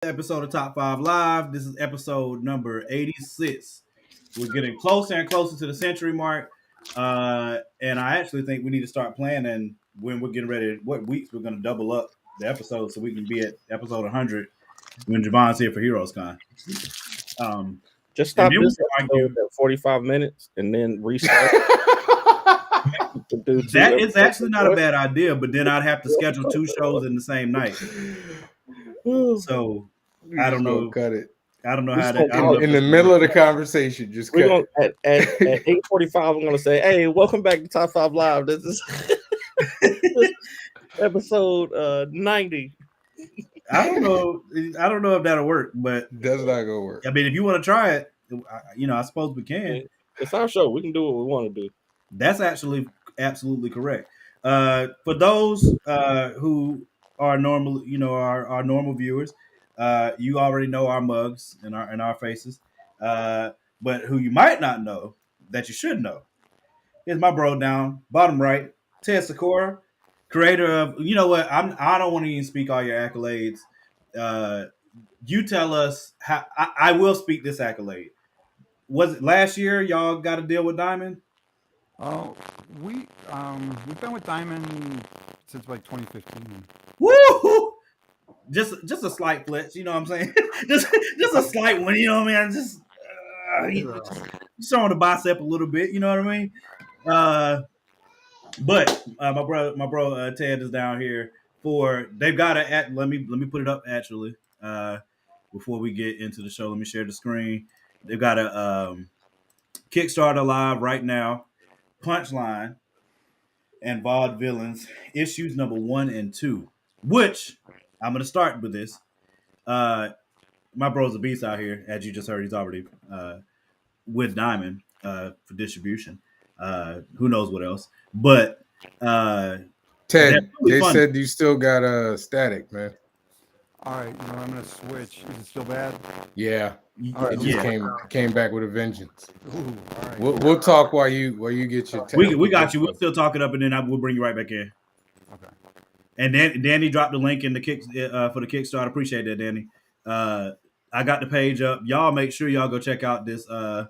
Episode of Top 5 Live. This is episode number 86. We're getting closer and closer to the century mark. And I actually think we need to start planning when we're getting ready, what weeks we're going to double up the episode so we can be at episode 100 when Javon's here for Heroes Con. Just And stop then we this can episode argue. at 45 minutes and then restart. That is actually not a bad idea, but then I'd have to schedule two shows in the same night. So I don't know. Cut it. I don't know We're how just to. gonna I don't know In if the that's middle gonna of the conversation, just cut We're gonna it. at 8:45. I'm gonna say, "Hey, welcome back to Top 5 Live. This is episode 90." I don't know. I don't know if that'll work, but That's not gonna work. I mean, if you want to try it, I suppose we can. It's our show. We can do what we want to do. That's actually absolutely correct. For those who are normal, our normal viewers, you already know our mugs and our faces. But who you might not know that you should know is my bro down bottom right, Ted Sakura, creator of. You know what? I don't want to even speak all your accolades. You tell us how. I will speak this accolade. Was it last year y'all got to deal with Diamond? Oh, we've been with Diamond since like 2015. Woo! Just a slight flex, you know what I'm saying? just a slight one, you know what I mean? Just showing the bicep a little bit, you know what I mean? But my bro Ted is down here for they've got to let me put it up actually. Before we get into the show, let me share the screen. They've got a Kickstarter live right now. Punchline and Vaudevillains issues number 1 and 2, which I'm gonna start with this. My bro's a beast out here, as you just heard. He's already with Diamond for distribution. Who knows what else? But Ted, really they fun. said you still got static, man. All right, I'm gonna switch. Is it still bad? Yeah, All right, it just came back with a vengeance. Ooh, all right. We'll talk while you get your. We got you. We'll still talk it up, and then we'll bring you right back in. Okay. And then Danny dropped the link in the kick for the Kickstarter. Appreciate that, Danny. I got the page up. Y'all make sure y'all go check out this. Y'all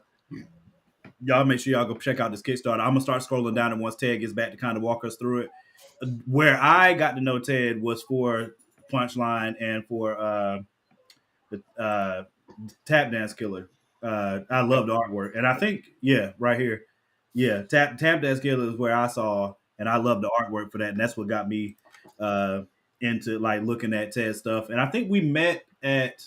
make sure y'all go check out this Kickstarter. I'm gonna start scrolling down, and once Ted gets back to kind of walk us through it. Where I got to know Ted was for Punchline and for the Tap Dance Killer. I love the artwork, and I think right here, Tap Dance Killer is where I saw, and I love the artwork for that, and that's what got me into like looking at Ted's stuff. And I think we met at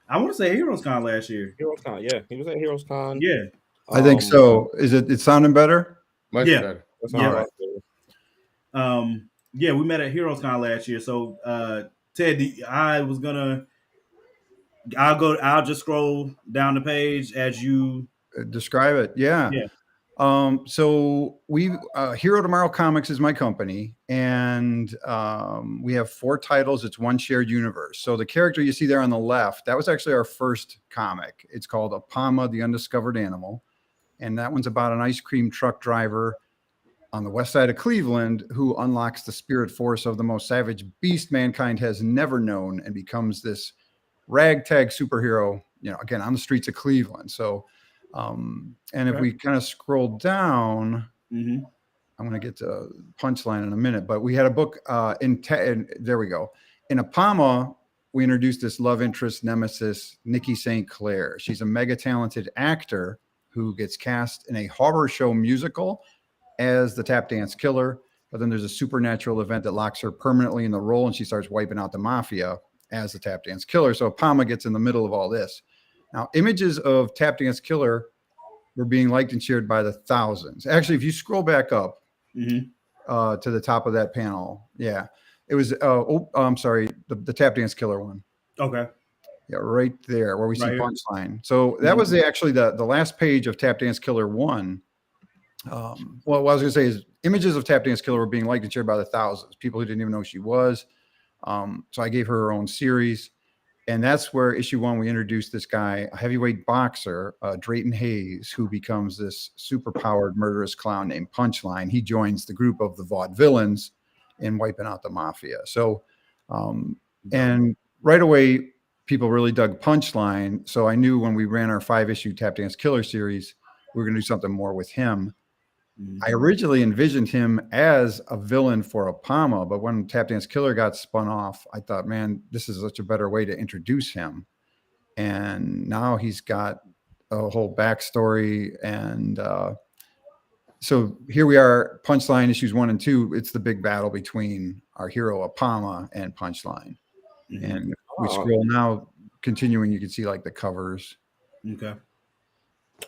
I want to say Heroes Con last year. Heroes Con, yeah, he was at Heroes Con. Yeah, I think so. Is it sounding better? Much better. That's Yeah. all right. We met at Heroes Con last year. So Ted, I'll just scroll down the page as you Describe it. Yeah. So we Hero Tomorrow Comics is my company, and we have 4 titles. It's one shared universe. So the character you see there on the left, that was actually our first comic. It's called Apama, the Undiscovered Animal, and that one's about an ice cream truck driver on the west side of Cleveland who unlocks the spirit force of the most savage beast mankind has never known and becomes this ragtag superhero, again, on the streets of Cleveland. So if we kind of scroll down, I'm going to get to Punchline in a minute, but we had a book there we go. In Apama, we introduced this love interest nemesis, Nikki St. Clair. She's a mega talented actor who gets cast in a horror show musical as the Tap Dance Killer, but then there's a supernatural event that locks her permanently in the role, and she starts wiping out the mafia as the Tap Dance Killer. So Apama gets in the middle of all this. Now, images of Tap Dance Killer were being liked and shared by the thousands. Actually, if you scroll back up to the top of that panel, it was. I'm sorry, the Tap Dance Killer one. Okay. Yeah, right there where we see Right here. Punchline. So that was actually the last page of Tap Dance Killer 1. Well, what I was going to say is images of Tap Dance Killer were being liked and shared by the thousands. People who didn't even know who she was. So I gave her her own series. And that's where issue 1, we introduced this guy, a heavyweight boxer, Drayton Hayes, who becomes this super-powered murderous clown named Punchline. He joins the group of the Vaudevillains in wiping out the mafia. So, and right away, people really dug Punchline. So I knew when we ran our 5-issue Tap Dance Killer series, we were going to do something more with him. I originally envisioned him as a villain for Apama, but when Tap Dance Killer got spun off, I thought, man, this is such a better way to introduce him. And now he's got a whole backstory. And so here we are, Punchline issues 1 and 2. It's the big battle between our hero Apama and Punchline. And we scroll now, continuing, you can see like the covers. Okay.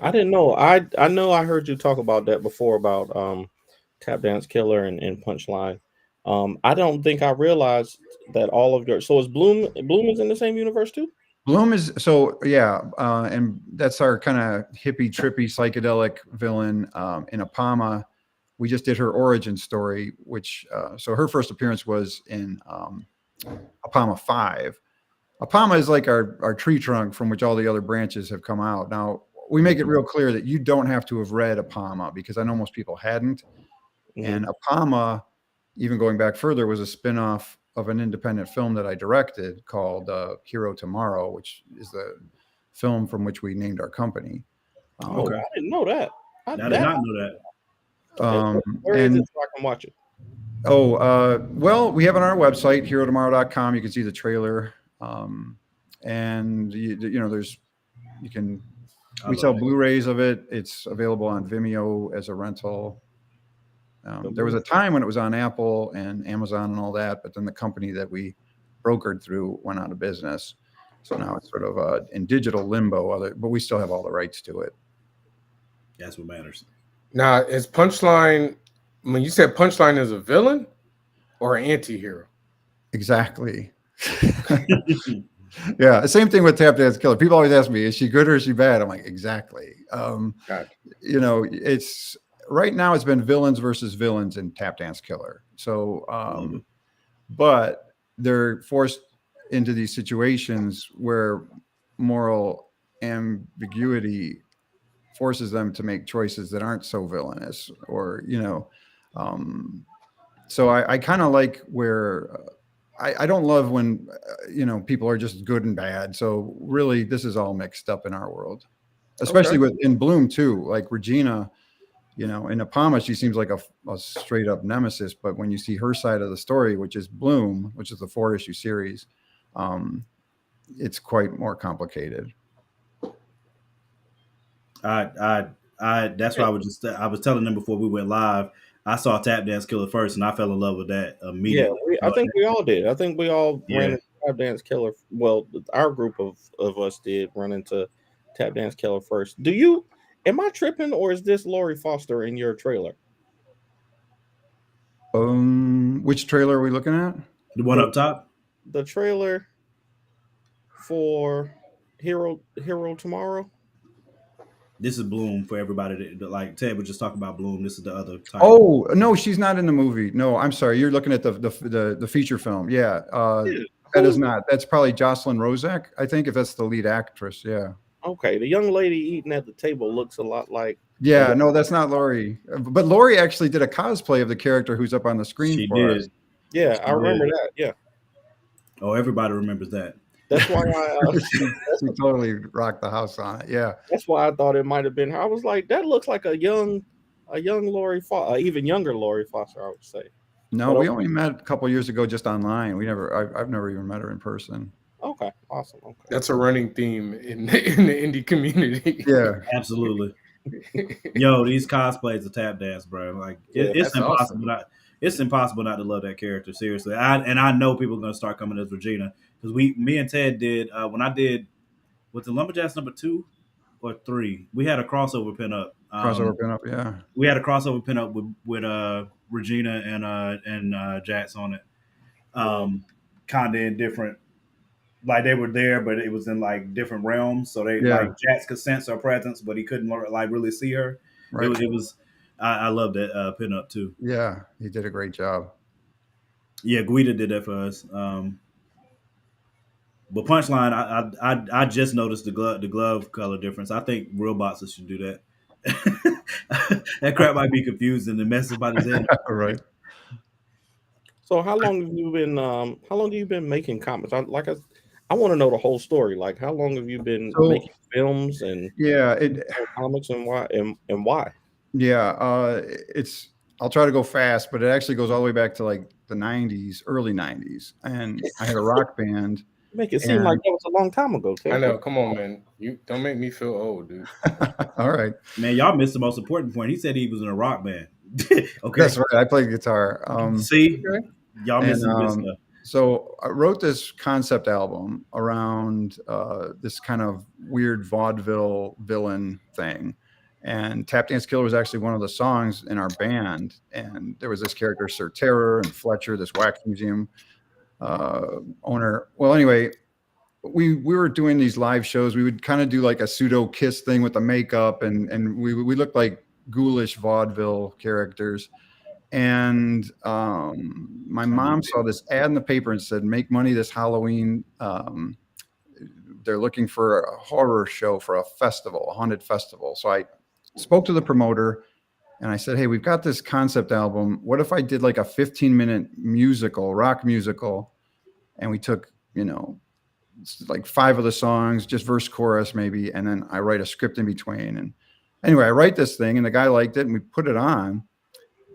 I didn't know. I know I heard you talk about that before about Tap Dance Killer and Punchline. I don't think I realized that all of your is Bloom is in the same universe too? Bloom is and that's our kind of hippie, trippy, psychedelic villain in Apama. We just did her origin story, which so her first appearance was in Apama 5. Apama is like our tree trunk from which all the other branches have come out. Now, we make it real clear that you don't have to have read Apama, because I know most people hadn't. And Apama, even going back further, was a spin-off of an independent film that I directed called Hero Tomorrow, which is the film from which we named our company. Okay, I didn't know that. I did not know that. Where is it so I can watch it? Well, we have on our website, herotomorrow.com. You can see the trailer. And we sell Blu-rays of it. It's available on Vimeo as a rental. There was a time when it was on Apple and Amazon and all that, but then the company that we brokered through went out of business. So now it's sort of in digital limbo, but we still have all the rights to it. That's what matters. Now, is Punchline, when you said Punchline is a villain or an anti-hero? Exactly. Yeah, same thing with Tap Dance Killer. People always ask me, is she good or is she bad? I'm like, exactly. It's right now it's been villains versus villains in Tap Dance Killer. So, but they're forced into these situations where moral ambiguity forces them to make choices that aren't so villainous, or so I kind of like where I don't love when people are just good and bad. So really, this is all mixed up in our world, especially in Bloom too. Like Regina, in Apama, she seems like a straight up nemesis, but when you see her side of the story, which is Bloom, which is the 4-issue series, it's quite more complicated. That's why I was telling them before we went live. I saw Tap Dance Killer first, and I fell in love with that immediately. Yeah, I think we all did. I think we all ran into Tap Dance Killer. Well, our group of us did run into Tap Dance Killer first. Am I tripping, or is this Laurie Foster in your trailer? Which trailer are we looking at? The one up top? The trailer for Hero Tomorrow. This is Bloom for everybody that like Ted was just talking about Bloom. This is the other title. Oh no, she's not in the movie. No, I'm sorry. You're looking at the feature film. Yeah. That is not. That's probably Jocelyn Rozak, I think, if that's the lead actress. Yeah. Okay. The young lady eating at the table looks a lot like. Yeah, no, that's not Laurie. But Laurie actually did a cosplay of the character who's up on the screen. She for did. us. Yeah, I remember that. Yeah. Oh, everybody remembers that. That's why she totally rocked the house on it. Yeah. That's why I thought it might have been her. I was like, that looks like a young Laurie Foster, even younger Laurie Foster, I would say. No, we only met a couple years ago just online. I've never even met her in person. Okay, awesome. Okay. That's a running theme in the indie community. Yeah, absolutely. Yo, these cosplays of Tap Dance, bro. Like it's impossible. Awesome. It's impossible not to love that character. Seriously, I know people are gonna start coming as Regina because me and Ted did when I did with the Lumberjacks number 2 or 3. We had a crossover pinup. Yeah. We had a crossover pinup with Regina and Jax on it. Kind of in different. Like they were there, but it was in like different realms. So like Jax could sense her presence, but he couldn't like really see her. Right. It was I loved that pinup too. Yeah, he did a great job. Yeah, Guida did that for us. But Punchline, I just noticed the glove color difference. I think real boxers should do that. That crap might be confusing and mess somebody's head. Right. So how long have you been making comics? I want to know the whole story. Like, how long have you been So making films and yeah, comics, and why? And why? it's I'll try to go fast, but it actually goes all the way back to like the 90s, early 90s. And I had a rock band. Make it seem like And that was a long time ago, I Ted. know. Come on, man. You don't make me feel old, dude. all right. Man, y'all missed the most important point. He said he was in a rock band. Okay. That's right. I played guitar. See, Okay. y'all And missing some good stuff. so I wrote this concept album around this kind of weird vaudeville villain thing. And Tap Dance Killer was actually one of the songs in our band. And there was this character, Sir Terror, and Fletcher, this wax museum owner. Well, anyway, we were doing these live shows. We would kind of do like a pseudo Kiss thing with the makeup, and we looked like ghoulish vaudeville characters. And my mom saw this ad in the paper and said, "Make money this Halloween. They're looking for a horror show for a festival, a haunted festival." So I spoke to the promoter and I said, "Hey, we've got this concept album. What if I did like a 15-minute musical, rock musical, and we took, like 5 of the songs, just verse, chorus maybe, and then I write a script in between." And anyway, I write this thing and the guy liked it and we put it on.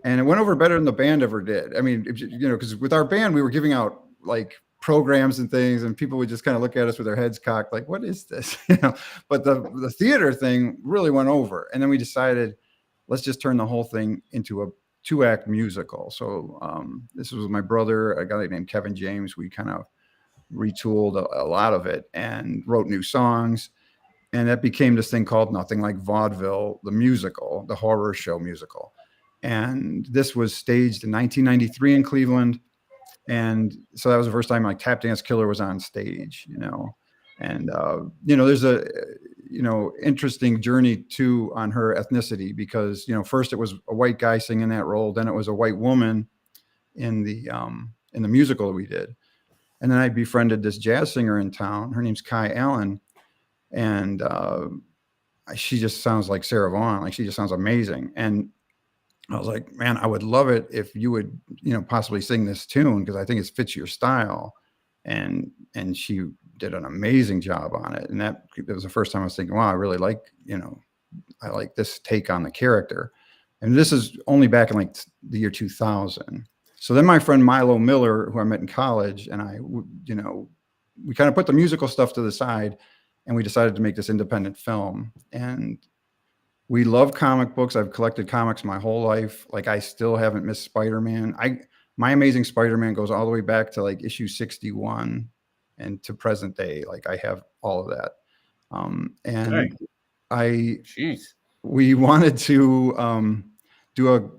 And it went over better than the band ever did. I mean, because with our band, we were giving out like programs and things, and people would just kind of look at us with their heads cocked, like, "What is this?" But the theater thing really went over. And then we decided, let's just turn the whole thing into a 2-act musical. So this was my brother, a guy named Kevin James. We kind of retooled a lot of it and wrote new songs. And that became this thing called Nothing Like Vaudeville, the musical, the horror show musical. And this was staged in 1993 in Cleveland. And so that was the first time like Tap Dance Killer was on stage, and, there's a, interesting journey too on her ethnicity, because, first it was a white guy singing that role. Then it was a white woman in the musical that we did. And then I befriended this jazz singer in town. Her name's Kai Allen. And she just sounds like Sarah Vaughan. Like, she just sounds amazing. And I was like, "Man, I would love it if you would, possibly sing this tune, because I think it fits your style." And she did an amazing job on it. And that was the first time I was thinking, wow, I really like, I like this take on the character. And this is only back in like the year 2000. So then my friend Milo Miller, who I met in college, and I, we kind of put the musical stuff to the side, and we decided to make this independent film. And we love comic books. I've collected comics my whole life. Like, I still haven't missed Spider-Man. My Amazing Spider-Man goes all the way back to like issue 61 and to present day. Like, I have all of that. And we wanted to do a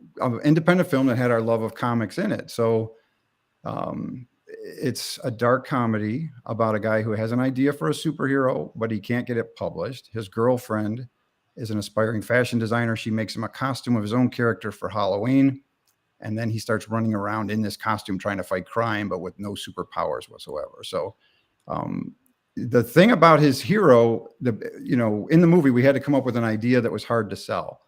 independent film that had our love of comics in it. So it's a dark comedy about a guy who has an idea for a superhero, but he can't get it published. His girlfriend is an aspiring fashion designer. She makes him a costume of his own character for Halloween. And then he starts running around in this costume trying to fight crime, but with no superpowers whatsoever. So the thing about his hero, in the movie, we had to come up with an idea that was hard to sell,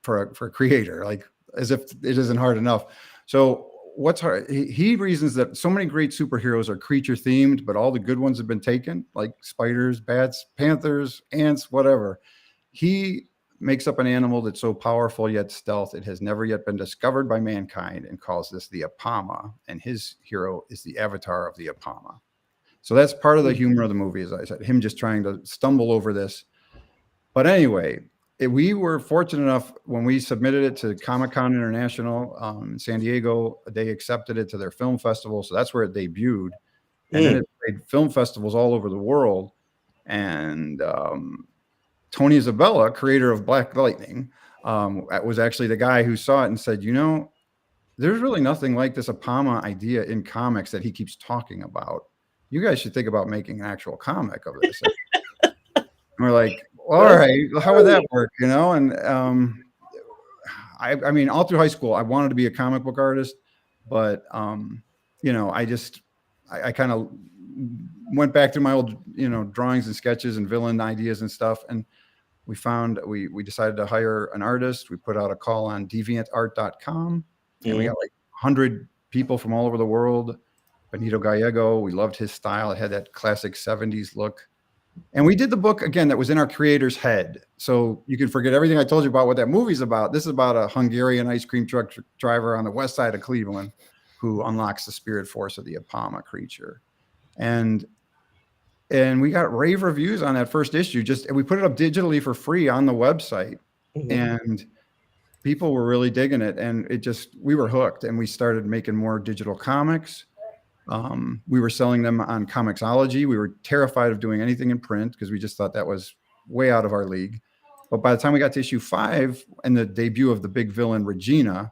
for a creator, like, as if it isn't hard enough. So what's hard? He reasons that so many great superheroes are creature themed, but all the good ones have been taken, like spiders, bats, panthers, ants, whatever. He makes up an animal that's so powerful yet stealth it has never yet been discovered by mankind, and calls this the Apama. And his hero is the avatar of the Apama. So that's part of the humor of the movie, as I said, him just trying to stumble over this. But anyway, we were fortunate enough when we submitted it to Comic-Con International in San Diego. They accepted it to their film festival. So that's where it debuted. And then it played film festivals all over the world. And Tony Isabella, creator of Black Lightning, was actually the guy who saw it and said, there's really nothing like this Apama idea in comics that he keeps talking about. You guys should think about making an actual comic of this. And we're like, all right, how would that work? And I mean, all through high school, I wanted to be a comic book artist, but I kind of went back to my old, drawings and sketches and villain ideas and stuff. And we decided to hire an artist. We put out a call on deviantart.com, and we got like 100 people from all over the world Benito Gallego. We loved his style. It had that classic 70s look. And we did the book again that was in our creator's head. So you can forget everything I told you about what that movie's about. This is about a Hungarian ice cream truck driver on the west side of Cleveland who unlocks the spirit force of the Apama creature. And we got rave reviews on that first issue. We put it up digitally for free on the website. Mm-hmm. And people were really digging it. And we were hooked, and we started making more digital comics. We were selling them on Comixology. We were terrified of doing anything in print because we just thought that was way out of our league. But by the time we got to issue 5 and the debut of the big villain Regina,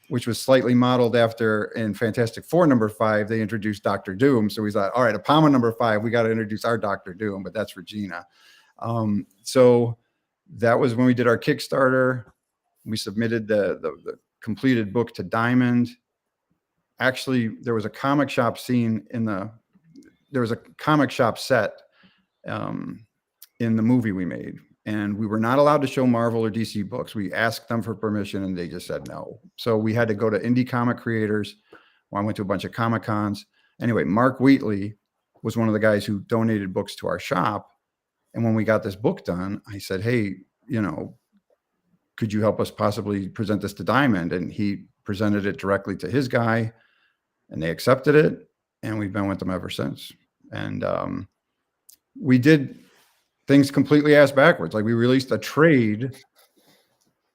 which was slightly modeled after in Fantastic Four #5, they introduced Dr. Doom. So we thought, all right, Apama #5, we got to introduce our Dr. Doom, but that's Regina. So that was when we did our Kickstarter. We submitted the completed book to Diamond. Actually, there was a comic shop scene there was a comic shop set in the movie we made, and we were not allowed to show Marvel or DC books. We asked them for permission, and they just said no. So we had to go to indie comic creators. I went to a bunch of Comic Cons. Anyway, Mark Wheatley was one of the guys who donated books to our shop. And when we got this book done, I said, hey, could you help us possibly present this to Diamond? And he presented it directly to his guy, and they accepted it, and we've been with them ever since. And we did things completely ass backwards. Like, we released a trade,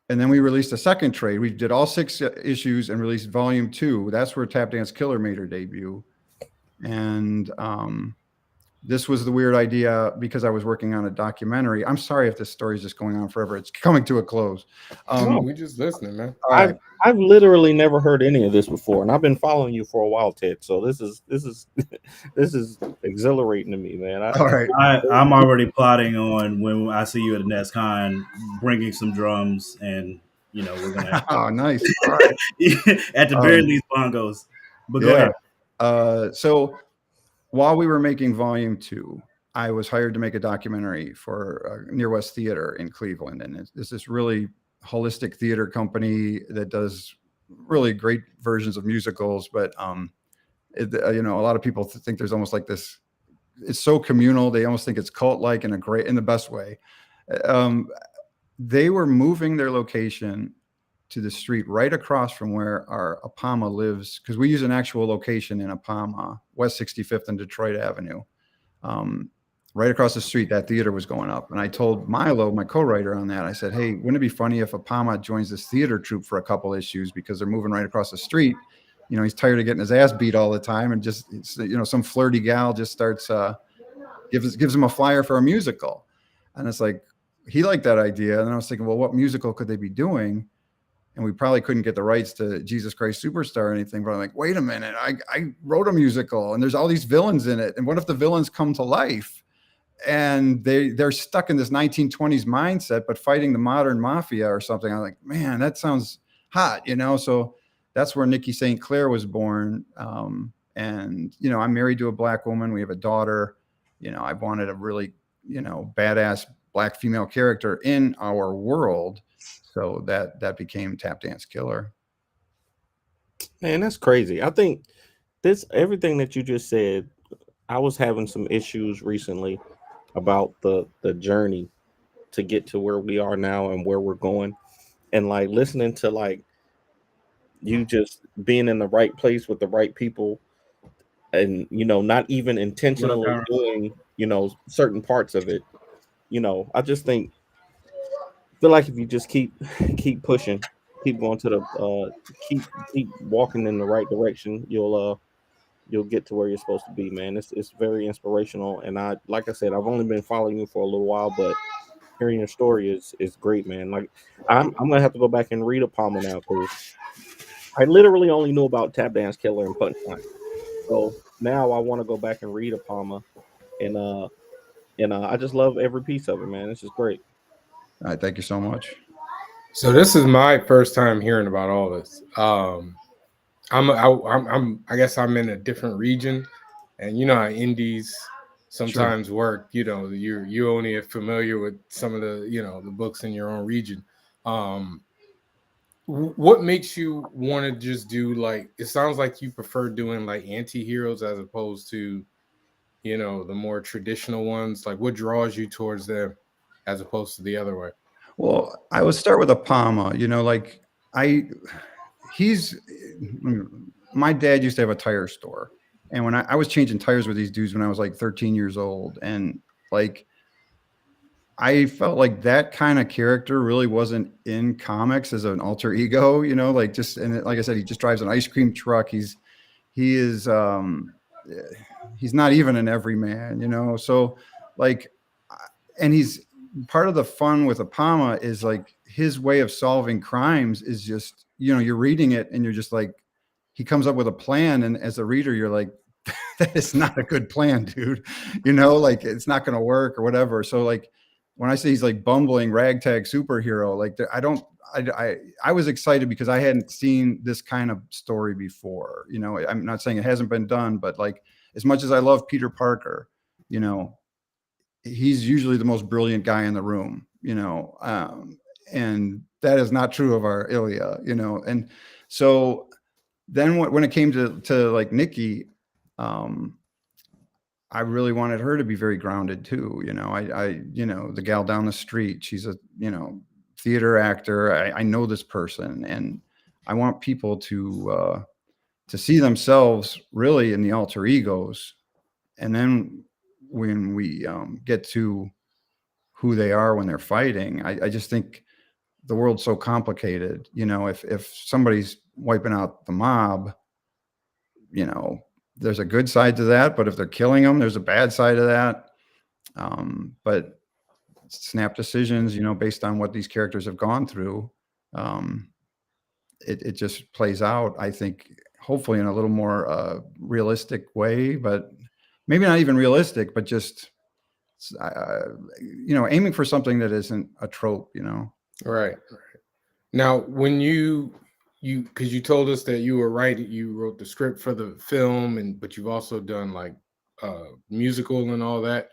and then we released a second trade. We did all 6 issues and released volume 2. That's where Tap Dance Killer made her debut. And this was the weird idea because I was working on a documentary. I'm sorry if this story is just going on forever. It's coming to a close. No, we just listening, man. I've literally never heard any of this before, and I've been following you for a while, Ted. So this is this is exhilarating to me, man. All right, I'm already plotting on when I see you at the next con, bringing some drums, and we're gonna. Oh, nice. All right. At the very least, bongos. But go ahead. So while we were making volume 2, I was hired to make a documentary for Near West Theater in Cleveland. And it's this really holistic theater company that does really great versions of musicals. But, a lot of people think there's almost like this, it's so communal. They almost think it's cult-like in the best way. They were moving their location to the street right across from where our Apama lives, because we use an actual location in Apama, West 65th and Detroit Avenue. Right across the street, that theater was going up. And I told Milo, my co-writer on that, I said, hey, wouldn't it be funny if Apama joins this theater troupe for a couple issues, because they're moving right across the street. He's tired of getting his ass beat all the time, and just, some flirty gal just starts, gives him a flyer for a musical. And it's like, he liked that idea. And then I was thinking, well, what musical could they be doing? And we probably couldn't get the rights to Jesus Christ Superstar or anything. But I'm like, wait a minute, I wrote a musical, and there's all these villains in it. And what if the villains come to life? And they're stuck in this 1920s mindset, but fighting the modern mafia or something. I'm like, man, that sounds hot, So that's where Nikki St. Clair was born. And I'm married to a Black woman. We have a daughter. I wanted a really, badass Black female character in our world. So that became Tap Dance Killer. Man, that's crazy. I think everything that you just said, I was having some issues recently about the journey to get to where we are now and where we're going. And like listening to like you just being in the right place with the right people, and not even intentionally doing certain parts of it. I just feel like if you just keep pushing, keep going to the keep walking in the right direction, you'll get to where you're supposed to be, man. It's very inspirational, and like I said, I've only been following you for a little while, but hearing your story is great, man. Like I'm gonna have to go back and read Apama now, because I literally only knew about Tap Dance Killer and Punchline. So now I want to go back and read Apama, and I just love every piece of it, man. It's just great. All right, thank you so much. So this is my first time hearing about all this. I guess I'm in a different region, and how indies sometimes work. You're only familiar with some of the the books in your own region. What makes you want to just do like? It sounds like you prefer doing like anti-heroes as opposed to, you know, the more traditional ones. Like, what draws you towards them as opposed to the other way? Well, I would start with Apama. You know, like he's my dad used to have a tire store, and when I was changing tires with these dudes when I was like 13 years old, and like I felt like that kind of character really wasn't in comics as an alter ego, you know, like just, and like I said, he just drives an ice cream truck. He is he's not even an everyman, you know. So like, and he's part of the fun with Apama is like his way of solving crimes is just, you know, you're reading it and you're just like, he comes up with a plan, and as a reader you're like, that is not a good plan, dude, you know, like it's not going to work or whatever. So like when I say he's like bumbling ragtag superhero, like I was excited because I hadn't seen this kind of story before. You know, I'm not saying it hasn't been done, but like as much as I love Peter Parker, you know, he's usually the most brilliant guy in the room, you know, and that is not true of our Ilya, you know. And so then when it came to like Nikki, I really wanted her to be very grounded too. You know, you know, the gal down the street, she's a, you know, theater actor. I know this person, and I want people to see themselves really in the alter egos. And then when we get to who they are when they're fighting, I just think the world's so complicated. You know, if somebody's wiping out the mob, you know, there's a good side to that, but if they're killing them, there's a bad side of that. But snap decisions, you know, based on what these characters have gone through, it just plays out, I think, hopefully in a little more realistic way, but maybe not even realistic, but just, you know, aiming for something that isn't a trope, you know? Right. Now, when because you told us that you wrote the script for the film, but you've also done like musical and all that.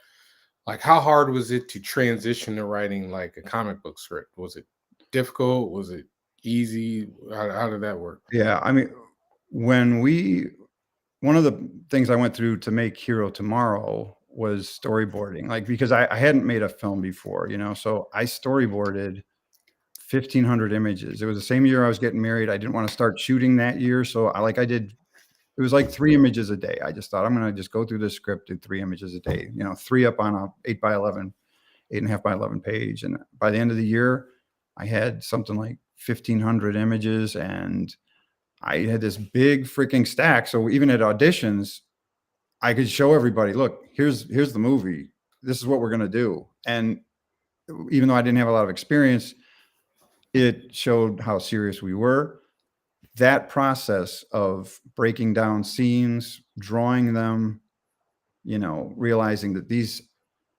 Like, how hard was it to transition to writing like a comic book script? Was it difficult? Was it easy? How did that work? Yeah, I mean, one of the things I went through to make Hero Tomorrow was storyboarding, like, because I hadn't made a film before, you know, so I storyboarded 1,500 images. It was the same year I was getting married. I didn't want to start shooting that year. So it was like 3 images a day. I just thought, I'm going to just go through this script, do 3 images a day, you know, 3 up on a 8.5 by 11 page. And by the end of the year, I had something like 1,500 images, and I had this big freaking stack. So even at auditions, I could show everybody, look, here's the movie. This is what we're going to do. And even though I didn't have a lot of experience, it showed how serious we were. That process of breaking down scenes, drawing them, you know, realizing that these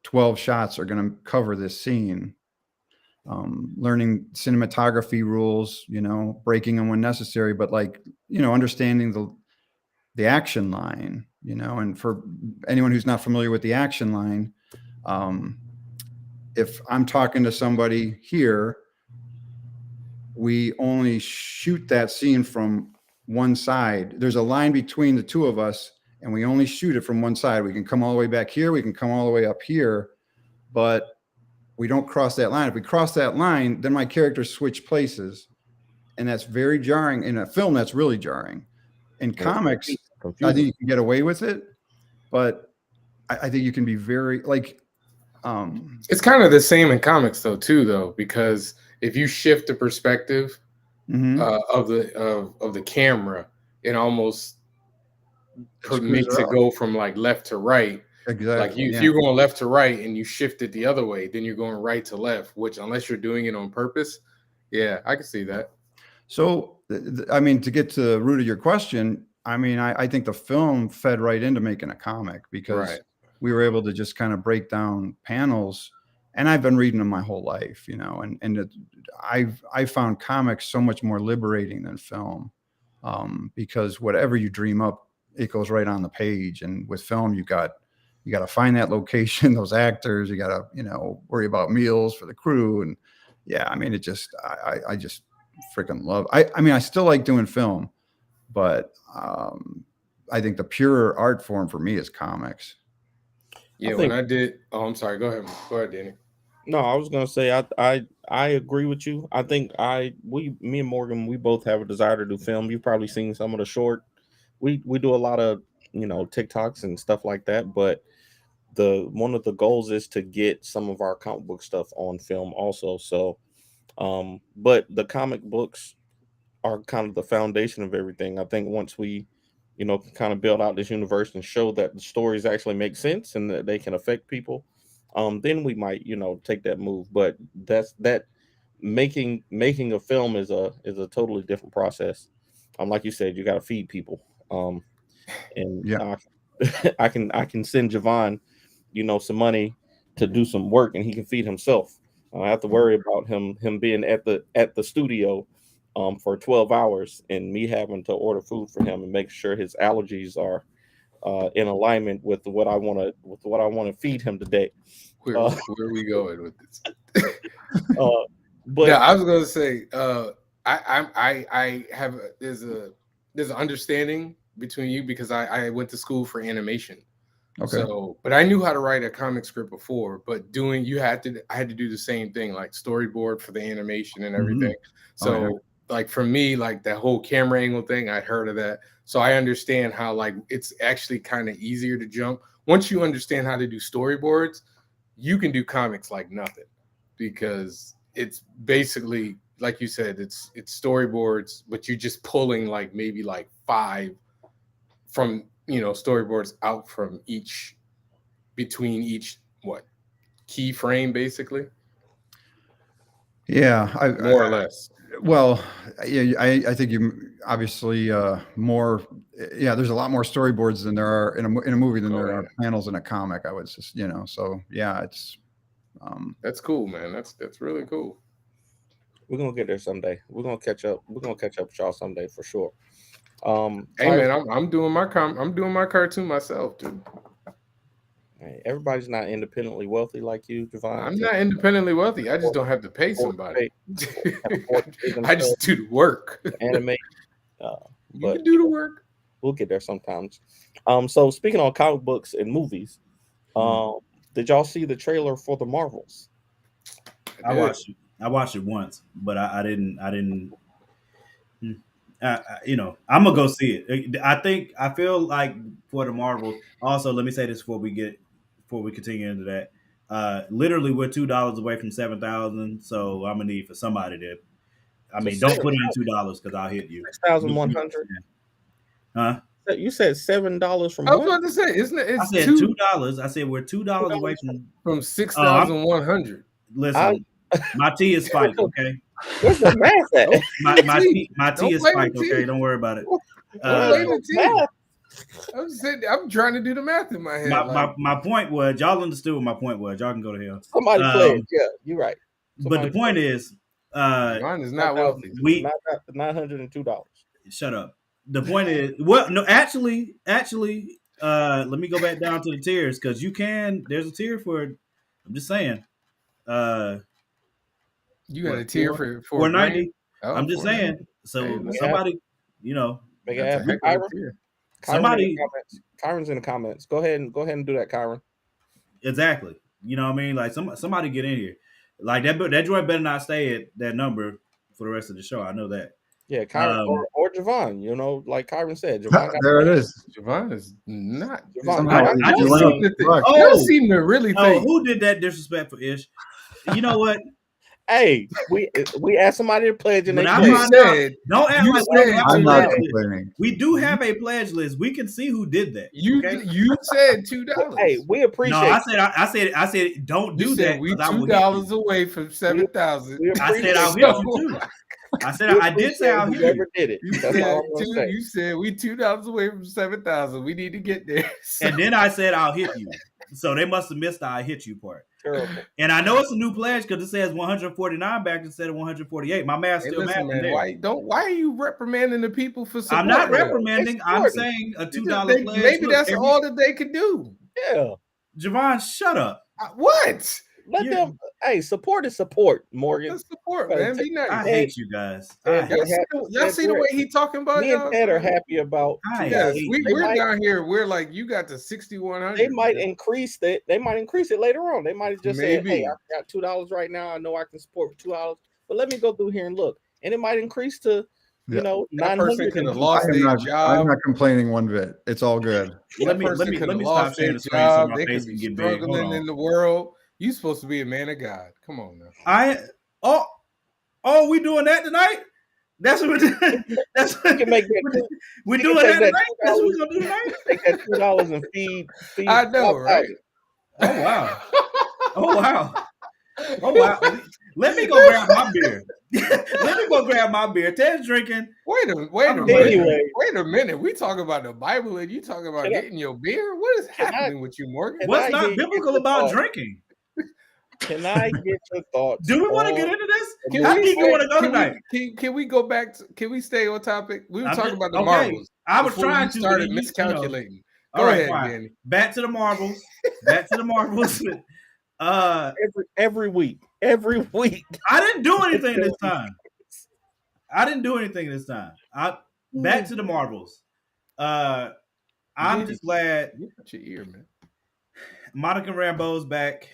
12 shots are going to cover this scene, learning cinematography rules, you know, breaking them when necessary, but like, you know, understanding the action line, you know. And for anyone who's not familiar with the action line, if I'm talking to somebody here, we only shoot that scene from one side. There's a line between the two of us, and we only shoot it from one side. We can come all the way back here. We can come all the way up here, but we don't cross that line. If we cross that line, then my characters switch places, and that's very jarring. In a film, that's really jarring. In comics, I think you can get away with it, but I think you can be very like. It's kind of the same in comics though, because if you shift the perspective of the camera, it almost makes it go from like left to right. Exactly. Like if you're going left to right and you shift it the other way, then you're going right to left, which unless you're doing it on purpose, yeah, I can see that. So, I mean, to get to the root of your question, I mean, I think the film fed right into making a comic, because we were able to just kind of break down panels. And I've been reading them my whole life, you know, and I found comics so much more liberating than film, because whatever you dream up, it goes right on the page. And with film, you got to find that location, those actors, you got to, you know, worry about meals for the crew. And yeah, I mean, it just, freaking love. I mean, I still like doing film, but I think the pure art form for me is comics. Yeah, when I did. Oh, I'm sorry. Go ahead, Danny. No, I was gonna say I agree with you. I think me and Morgan, we both have a desire to do film. You've probably seen some of the short. We do a lot of TikToks and stuff like that, but one of the goals is to get some of our comic book stuff on film also. So but the comic books are kind of the foundation of everything. I think once we kind of build out this universe and show that the stories actually make sense and that they can affect people, then we might take that move. But that making a film is a totally different process. Like you said, you got to feed people. And Yeah. I can send Javon some money to do some work, and he can feed himself. I don't have to worry about him being at the studio for 12 hours and me having to order food for him and make sure his allergies are in alignment with what I want to feed him today. Where are we going with this? But yeah, I was going to say I have there's an understanding between you because I went to school for animation. Okay. So, but I knew how to write a comic script before, but I had to do the same thing, like storyboard for the animation and everything. So like for me, like that whole camera angle thing, I'd heard of that. So I understand how like it's actually kind of easier to jump. Once you understand how to do storyboards, you can do comics like nothing because it's basically, like you said, it's storyboards, but you're just pulling like maybe like 5 from storyboards out from between each key frame basically. Yeah, more or less. Well, yeah, I think you obviously more. Yeah, there's a lot more storyboards than there are in a movie than there are panels in a comic. I would just So yeah, it's. That's cool, man. That's really cool. We're gonna get there someday. We're gonna catch up. We're gonna catch up with y'all someday for sure. Hey man, I'm doing my cartoon myself, dude. Everybody's not independently wealthy like you, Javon. I'm not independently wealthy. I just don't have to pay somebody. I just do the work. Animate. You can do the work. We'll get there sometimes. So speaking on comic books and movies, did y'all see the trailer for the Marvels? I watched it once, but I didn't. I'm gonna go see it. I feel like for the Marvels. Also, let me say this before we continue into that. Literally, we're $2 away from 7,000, so I'm gonna need for somebody to. I mean, don't put in $2 because I'll hit you. 6,100. Huh? You said $7 from. I was about to say, isn't it? I said $2. I said we're $2 away from 6,100. Listen, my T is spiked. Okay. Where's the math at? My T is spiked. Okay, don't worry about it. I'm trying to do the math in my head. My point was, y'all understood what my point was. Y'all can go to hell. Somebody played. Yeah, you're right. But the point is, mine is not wealthy. $902. Shut up. The point is, well, no, actually, let me go back down to the tiers because there's a tier for it. I'm just saying. You got a tier for $490. I'm just saying. So somebody, somebody. Kyron's in the comments. Go ahead and do that, Kyron. Exactly. You know what I mean? Like somebody get in here. Like that joint better not stay at that number for the rest of the show. I know that. Yeah, Kyron or Javon. Like Kyron said, Javon there it is. Javon is not. Y'all seem to really think. Who did that disrespectful ish? You know what? Hey, we asked somebody to pledge, and don't act like I'm not complaining. We do have a pledge list. We can see who did that. You said $2. Hey, we appreciate. No, I said don't do that. We $2 away from 7,000. I said I'll hit you too. I said I did say I'll hit you. Never did it. You said we $2 away from 7,000. We need to get there. And then I said I'll hit you. So they must have missed the I hit you part. Terrible. And I know it's a new pledge because it says 149 back instead of 148. My math's still math. Why are you reprimanding the people for support? I'm not reprimanding. I'm saying a $2 pledge. Maybe that's all that they could do. Yeah. Javon, shut up. What? Let Yeah. them. Hey, support is support, Morgan. Let's support, Better man. Be I nice. hate you guys. Ted, I we're hate, happy. Y'all see the way he talking about Me and y'all? Ted are man? happy about. I Yes, hate we, you. we're might- down here. We're like, you got the 6,100. They might increase it. They might increase it later on. They might have just said, Maybe. "Hey, I got $2 right now. I know I can support for $2, but let me go through here and look." And it might increase to, Yeah. you know, That person 900. could have and- lost I'm their not, job. I'm not complaining one bit. It's all good. Let me Person could have stop lost sharing their the screen so job. my They face could can be get big. Hold struggling on. in the world. You supposed to be a man of God. Come on now. Oh, we doing that tonight? That's what we're doing. That's You can make that. we're you doing can that take tonight. That's what we're gonna do tonight. Take that $2 and feed. I know, right? 5,000. Oh wow. Oh wow. Oh wow. Let me go grab my beer. Let me go grab my beer. Ted's drinking. Wait a I'm minute. Anyway. Wait a minute. We talking about the Bible and you talking about Can I- getting your beer? What is Can I- happening with you, Morgan? Can What's I not get biblical your about thoughts? drinking? Can I get your thoughts? Do we want to on- get into this? Can How we deep you stay- want to go can we- tonight? Can we go back? Can we stay on topic? We were I'm talking just- about the okay. marbles. I was before trying you to but started then miscalculating. All Go right, ahead, fine. Danny. Back to the marbles. Back to the marbles. every week. Every week. I didn't do anything this time. Back to the marbles. I'm Danny, just glad You got your ear, man. Monica Rambeau's back.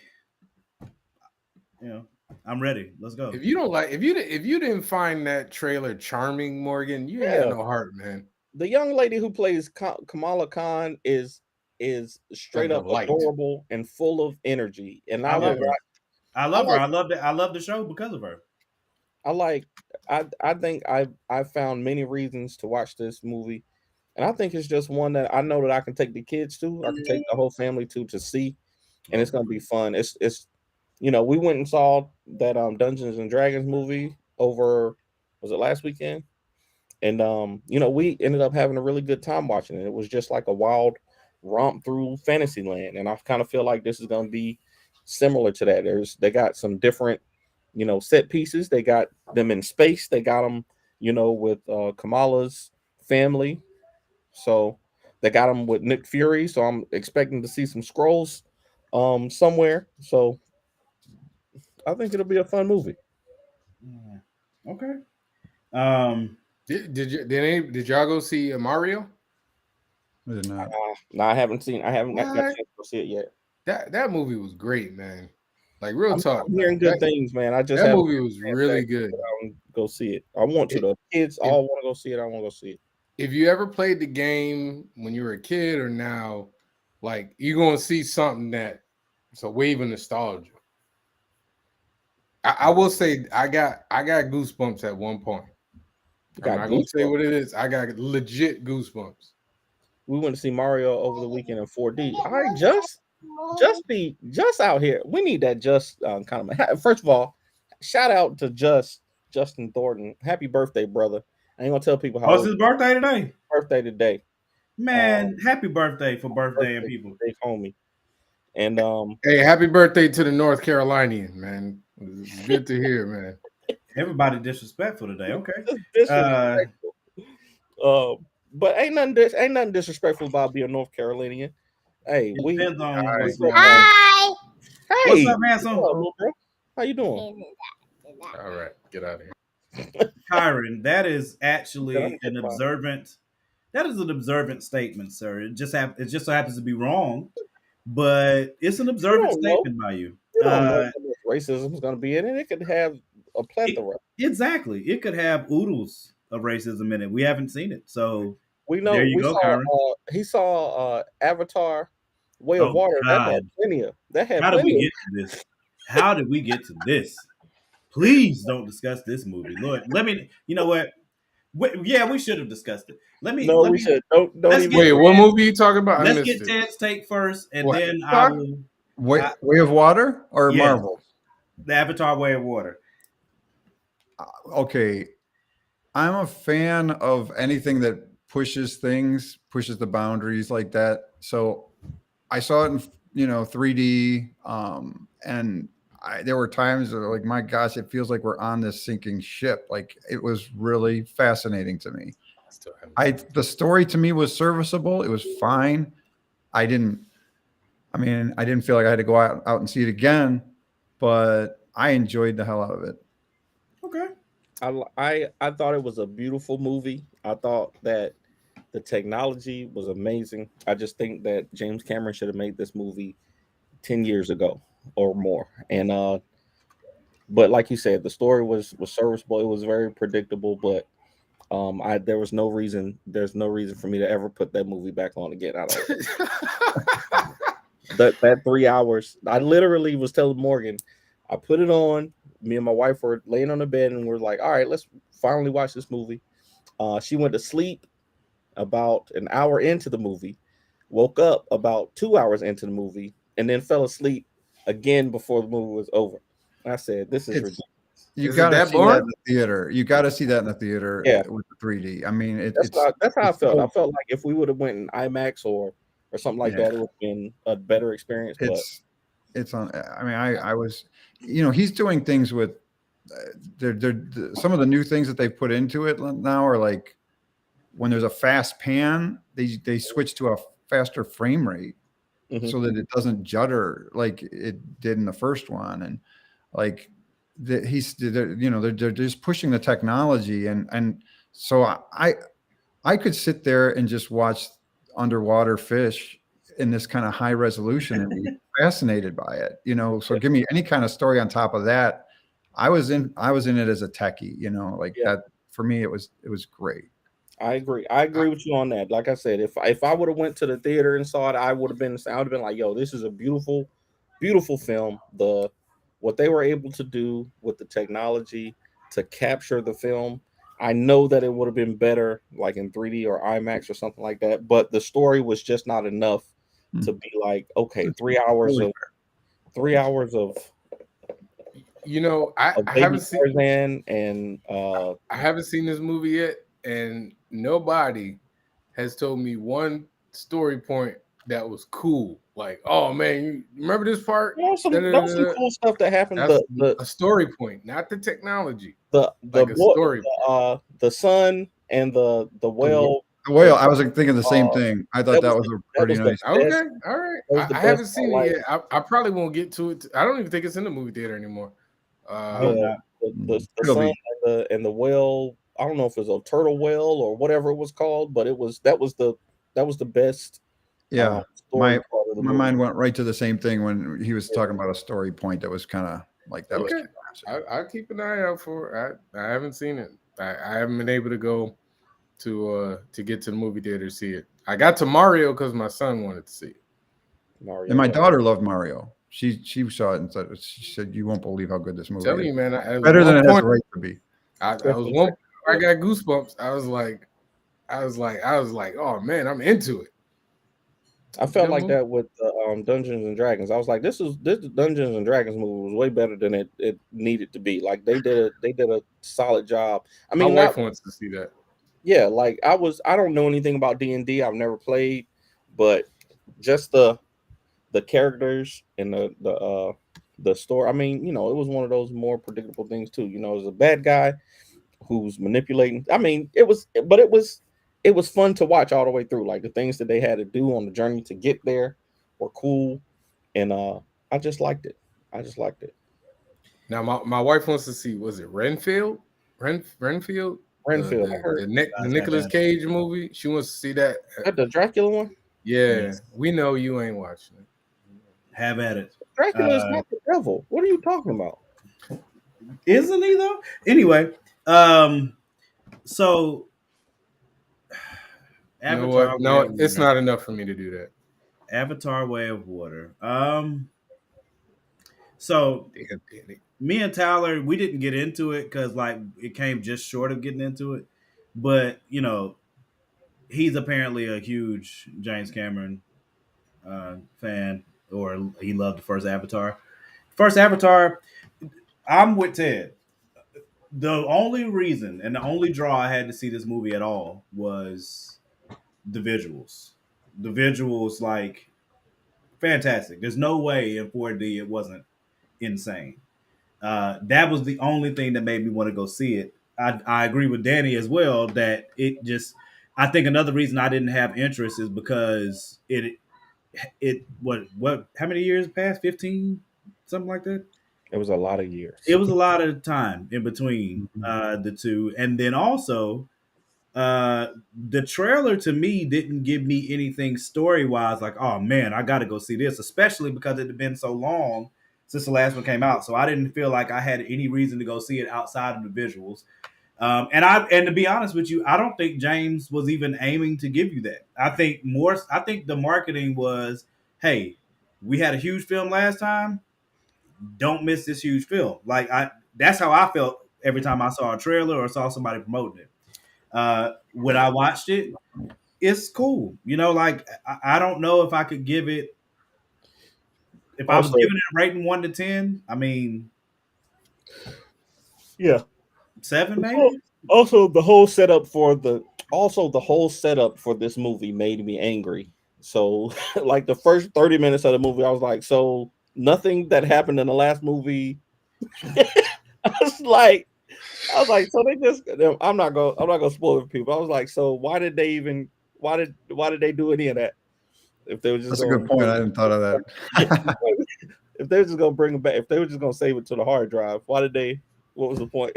I'm ready. Let's go. If you don't like, if you didn't find that trailer charming, Morgan, you ain't Yeah. got no heart, man. The young lady who plays Kamala Khan is straight up Light. adorable and full of energy. And I love her. I love her. like- I love that. I love the show because of her. I think I found many reasons to watch this movie. And I think it's just one that I know that I can take the kids to, I can take the whole family to see, and it's gonna be fun. It's we went and saw that Dungeons and Dragons movie was it last weekend? And we ended up having a really good time watching it. It was just like a wild romp through Fantasyland, and I kind of feel like this is gonna be similar to that. They got some different set pieces. They got them in space. They got them with Kamala's family. So they got them with Nick Fury. So I'm expecting to see some scrolls somewhere. So I think it'll be a fun movie. Okay. Did y'all go see Mario? I did not. No, I haven't got a What? chance to go see it yet. That movie was great, man. Like real talk. I'm hearing good that, things, man. I just that haven't movie was really good. go see it. I want to. The kids all want to go see it. I want to go see it. If you ever played the game when you were a kid or now, like you're gonna see something that it's a wave of nostalgia. I will say I got goosebumps at one point. I'm not gonna say what it is. I got legit goosebumps. We went to see Mario over the weekend in 4D. All right, just out here. We need that just kind of. First of all, shout out to Justin Thornton. Happy birthday, brother. I ain't gonna tell people how it's his birthday today. Birthday today. Man, happy birthday for birthday and people. Big homie. And hey, happy birthday to the North Carolinian, man. It's good to hear, man. Everybody disrespectful today. Okay. But ain't nothing disrespectful about being North Carolinian. Hey, It we depends on All what's right. going on. Hi. hey, What's up, handsome? what's up, little bro? How you doing? All right, get out of here. Kyron, that is actually Yeah, an observant. That is an observant statement, sir. It just so happens to be wrong, but it's an observant don't know. statement by you. You don't know how much racism is going to be in it. It could have a plethora. Exactly. It could have oodles of racism in it. We haven't seen it, so We know. There you we go, saw, Kyron. he saw Avatar: Way of Oh, Water. That had God. plenty of. That had how did plenty we get to this? How did we get to this? Please don't discuss this movie, Lord. Let me. You know what? We should have discussed it. No, we should. Don't let's even. get- Wait, what movie you talking about? I Let's missed get it. Ted's take first, and What? then I will. Way of Water or Yes. Marvel? The Avatar: Way of Water. Okay, I'm a fan of anything that pushes the boundaries like that. So I saw it in 3D, and there were times that like, my gosh, it feels like we're on this sinking ship. Like, it was really fascinating to me. The story to me was serviceable. It was fine. I didn't feel like I had to go out and see it again. but I enjoyed the hell out of it. Okay. I thought it was a beautiful movie. I thought that the technology was amazing. I just think that James Cameron should have made this movie 10 years ago or more. And but like you said, the story was serviceable. It was very predictable, but there's no reason for me to ever put that movie back on again. I don't that 3 hours. I literally was telling Morgan, I put it on. Me and my wife were laying on the bed and we're like, all right, let's finally watch this movie. She went to sleep about an hour into the movie, woke up about 2 hours into the movie, and then fell asleep again before the movie was over. I said, this is ridiculous. You Is it got to that see that boring? in the theater. You got to see that in the theater Yeah. with the 3D. I mean, That's how I it's felt. so- I felt like if we would have went in IMAX or something like Yeah. that, it would have been a better experience. But it's on. I mean, I was, he's doing things with. Some of the new things that they put into it now are like when there's a fast pan, they switch to a faster frame rate Mhm. so that it doesn't judder like it did in the first one, and like they're just pushing the technology, and so I could sit there and just watch underwater fish in this kind of high resolution and be fascinated by it, so give me any kind of story on top of that. I was in it as a techie, like that. For me, it was great. I agree with you on that. Like I said, if I would have went to the theater and saw it, I would have been like, yo, this is a beautiful, beautiful film. What they were able to do with the technology to capture the film, I know that it would have been better like in 3D or IMAX or something like that, but the story was just not enough to be like, okay, 3 hours of 3 hours of I Baby haven't seen Tarzan and I haven't seen this movie yet, and nobody has told me one story point that was cool. Like, oh man, you remember this part? there was some cool stuff that happened. That's a story point, not the technology. The Like a story. the son and the whale. The whale. I was thinking the same thing. I thought that was a pretty that was nice. the best. Okay, all right. That was the I haven't best seen part, it yet. I probably won't get to it. I don't even think it's in the movie theater anymore. The It'll son be. and the whale. I don't know if it was a turtle whale or whatever it was called, but that was the best. Yeah, story my part of the my movie. mind went right to the same thing when he was talking about a story point that was kind of like that. Okay. Was I'll keep an eye out for it. I haven't seen it. I haven't been able to go to get to the movie theater to see it. I got to Mario because my son wanted to see it. Mario, and my daughter loved Mario. She saw it and she said, "You won't believe how good this movie Telling is. you, man, Better than it has a right to be." I was one. I got goosebumps. I was like, oh man, I'm into it. I felt like that with Dungeons and Dragons. I was like, this Dungeons and Dragons movie was way better than it needed to be. Like they did a solid job. I mean, my wife wants to see that. Yeah, like I don't know anything about D&D. I've never played, but just the characters and the story. I mean, it was one of those more predictable things too. It was a bad guy who's manipulating. I mean, it was fun to watch all the way through. Like the things that they had to do on the journey to get there were cool, and I just liked it. Now my wife wants to see. Was it Renfield? Renfield. The Nicolas Cage movie. She wants to see that. The Dracula one. Yeah, yes. We know you ain't watching it. Have at it. Dracula is not the devil. What are you talking about? Isn't he though? Anyway, so Avatar. No, it's not enough for me to do that. Avatar: Way of Water. So me and Tyler, we didn't get into it because like it came just short of getting into it, but he's apparently a huge James Cameron fan, or he loved the first Avatar. I'm with Ted. The only reason and the only draw I had to see this movie at all was the visuals. The visuals, like, fantastic. There's no way in 4D it wasn't insane. That was the only thing that made me want to go see it. I agree with Danny as well that it just. I think another reason I didn't have interest is because it what how many years passed? 15, something like that. It was a lot of years. It was a lot of time in between the two, and then also the trailer to me didn't give me anything story wise. Like, oh man, I got to go see this, especially because it had been so long since the last one came out. So I didn't feel like I had any reason to go see it outside of the visuals. And to be honest with you, I don't think James was even aiming to give you that. I think the marketing was, hey, we had a huge film last time. Don't miss this huge film. That's how I felt every time I saw a trailer or saw somebody promoting it. When I watched it, it's cool. I don't know if I could give it. If I was giving it a rating 1 to 10, I mean, yeah, 7 maybe. Also, the whole setup for this movie made me angry. So, like the first 30 minutes of the movie, I was like, so nothing that happened in the last movie. I was like, so they just. I'm not gonna spoil it for people. I was like, so why did they do any of that? If they were just that's a good point. I hadn't thought of that. If they were just gonna bring it back, if they were just gonna save it to the hard drive, why did they? What was the point?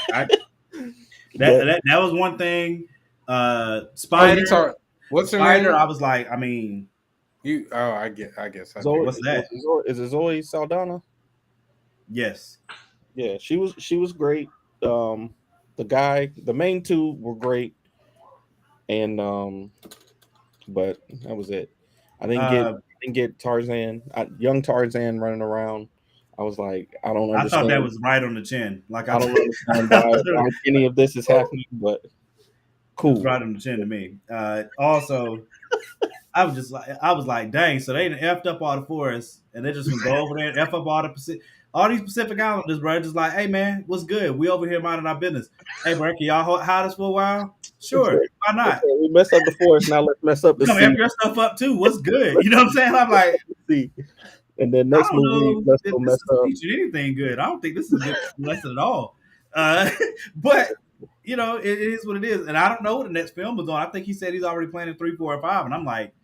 That was one thing. Spider. What's her Spider? name? I was like, I mean, I guess. What's that? Is it Zoe Saldana? Yes. Yeah, she was great. The main two were great, and but that was it. I didn't get Tarzan, young Tarzan running around. I was like, I don't understand. I thought that was right on the chin. Like I don't understand why any of this is happening, but cool. Right on the chin to me. Also, I was like, dang. So they effed up all the forests, and they just gonna go over there and f up all these Pacific Islanders, bro. Just like, hey man, what's good? We over here minding our business. Hey, bro, can y'all hide us for a while? Sure, why not? Okay, we messed up the forest. Now let's mess up the sea. F your stuff up too. What's good? You know what I'm saying? I'm like, see. And then next movie, let's go mess up. Teaching anything good? I don't think this is a good lesson at all. But it is what it is, and I don't know what the next film is on. I think he said he's already planning 3, 4, and 5, and I'm like,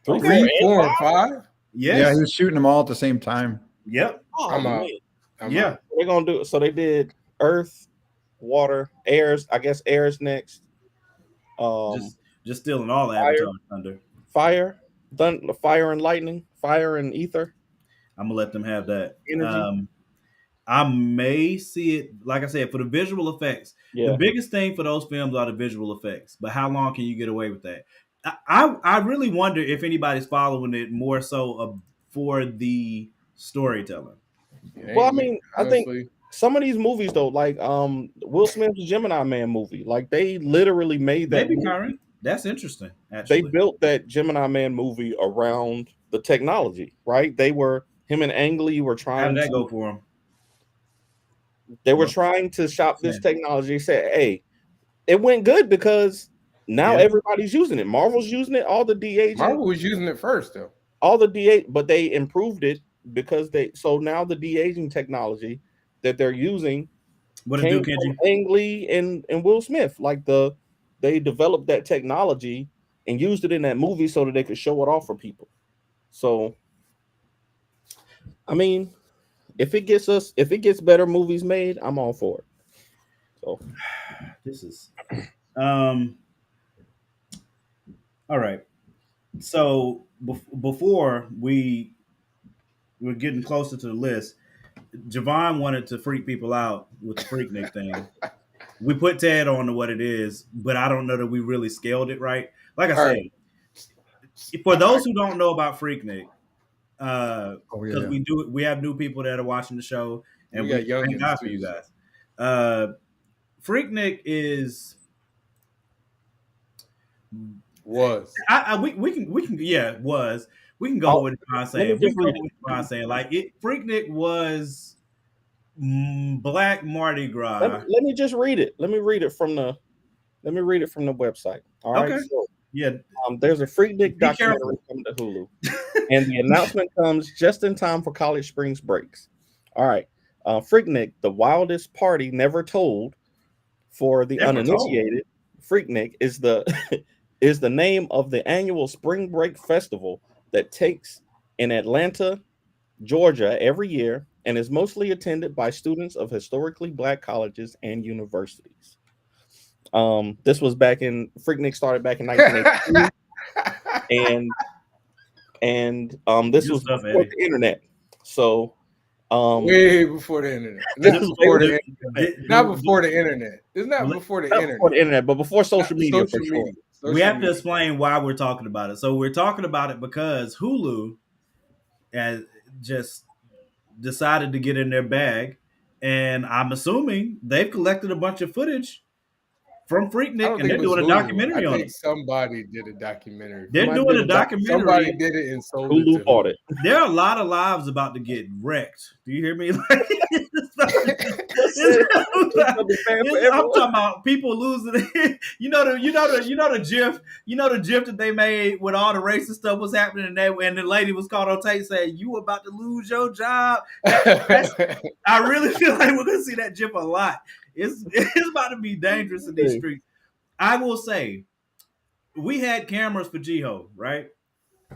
3, 4, and 5. Yes. Yeah, he was shooting them all at the same time. Yep. I'm out. They're gonna do it. So they did Earth, Water, Airs. I guess Airs next. Just stealing all Avatar thunder. Fire and lightning. Fire and ether. I'm gonna let them have that. Energy. I may see it, like I said, for the visual effects. Yeah. The biggest thing for those films are the visual effects. But how long can you get away with that? I really wonder if anybody's following it more so for the storytelling. Well, I mean, honestly, I think some of these movies though, like Will Smith's Gemini Man movie, like they literally made that. Maybe Kyrie. That's interesting. Actually, they built that Gemini Man movie around the technology, right? Him and Ang Lee were trying. How did that go for him? They were trying to shop this technology. They said, "Hey, it went good because now everybody's using it. Marvel's using it. All the de-aging. Marvel was using it first, though. All the de, but they improved it because so now the de-aging technology that they're using came from Ang Lee and Will Smith. Like they developed that technology and used it in that movie so that they could show it off for people. So, I mean, if it gets better movies made, I'm all for it. So this is all right. So before we're getting closer to the list, Javon wanted to freak people out with the Freaknik thing. We put Ted on to what it is, but I don't know that we really scaled it right. Like I said, for those who don't know about Freaknik, because we have new people that are watching the show, and we thank God for you guys. Freaknik was we can go with John saying. Like Freaknik was Black Mardi Gras. Let me just read it. Let me read it from the website. All right. Okay. So, yeah. There's a Freaknik documentary coming to Hulu, and the announcement comes just in time for college springs breaks. All right. Freaknik, the wildest party never told. For the uninitiated, Freaknik is the name of the annual spring break festival that takes in Atlanta Georgia, every year and is mostly attended by students of historically Black colleges and universities. This was back in Freaknik started back in 1982, and this Good was stuff, before Eddie. the internet. So way before the internet. This Not is before way the internet. Not before the internet. It's not Well, before the not internet. before the internet, but before social media for sure. We have to explain why we're talking about it. So we're talking about it because Hulu has just decided to get in their bag, and I'm assuming they've collected a bunch of footage from I Freaknik, don't and think they're it was doing a Hulu. documentary I on think it. somebody did a documentary. They're Might doing be a documentary. Somebody did it and sold it Hulu to bought Hulu. it. There are a lot of lives about to get wrecked. Do you hear me? I'm talking about people losing it. You know the GIF that they made with all the racist stuff was happening, and the lady was caught on tape saying, "You about to lose your job." I really feel like we're gonna see that GIF a lot. It's about to be dangerous in these streets. I will say, we had cameras for Jiho, right?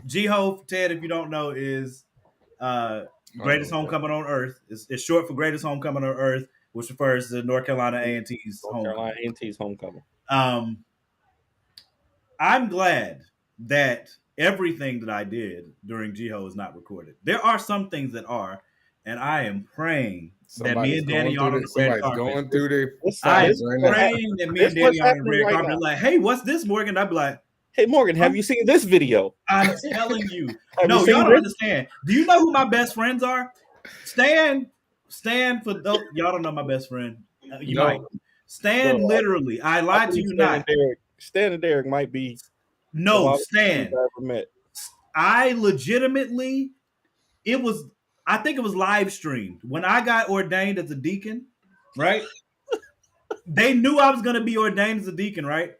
Jiho, Ted, if you don't know, is Greatest Homecoming on Earth. It's short for Greatest Homecoming on Earth, which refers to North Carolina A&T's homecoming. I'm glad that everything that I did during Jiho is not recorded. There are some things that are, and I am praying that me and Danny are on the red carpet. Going through their I'm praying that me and Danny are on the red carpet. Like, hey, what's this, Morgan? I'd be like, hey, Morgan, have you seen this video? I'm telling you. No, y'all don't understand. Do you know who my best friends are? Stan for those, y'all don't know my best friend. You might. Stan, literally, I lied to you not. Stan and Derek might be. No, Stan. I've ever met. I legitimately, I think it was live streamed. When I got ordained as a deacon, right? They knew I was going to be ordained as a deacon, right?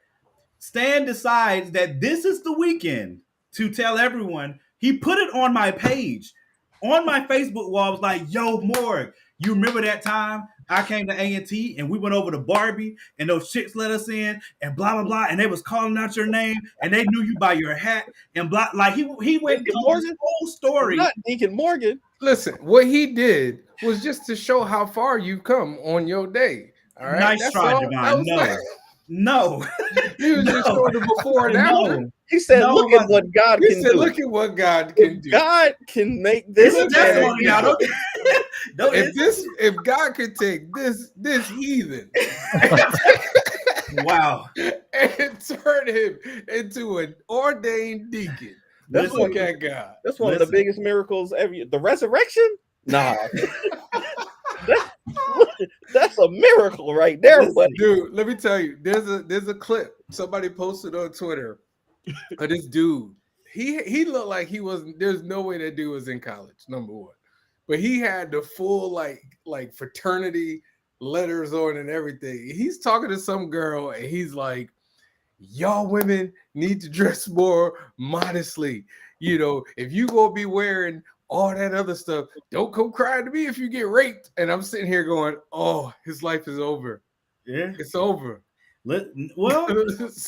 Stan decides that this is the weekend to tell everyone. He put it on my page, on my Facebook wall. I was like, yo, Morg, you remember that time I came to A&T and we went over to Barbie and those chicks let us in and blah, blah, blah. And they was calling out your name and they knew you by your hat and blah. Like he went through his whole story. Not Deacon Morgan. Listen, what he did was just to show how far you've come on your day. All right. Nice try, Javon. No. He was just showing the before and after. He said, look at what God can do. Look at what God can do. God can make this. If God could take this heathen wow, and turn him into an ordained deacon. That's what God. That's one of the biggest miracles ever. The resurrection? Nah. That's a miracle right there, buddy. Dude, let me tell you, there's a clip somebody posted on Twitter of this dude. He looked like he wasn't. There's no way that dude was in college. Number one, but he had the full like fraternity letters on and everything. He's talking to some girl and he's like, "Y'all women need to dress more modestly. You know, if you gonna be wearing all that other stuff, don't come crying to me if you get raped." And I'm sitting here going, "Oh, his life is over. Yeah, it's over." Well,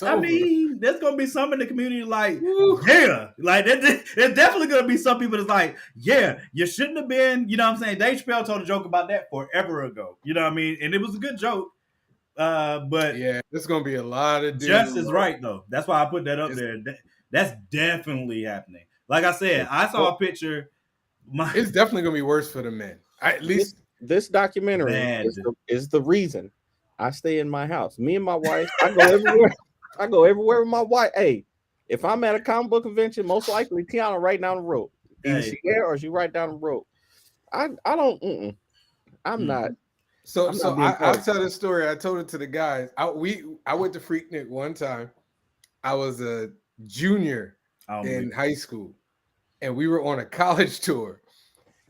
I mean, there's gonna be some in the community like, yeah, like there's definitely gonna be some people that's like, yeah, you shouldn't have been. You know what I'm saying? Dave Chappelle told a joke about that forever ago. You know what I mean? And it was a good joke. But yeah, there's gonna be a lot of dudes. Just is right though. That's why I put that up there. That's definitely happening. Like I said, I saw a picture. It's definitely gonna be worse for the men. At least this documentary is the reason I stay in my house. Me and my wife, I go everywhere. I go everywhere with my wife. Hey, if I'm at a comic book convention, most likely Tiana right down the road. Either she there or she right down the road. I don't. I'm not. So I'll tell this story. I told it to the guys. I went to Freaknik one time. I was a junior in high school, and we were on a college tour,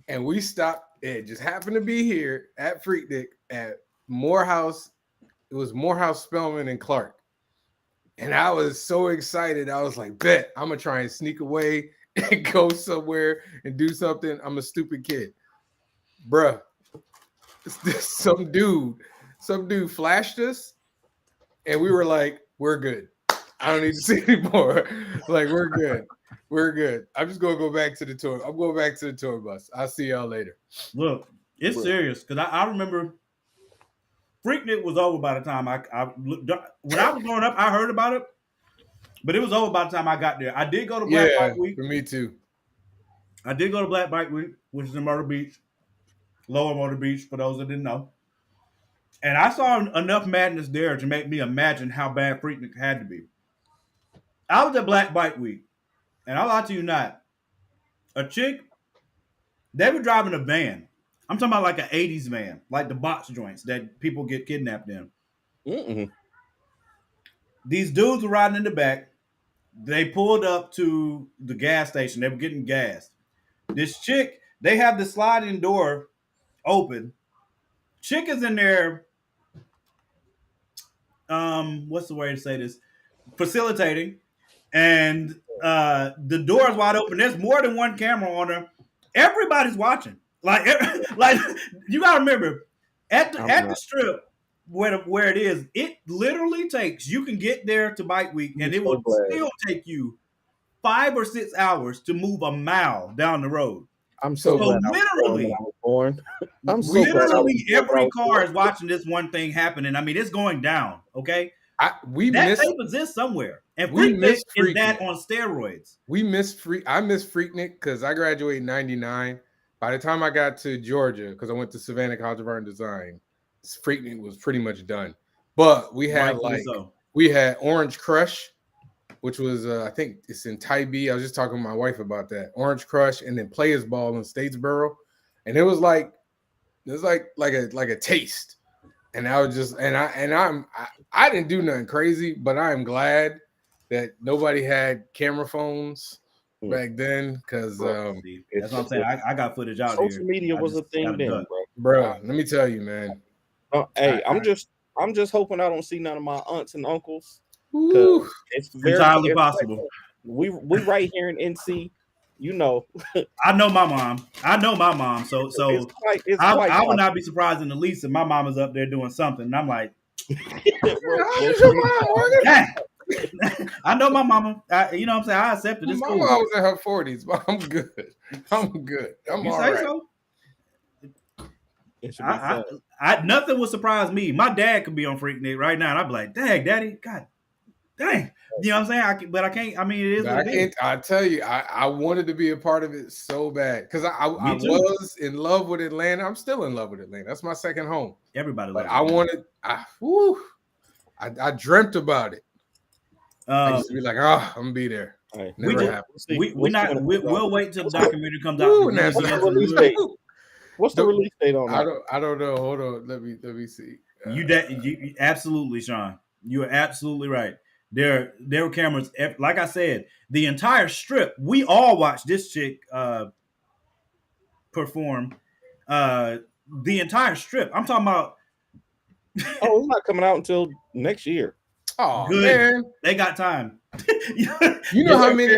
and we stopped. It just happened to be here at Freaknik at Morehouse. It was Morehouse, Spelman, and Clark. And I was so excited. I was like, bet I'm gonna try and sneak away and go somewhere and do something. I'm a stupid kid, bruh. Some dude flashed us, and we were like, we're good. I don't need to see anymore. Like, we're good. We're good. I'm just gonna go back to the tour. I'm going back to the tour bus. I'll see y'all later. Look, it's serious because I remember Freaknik was over by the time when I was growing up, I heard about it, but it was over by the time I got there. I did go to Black Bike Week. For me too. I did go to Black Bike Week, which is in Myrtle Beach, Lower Myrtle Beach, for those that didn't know. And I saw enough madness there to make me imagine how bad Freaknik had to be. I was at Black Bike Week, and I'll lie to you not, a chick, they were driving a van. I'm talking about like an 80s van, like the box joints that people get kidnapped in. Mm-mm. These dudes were riding in the back. They pulled up to the gas station. They were getting gas. This chick, they have the sliding door open. Chick is in there, what's the way to say this? Facilitating. And the door is wide open. There's more than one camera on her. Everybody's watching. Like you gotta remember, at the strip where it is, it literally takes. You can get there to Bike Week, and it will still take you 5 or 6 hours to move a mile down the road. I'm so glad literally, I was born. I'm so literally every car is watching this one thing happening. I mean, it's going down. Okay, that tape exists somewhere, and Freaknik is that on steroids. I miss Freaknik because I graduated in '99. By the time I got to Georgia, because I went to Savannah College of Art and Design, Freaknik was pretty much done. But we had we had Orange Crush, which was I think it's in Tybee. I was just talking to my wife about that. Orange Crush, and then Players Ball in Statesboro, and it was like a taste. And I was just I didn't do nothing crazy, but I am glad that nobody had camera phones back then, because that's what I'm saying. I got footage out here. Social media was a thing then, bro. Let me tell you, man. Hey, I'm just hoping I don't see none of my aunts and uncles. It's entirely possible. We right here in NC, you know. I know my mom. So I would not be surprised in the least if my mom is up there doing something. And I'm like, I know my mama. You know what I'm saying? I accepted this. My mom was in her 40s, but I'm good. I'm all right. So? Nothing would surprise me. My dad could be on Freaknik right now, and I'd be like, "Dang, Daddy, God, dang." You know what I'm saying? But I can't. I mean, it is. What it is. I tell you, I wanted to be a part of it so bad because I was in love with Atlanta. I'm still in love with Atlanta. That's my second home. Everybody loves it. I dreamt about it. I used to be like, I'm gonna be there. Right. Never happened. We'll wait till the documentary comes out. What's the release date on that? I don't know. Hold on. Let me see. You absolutely, Sean. You are absolutely right. There were cameras. Like I said, the entire strip. We all watched this chick perform. The entire strip. I'm talking about. Oh, it's not coming out until next year. Oh, good. Man, they got time. you know how many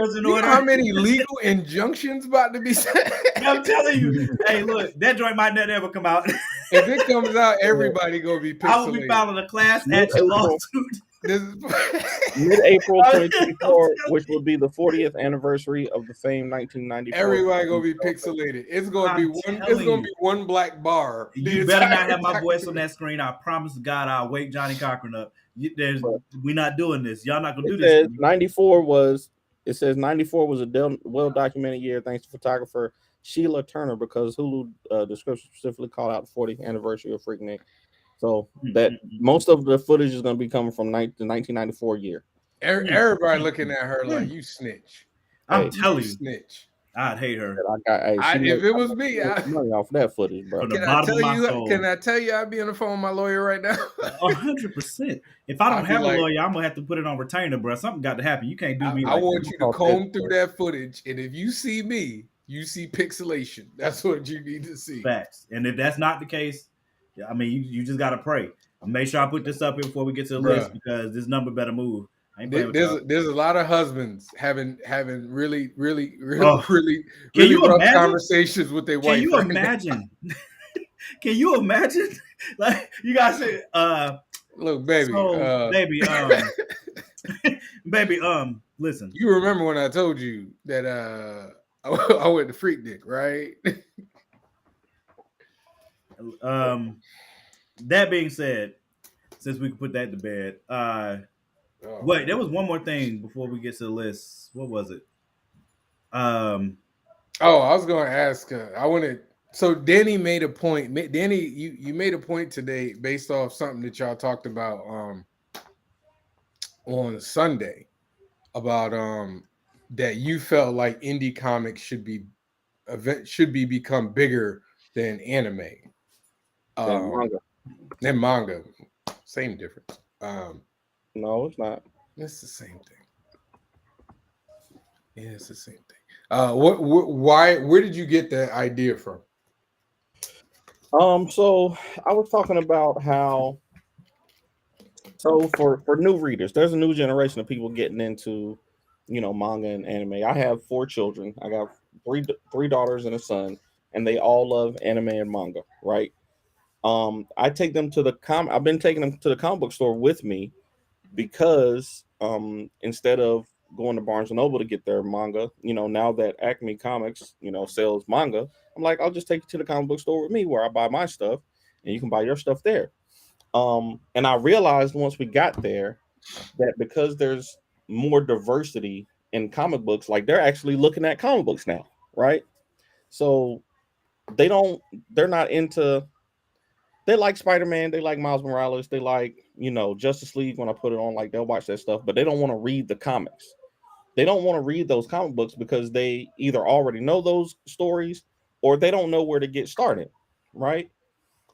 legal injunctions about to be set? I'm telling you. Hey, look, that joint might not ever come out. If it comes out, everybody gonna be pixelated. I will be filing a class action lawsuit. Mid-April 2024, which will be the 40th anniversary of the famed 1994. Everybody gonna be pixelated. It's gonna be one black bar. You better not have my voice on that screen. I promise to God, I'll wake Johnny Cochran up. We're not doing this. Y'all not gonna do this. 94 was a well-documented year thanks to photographer Sheila Turner, because Hulu description specifically called out the 40th anniversary of Freaknik. So that most of the footage is going to be coming from the 1994 year. Everybody looking at her like, you snitch. I'm telling you, snitch. I'd hate her. If it was me, I'd money off that footage, bro. Can I tell you I'd be on the phone with my lawyer right now? 100%. If I don't have a lawyer, I'm gonna have to put it on retainer, bro. Something got to happen. You can't do me. I want you to comb through that footage, and if you see me, you see pixelation. That's what you need to see. Facts. And if that's not the case, I mean, you just gotta pray. I'll make sure I put this up here before we get to the list, because this number better move. There's a lot of husbands having really rough conversations with their wife. Can you imagine? Can you imagine? Like, you guys say, look, baby, baby, listen. You remember when I told you that I went to Freak Dick, right? That being said, since we can put that to bed, wait, there was one more thing before we get to the list. What was it? Oh, I was going to ask. I wanted. So Danny made a point. Danny, you made a point today based off something that y'all talked about on Sunday about that you felt like indie comics should become bigger than anime. Manga. Than manga. Same difference. No, it's not. It's the same thing. Yeah, it's the same thing. Where did you get that idea from? So I was talking about how, so for new readers, there's a new generation of people getting into, manga and anime. I have 4 children. I got three daughters and a son, and they all love anime and manga, right? I take them to I've been taking them to the comic book store with me because instead of going to Barnes and Noble to get their manga, now that Acme Comics, sells manga, I'm like, I'll just take you to the comic book store with me where I buy my stuff and you can buy your stuff there. And I realized once we got there that because there's more diversity in comic books, like they're actually looking at comic books now, right? So they're not into, they like Spider-Man, they like Miles Morales, they like, Justice League when I put it on, like they'll watch that stuff, but they don't want to read the comics. They don't want to read those comic books because they either already know those stories or they don't know where to get started, right?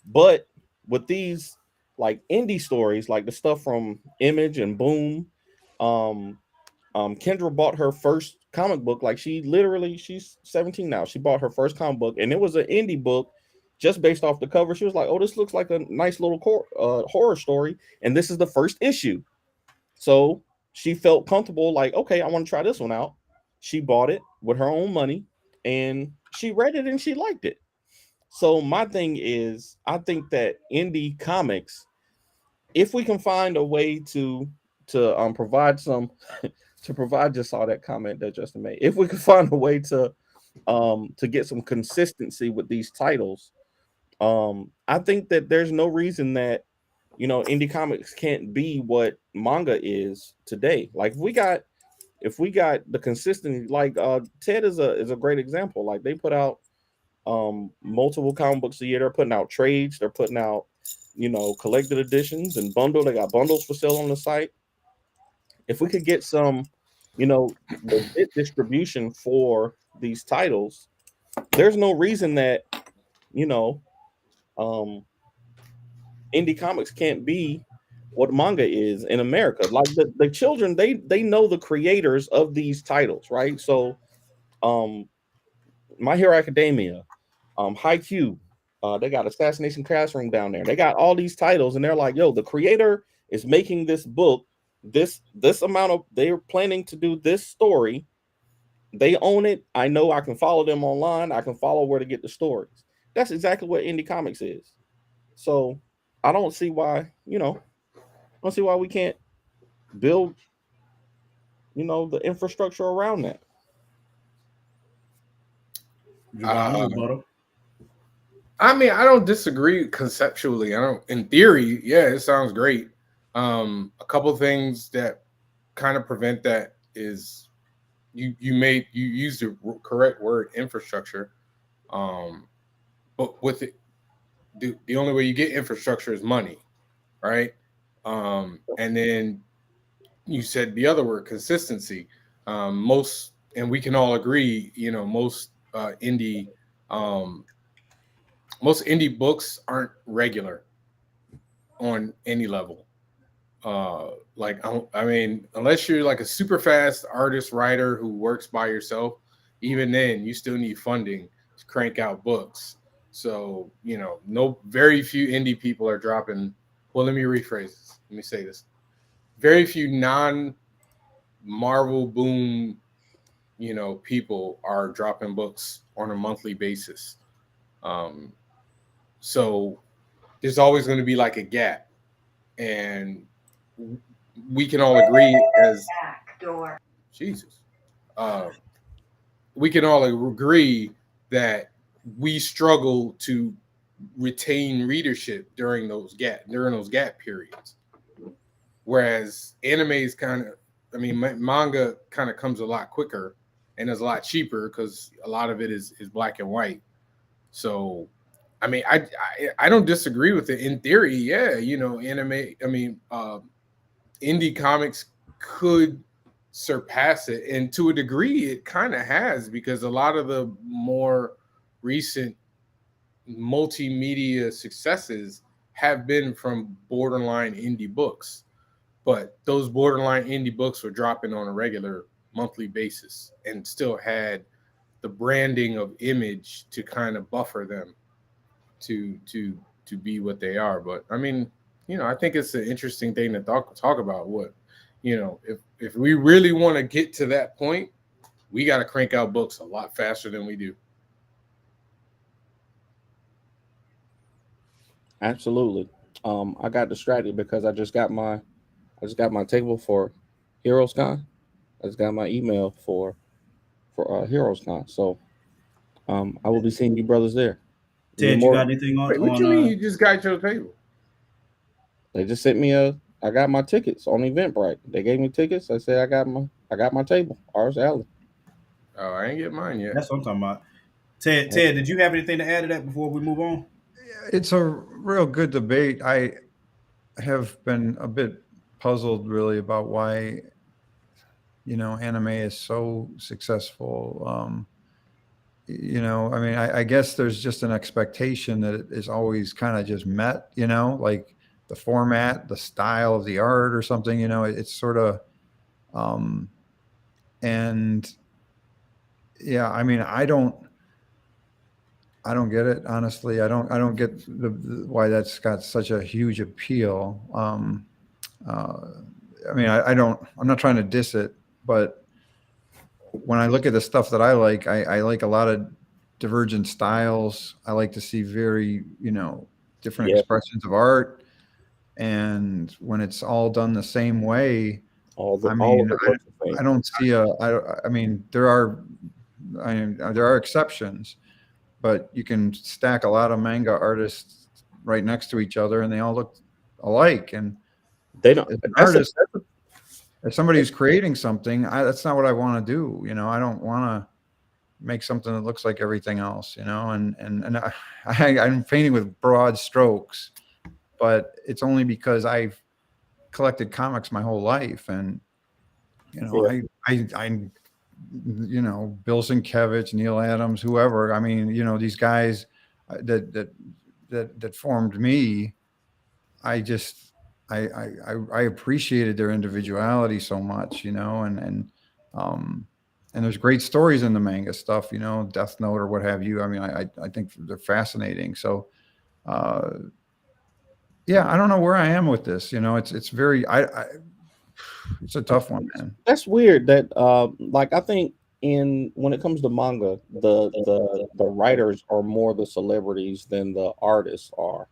But with these like indie stories, like the stuff from Image and Boom, Kendra bought her first comic book. Like she's 17 now. She bought her first comic book, and it was an indie book just based off the cover. She was like, "Oh, this looks like a nice little horror story," and this is the first issue. So she felt comfortable, like, okay, I want to try this one out. She bought it with her own money, and she read it and she liked it. So my thing is, I think that indie comics, if we can find a way to provide some to provide, just saw that comment that Justin made. If we could find a way to get some consistency with these titles, I think that there's no reason that indie comics can't be what manga is today. Like if we got the consistency, like Ted is a great example. Like they put out multiple comic books a year. They're putting out trades, they're putting out collected editions and they got bundles for sale on the site. If we could get some legit distribution for these titles, there's no reason that indie comics can't be what manga is in America. Like the children, they know the creators of these titles, right? So My Hero Academia, Haikyuu, they got Assassination Classroom down there. They got all these titles, and they're like, yo, the creator is making this book, this amount of, they're planning to do this story. They own it. I know I can follow them online. I can follow where to get the stories. That's exactly what indie comics is. So I don't see why, I don't see why we can't build, the infrastructure around that. I mean, I don't disagree conceptually. In theory, yeah, it sounds great. A couple things that kind of prevent that is you used the correct word, infrastructure. But with it, the only way you get infrastructure is money, right? And then you said the other word, consistency. Most, and we can all agree, most indie books aren't regular on any level. I mean, unless you're like a super fast artist writer who works by yourself, even then you still need funding to crank out books. So, very few indie people are dropping. Well, let me rephrase this. Let me say this. Very few non-Marvel Boom, people are dropping books on a monthly basis. So there's always going to be like a gap. And we can all agree Jesus. We can all agree that we struggle to retain readership during those gap periods. Whereas anime is manga kind of comes a lot quicker and is a lot cheaper because a lot of it is black and white. So, I mean, I don't disagree with it in theory. Yeah, indie comics could surpass it, and to a degree, it kind of has, because a lot of the more recent multimedia successes have been from borderline indie books. But those borderline indie books were dropping on a regular monthly basis and still had the branding of Image to kind of buffer them to be what they are. But I mean, I think it's an interesting thing to talk about. What, if we really want to get to that point, we got to crank out books a lot faster than we do. Absolutely. I got distracted because I just got my table for Heroes Con. I just got my email for Heroes Con. So I will be seeing you brothers there. Ted, you got anything on? Wait, what you mean you just got your table? They just sent me I got my tickets on Eventbrite. They gave me tickets. I said I got my table. Ours Alley. Oh, I ain't get mine yet. That's what I'm talking about. Ted, did you have anything to add to that before we move on? It's a real good debate. I have been a bit puzzled really about why, anime is so successful. I guess there's just an expectation that it is always kind of just met, like the format, the style of the art or something, it's sort of, and yeah, I mean, I don't get it, honestly. I don't get why that's got such a huge appeal. I'm not trying to diss it, but when I look at the stuff that I like a lot of divergent styles. I like to see very, different expressions of art. And when it's all done the same way, I don't see there are exceptions, but you can stack a lot of manga artists right next to each other and they all look alike. And they don't, if somebody who's creating something, that's not what I want to do. I don't want to make something that looks like everything else, and I'm painting with broad strokes, but it's only because I've collected comics my whole life. And, I Bill Sienkiewicz, Neil Adams, whoever, these guys that formed me, I appreciated their individuality so much, and there's great stories in the manga stuff, Death Note or what have you. I think they're fascinating. So, I don't know where I am with this. It's very, it's a tough one, man. That's weird that, I think when it comes to manga, the writers are more the celebrities than the artists are.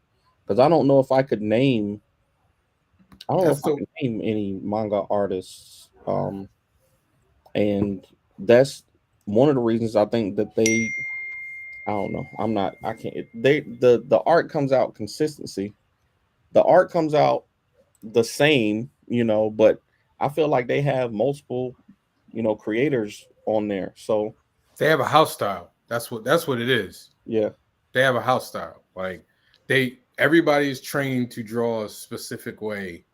Because I don't know if I could name, I can name any manga artists. And that's one of the reasons I think that the art comes out consistency. The art comes out the same, but I feel like they have multiple, creators on there. So they have a house style. That's what it is. Yeah. They have a house style. Like everybody's trained to draw a specific way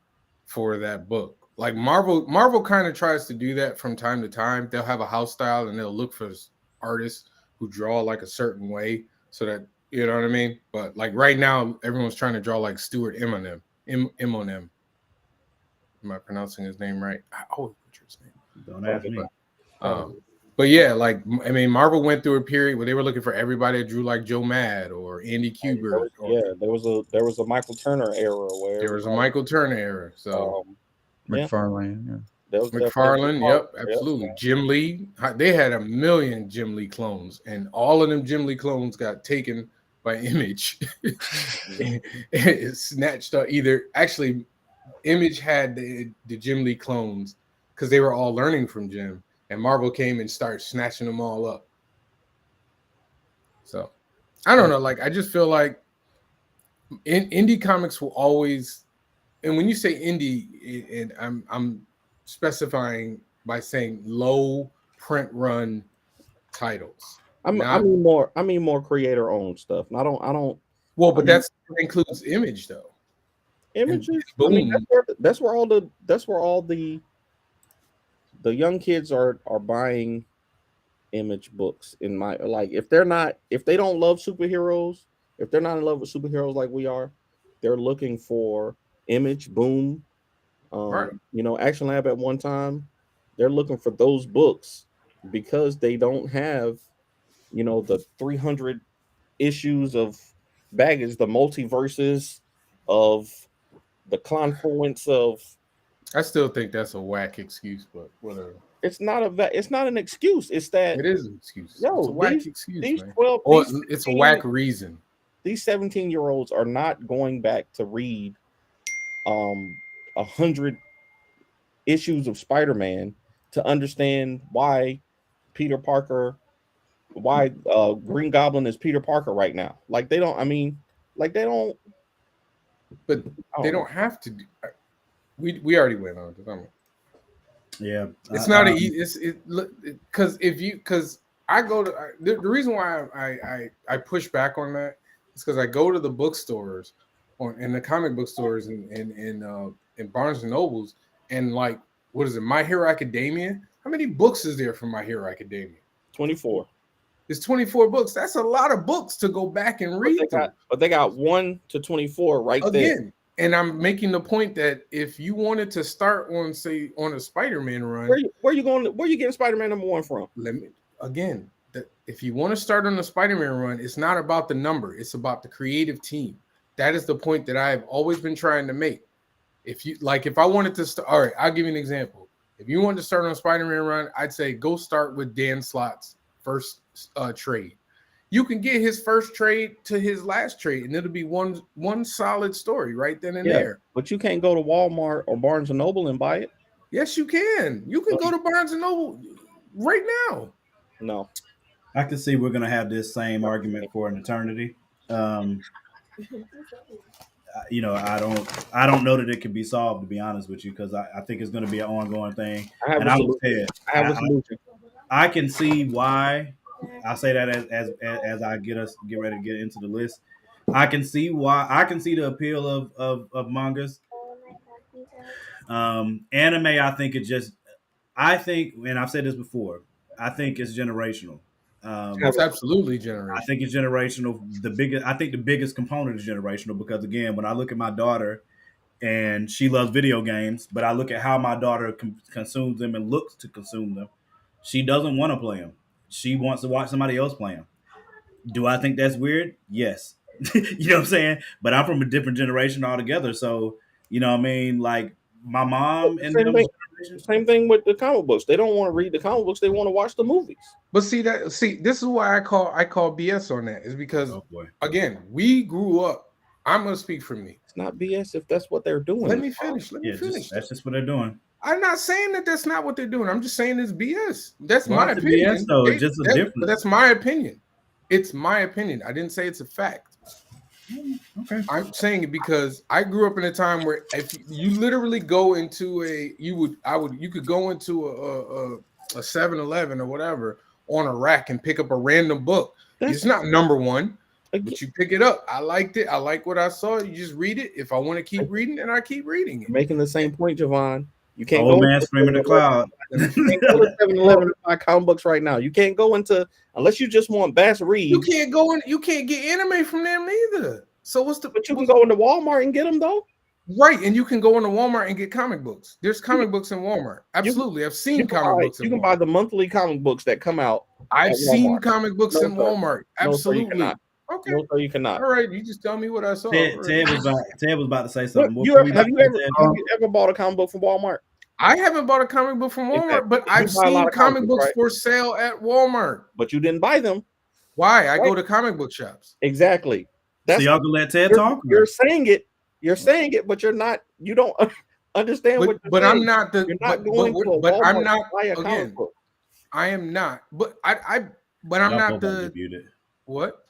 for that book. Like Marvel kind of tries to do that from time to time. They'll have a house style and they'll look for artists who draw like a certain way so that, you know what I mean? But like right now, everyone's trying to draw like Stuart Immonen. Am I pronouncing his name right? I always butcher his name. Don't ask me. But yeah, Marvel went through a period where they were looking for everybody that drew like Joe Mad or Andy Kubert. There was a Michael Turner era where there was a Michael Turner era. So McFarlane, McFarlane, yep, absolutely. Jim Lee, they had a million Jim Lee clones, and all of them Jim Lee clones got taken by Image. It snatched up Image had the Jim Lee clones because they were all learning from Jim, and Marvel came and started snatching them all up. So I don't know. Like I just feel like indie comics will always, and when you say indie, and I'm specifying by saying low print run titles. I mean more creator owned stuff. I don't. Well, but that includes Image though. Images. Boom. I mean, that's where all the young kids are buying Image books. In my like, if they don't love superheroes, if they're not in love with superheroes like we are, they're looking for Image, Boom, Right. Action Lab at one time. They're looking for those books because they don't have, the 300 issues of baggage, the multiverses of the confluence of. I still think that's a whack excuse, but whatever. It's not an excuse. It's that It is an excuse. Yo, It's a whack excuse, these man. 12, Or these it's a 15 whack reason. These 17-year-olds are not going back to read 100 issues of Spider-Man to understand why Green Goblin is Peter Parker right now. Like they don't. I mean, like they don't. But they don't have to. We already went on. Yeah, It's not because I go to the reason why I push back on that is because I go to the bookstores and the comic book stores and Barnes and Nobles and like what is it, My Hero Academia? How many books is there from My Hero Academia? 24. It's 24 books. That's a lot of books to go back and read. But they got 1 to 24 right there. Again. And I'm making the point that if you wanted to start on a Spider-Man run, where you going? Where you getting Spider-Man #1 from? If you want to start on the Spider-Man run, it's not about the number; it's about the creative team. That is the point that I have always been trying to make. If I wanted to start, all right, I'll give you an example. If you wanted to start on a Spider-Man run, I'd say go start with Dan Slott's first trade. You can get his first trade to his last trade, and it'll be one solid story right then and there. But you can't go to Walmart or Barnes and Noble and buy it. Yes, you can. You can go to Barnes and Noble right now. No, I can see we're gonna have this same argument for an eternity. I don't know that it can be solved, to be honest with you, because I think it's gonna be an ongoing thing. I can see why. I'll say that as I get ready to get into the list. I can see the appeal of mangas. Anime, I think, and I've said this before, I think it's generational. It's absolutely generational. I think it's generational. I think the biggest component is generational because, again, when I look at my daughter and she loves video games, but I look at how my daughter consumes them and looks to consume them, she doesn't want to play them. She wants to watch somebody else play them. Do I think that's weird? Yes. You know what I'm saying? But I'm from a different generation altogether. So, you know what I mean? Like my mom and same thing with the comic books. They don't want to read the comic books. They want to watch the movies. But this is why I call BS on that, is because again, we grew up. I'm gonna speak for me. It's not BS if that's what they're doing. Let me finish. That's just what they're doing. I'm not saying that that's not what they're doing. I'm just saying it's BS. That's my opinion. BS, though. It's just a difference. But that's my opinion. It's my opinion. I didn't say it's a fact. Okay. I'm saying it because I grew up in a time where if you literally go into you could go into a 7-Eleven or whatever on a rack and pick up a random book. It's not number one, but you pick it up. I liked it. I like what I saw. You just read it. If I want to keep reading, and I keep reading it. Making the same point, Javon. You can't go man screaming the cloud. You can't go to 7-Eleven to buy comic books right now. You can't go into, unless you just want Bass Reed. You can't go in. You can't get anime from them either. So But you can go into Walmart and get them though. Right, and you can go into Walmart and get comic books. There's comic books in Walmart. Absolutely, I've seen comic books. You can buy the monthly comic books that come out. I've seen comic books in Walmart. Absolutely. No, you cannot. Okay. No, sir, you cannot. All right, you just tell me what I saw. Ted was about to say something. Have you ever bought a comic book from Walmart? I haven't bought a comic book from Walmart, but I've seen comic books for sale at Walmart. But you didn't buy them. Why? I go to comic book shops. Exactly. So y'all can let Ted talk? You're saying it, but you're not. You don't understand what you're but saying. I'm not the. You're not But going to a but I'm Walmart not to buy a comic again. book. I am not. But But I'm Y'all not both about to the get muted. what?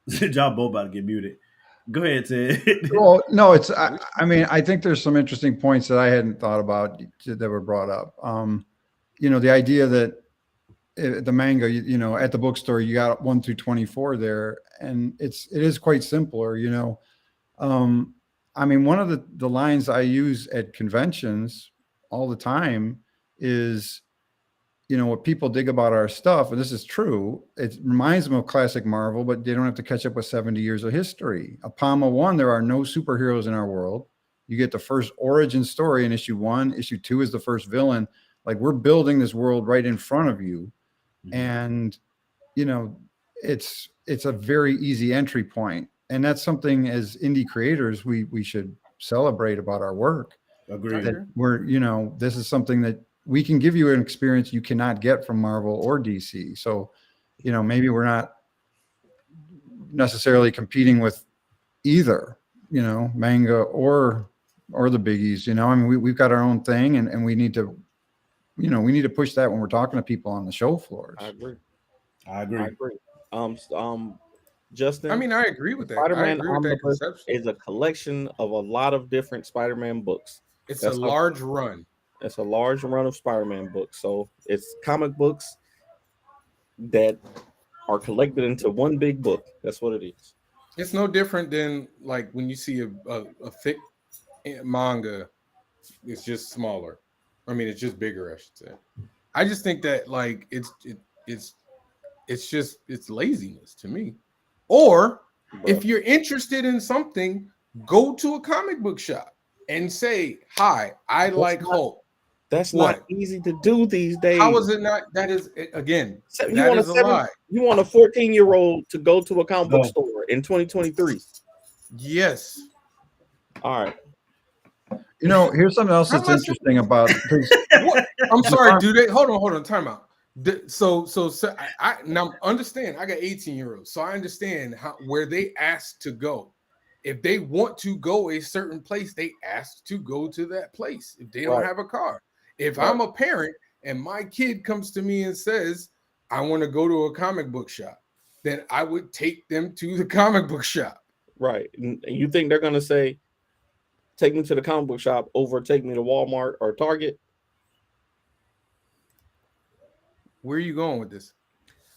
Y'all both about to get muted. Go ahead, Ted. Well, no, it's. I mean, I think there's some interesting points that I hadn't thought about that were brought up. The idea that the manga, at the bookstore, you got 1 through 24 there, and it is quite simpler. I mean, one of the lines I use at conventions all the time is, what people dig about our stuff, and this is true, it reminds them of classic Marvel, but they don't have to catch up with 70 years of history. Apama 1, there are no superheroes in our world. You get the first origin story in issue 1. Issue 2 is the first villain. Like, we're building this world right in front of you. And, it's a very easy entry point. And that's something as indie creators, we should celebrate about our work. Agreed. That we're, this is something that we can give you an experience you cannot get from Marvel or DC. So, maybe we're not necessarily competing with either, manga or the biggies. I mean, we've got our own thing, and we need to, we need to push that when we're talking to people on the show floors. I agree. I agree. Justin. I mean, I agree with that. Spider-Man I agree with that Omnibus conception. is a collection of a lot of different Spider-Man books. It's a large run. It's a large run of Spider-Man books. So it's comic books that are collected into one big book. That's what it is. It's no different than like when you see a thick manga, it's just smaller. I mean, it's just bigger, I should say. I just think that like it's laziness to me. Or if you're interested in something, go to a comic book shop and say, "Hi, I like Hulk." That's not easy to do these days. How is it not? That is, again, So that is a lie. You want a 14-year-old to go to a comic book store in 2023? Yes. All right. Here's something else that's interesting about. I'm sorry, do they? Hold on, time out. So I now understand. I got 18-year-olds, so I understand where they ask to go. If they want to go a certain place, they ask to go to that place. If they don't have a car, if I'm a parent and my kid comes to me and says, "I want to go to a comic book shop," then I would take them to the comic book shop. Right. And you think they're gonna say, "Take me to the comic book shop" over take me to Walmart or Target? Where are you going with this?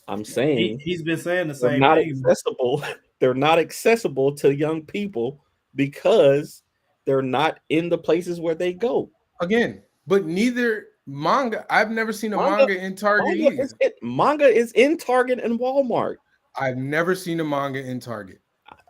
I'm saying he's been saying the same not thing. Accessible. They're not accessible to young people because they're not in the places where they go. Again, but neither manga. I've never seen a manga in Target either. Manga is in Target and Walmart. I've never seen a manga in Target.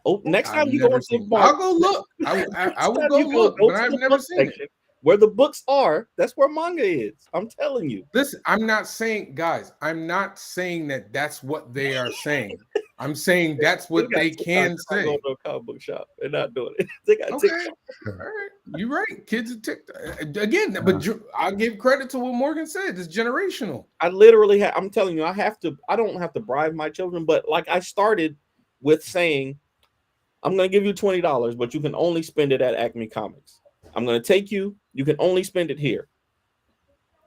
Oh, next time you go to the book, I'll go look. I will go look, but I've never seen it. Where the books are, that's where manga is. I'm telling you. Listen, I'm not saying, guys, I'm not saying that that's what they are saying. I'm saying that's what they can say. Go to a comic book shop. They're not doing it. They got TikTok. All right, you're right. Kids are TikTok again, but I'll give credit to what Morgan said. It's generational. I literally I'm telling you, I don't have to bribe my children, but like I started with saying, I'm going to give you $20, but you can only spend it at Acme Comics. I'm going to take you. You can only spend it here.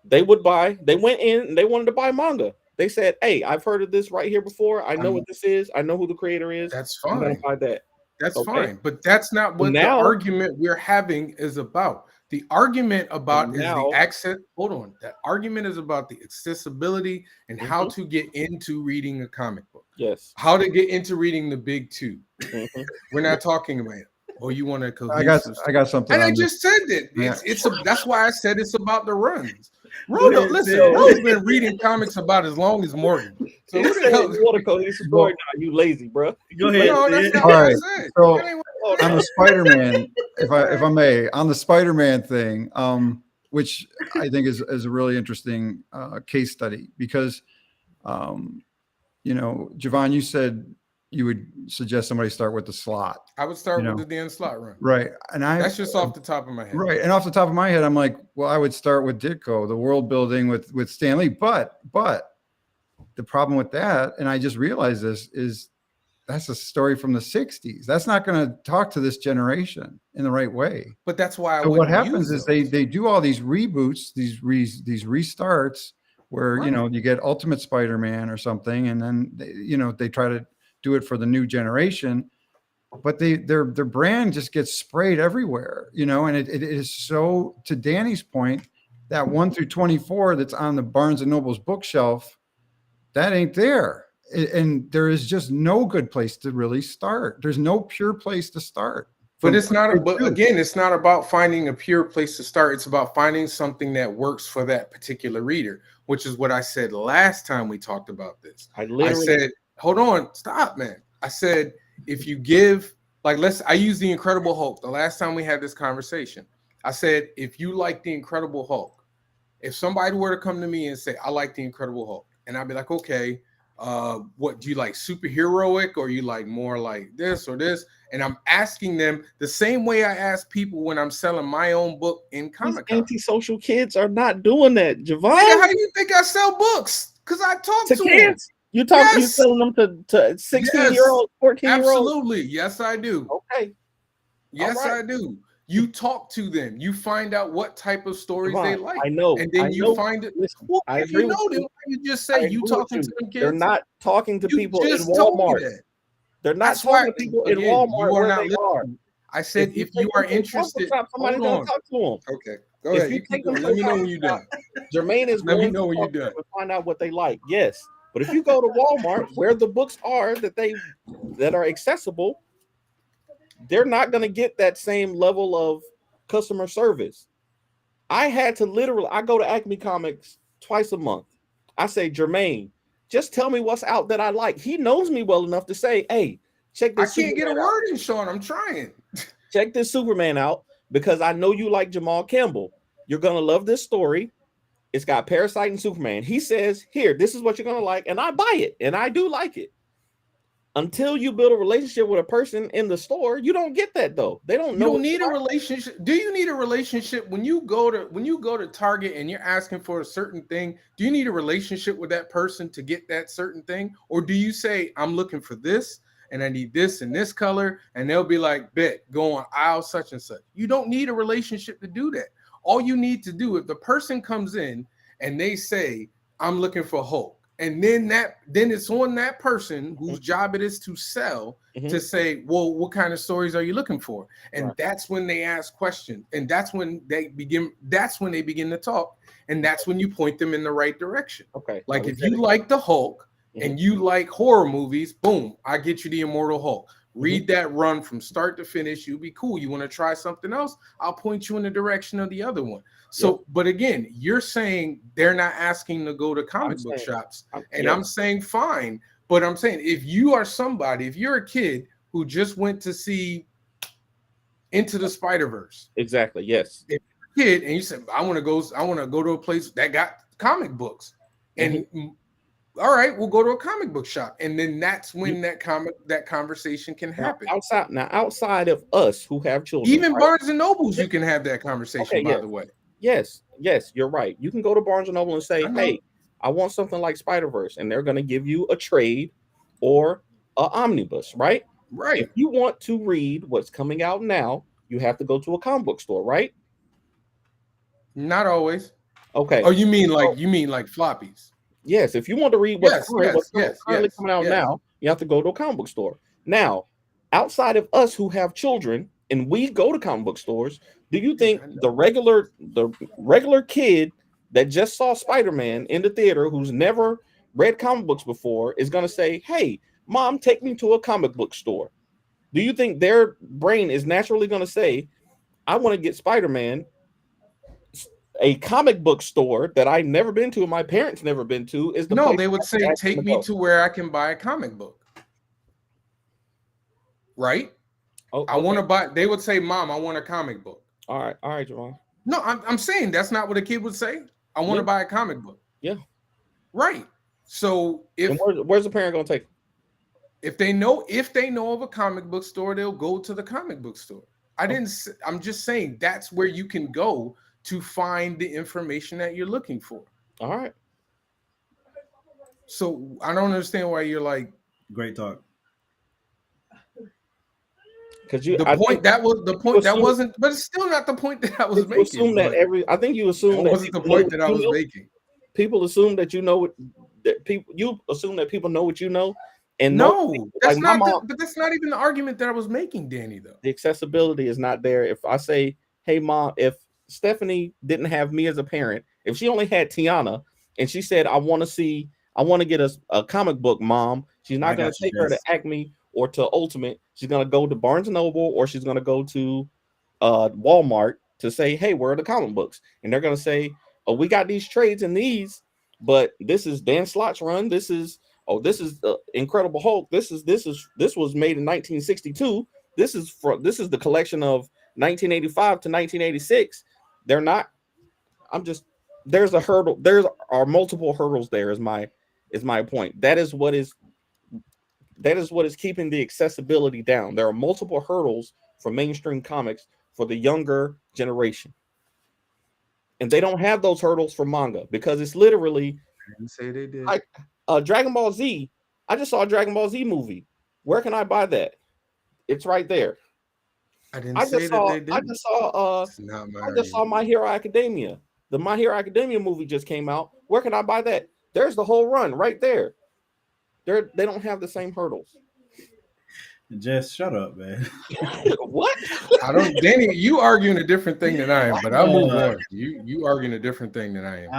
They went in and they wanted to buy manga. They said, "Hey, I've heard of this right here before. I know what this is. I know who the creator is. That's fine. I'm going to buy that." That's fine. But that's not what the argument we're having is about. The argument about is the access. Hold on. That argument is about the accessibility and how to get into reading a comic book. Yes. How to get into reading the big two. We're not talking about it. Oh, you want to? I got something. And I just said that. That's why I said it's about the runs. Ro's been reading comics about as long as Morgan. So who the hell? You want to call this story now? You lazy, bro. Go ahead. No, that's not all right. what I said. So on the Spider-Man, if I may, on the Spider-Man thing, which I think is a really interesting case study because, Javon, you said you would suggest somebody start with the slot. I would start with the damn slot run. Right. And that's just off the top of my head. Right. And off the top of my head, I'm like, well, I would start with Ditko, the world building with Stan Lee. But the problem with that, and I just realized this, is that's a story from the 60s. That's not going to talk to this generation in the right way. But that's why I So what wouldn't happens use is those. they do all these reboots, these restarts where, you know, you get Ultimate Spider-Man or something, and then they try to do it for the new generation, but their brand just gets sprayed everywhere, and it is so, to Danny's point, that 1 through 24 that's on the Barnes and Noble's bookshelf, that ain't there. And there is just no good place to really start. There's no pure place to start. But it's not. But again, it's not about finding a pure place to start. It's about finding something that works for that particular reader, which is what I said last time we talked about this. I said, hold on, stop, man. I said, if you give, like, I use the Incredible Hulk. The last time we had this conversation, I said, if you like the Incredible Hulk, if somebody were to come to me and say, I like the Incredible Hulk, and I'd be like, okay, what do you like, superheroic, or you like more like this or this? And I'm asking them the same way I ask people when I'm selling my own book in Comic-Con. Antisocial kids are not doing that, Javon. How do you think I sell books? Because I talk to kids. Them. You selling them to 16-year-olds, 14-year-olds? Absolutely. Yes, I do. Okay. Yes, I do. You talk to them. You find out what type of stories they like. I know. And then you find it. Listen, I agree with you. You just say you talking to them kids. They're not talking to people in Walmart. They're not talking to people in Walmart where they are. I said, if you are interested, somebody's going to talk to them. Okay, go ahead. Let me know when you're done. Jermaine is going to find out what they like. Yes, but if you go to Walmart where the books are that are accessible, they're not going to get that same level of customer service. I go to Acme Comics twice a month. I say, Jermaine, just tell me what's out that I like. He knows me well enough to say, hey, check this. I can't get a word in, Sean. I'm trying. Check this Superman out because I know you like Jamal Campbell. You're going to love this story. It's got Parasite and Superman. He says, here, this is what you're going to like. And I buy it. And I do like it. Until you build a relationship with a person in the store, you don't get that though. They don't know. You don't need a relationship. Do you need a relationship when you go to Target and you're asking for a certain thing? Do you need a relationship with that person to get that certain thing? Or do you say, I'm looking for this and I need this in this color, and they'll be like, bet, go on aisle such and such. You don't need a relationship to do that. All you need to do, if the person comes in and they say, I'm looking for Hulk, and then it's on that person whose job it is to sell to say, well, what kind of stories are you looking for? And that's when they ask questions, and that's when they begin to talk, and that's when you point them in the right direction. Okay. Like if you like the Hulk and you like horror movies, boom, I get you the Immortal Hulk. Read that run from start to finish. You'll be cool. You want to try something else? I'll point you in the direction of the other one. So, but again, you're saying they're not asking to go to comic book shops. And I'm saying fine. But I'm saying if you're a kid who just went to see Into the Spider-Verse. Exactly. Yes. If you're a kid and you said, I want to go to a place that got comic books. And all right, we'll go to a comic book shop, and then that's when that conversation can happen. Outside of us who have children, even Barnes and Nobles, you can have that conversation. By the way, yes, you're right. You can go to Barnes and Noble and say, "Hey, I want something like Spider-Verse," and they're going to give you a trade or an omnibus, right? Right. If you want to read what's coming out now, you have to go to a comic book store, right? Not always. Okay. Oh, you mean like floppies? Yes, if you want to read what's currently coming out now, you have to go to a comic book store. Now, outside of us who have children and we go to comic book stores, do you think the regular kid that just saw Spider-Man in the theater who's never read comic books before is going to say, hey, Mom, take me to a comic book store? Do you think their brain is naturally going to say, I want to get Spider-Man? A comic book store that I've never been to and my parents never been to is they would say, take me to where I can buy a comic book. Right? Oh, okay. I want to buy, they would say, Mom, I want a comic book. All right, Javon. No, I'm saying that's not what a kid would say. I want to buy a comic book. Yeah. Right. So where's the parent gonna take them? If they know of a comic book store, they'll go to the comic book store. I'm just saying that's where you can go to find the information that you're looking for. All right. So I don't understand why you're like, great talk. Because the point that wasn't, but it's still not the point that I was making. Assume that I think you assume that wasn't the point that I was making. People assume that you assume that people know what you know. And no, that's like not. But that's not even the argument that I was making, Danny. Though the accessibility is not there. If I say, "Hey, Mom," if Stephanie didn't have me as a parent, if she only had Tiana, and she said, "I want to get a comic book, Mom," she's not going to take her to Acme or to Ultimate. She's going to go to Barnes & Noble, or she's going to go to Walmart to say, "Hey, where are the comic books?" And they're going to say, "Oh, we got these trades and these, but this is Dan Slott's run. This is Incredible Hulk. This was made in 1962. This is the collection of 1985 to 1986." They're not. There's a hurdle. There are multiple hurdles. There is my point. That is what is keeping the accessibility down. There are multiple hurdles for mainstream comics for the younger generation, and they don't have those hurdles for manga because it's literally. I didn't say they did. Dragon Ball Z. I just saw a Dragon Ball Z movie. Where can I buy that? It's right there. I just saw My Hero Academia. The My Hero Academia movie just came out. Where can I buy that? There's the whole run right there. They don't have the same hurdles. Just shut up, man. What? I don't, Danny. You arguing a different thing than I am, but I'll move on. You arguing a different thing than I am.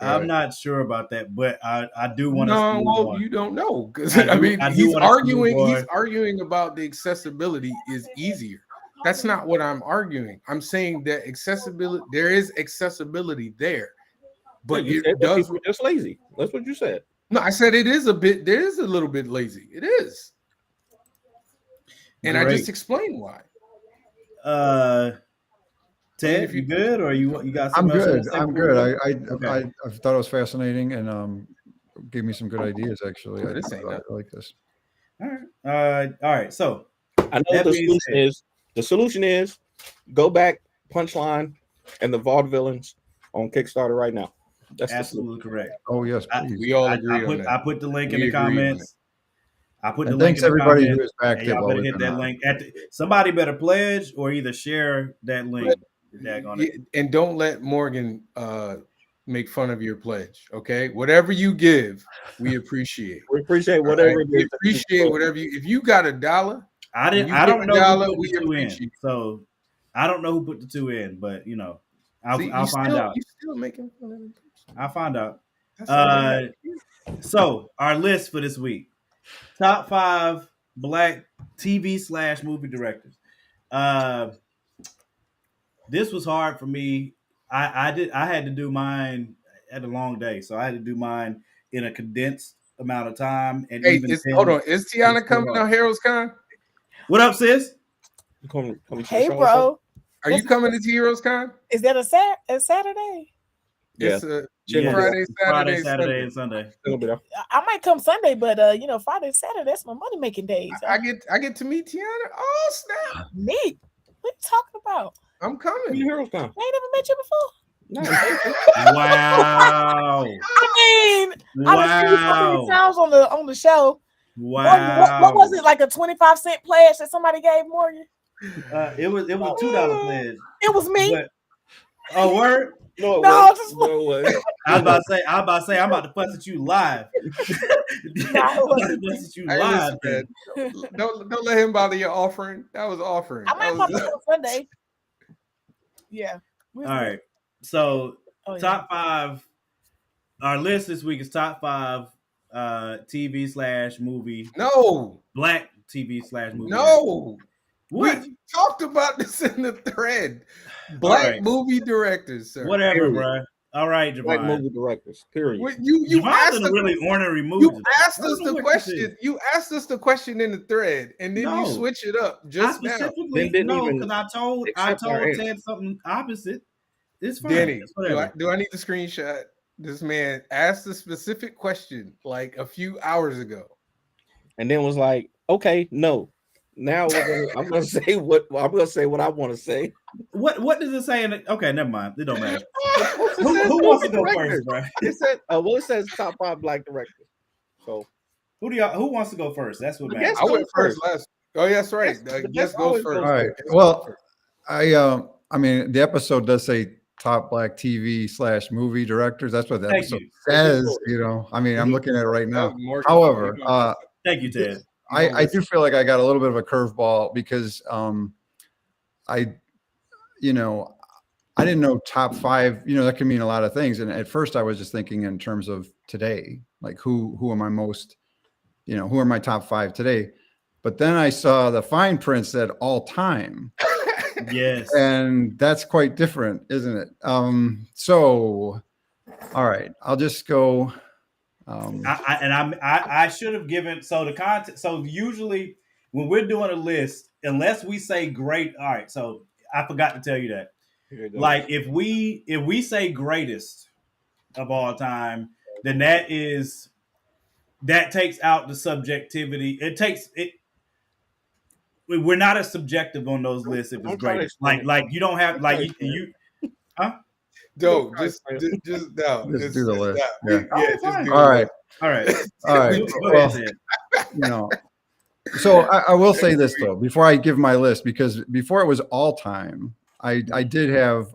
I'm not sure about that, but I do want to. No, well, you don't know because he's arguing about the accessibility is easier. That's not what I'm arguing. I'm saying that accessibility, there is accessibility there, but it does. People just lazy. That's what you said. No, I said it is a bit. There is a little bit lazy. It is. And I just explained why. Ted, if you good or you got I'm something good. I'm good. Okay. I thought it was fascinating and gave me some good ideas actually. I like this. All right. So I know the solution is go back, Punchline, and the Vaudevillains on Kickstarter right now. That's absolutely correct. Oh yes, please. We all agree on that. I put the link in the comments. Thanks everybody who is back. Y'all better hit that link. Somebody better pledge or either share that link. And don't let Morgan make fun of your pledge. Okay, whatever you give, we appreciate. We appreciate whatever. Right? We appreciate whatever you. If you got $1, I don't know who put the 2 in. So I don't know who put the 2 in, but I'll find out. You still making fun of him. I'll find out. So our list for this week: top 5 Black TV/movie directors. This was hard for me. I had to do mine at a long day, so I had to do mine in a condensed amount of time. And hold on, is Tiana coming to Heroes Con? What up, sis? Hey, bro. Are you coming to Heroes Con? Is that a Saturday? Yes, Friday, Saturday, and Sunday. I might come Sunday, but Friday, Saturday, that's my money making days. I get to meet Tiana. Oh snap! Me? What are you talking about? I'm coming. Heroes Con. I ain't never met you before. No. Wow. I mean, I've seen you so many times on the show. Wow. What was it, like a 25-cent pledge that somebody gave Morgan? It was a $2 pledge. It was me. Oh, word? No, way. I was about to say, I'm about to fuss at you live. Don't let him bother your offering. That was offering. I might pop up on Sunday. Yeah. All right. So top 5. Our list this week is top 5 TV/movie. No. Black TV/movie. No. What? We talked about this in the thread. Black movie directors, sir. Whatever, bro. All right, Javon. Black movie directors. Period. You asked us really ornery movie. You asked us the question. You asked us the question in the thread, and then you switch it up just now. Because I told Ted something opposite. It's fine. Danny, do I need the screenshot? This man asked a specific question like a few hours ago, and then was like, "Okay, no." Now I'm gonna say what I want to say. What does it say? Okay, never mind. It don't matter. who wants to go first, bro? It said, it says top 5 Black directors. So who wants to go first? That's what matters. I went first Oh, that's right. The Guest best goes always first. goes All right. Guest goes Well, first. I mean, the episode does say top black TV/movie directors. That's what the Thank episode you. says. You know, I mean, I'm looking at it right That now. was Morgan. However, You gonna listen. Thank you, Ted. You gonna I do listen. feel like I got a little bit of a curveball because I, you know, I didn't know top 5. You know, that can mean a lot of things. And at first, I was just thinking in terms of today, like who are my most, you know, who are my top 5 today. But then I saw the fine print said all time. Yes. And that's quite different, isn't it? So, all right, I'll just go. I should have given the content. So usually when we're doing a list, unless we say great, all right. So I forgot to tell you that. Here it goes. Like if we say greatest of all time, then that takes out the subjectivity. We're not as subjective on those lists if it's I'm trying to greatest. explain Like you don't have like you. No, just no. Just It's do the just list. no. Yeah. Yeah, just do All the right. list. All right. All right. Go Well, ahead, Ted. you know, so I will say this though, before I give my list, because before it was all time, I did have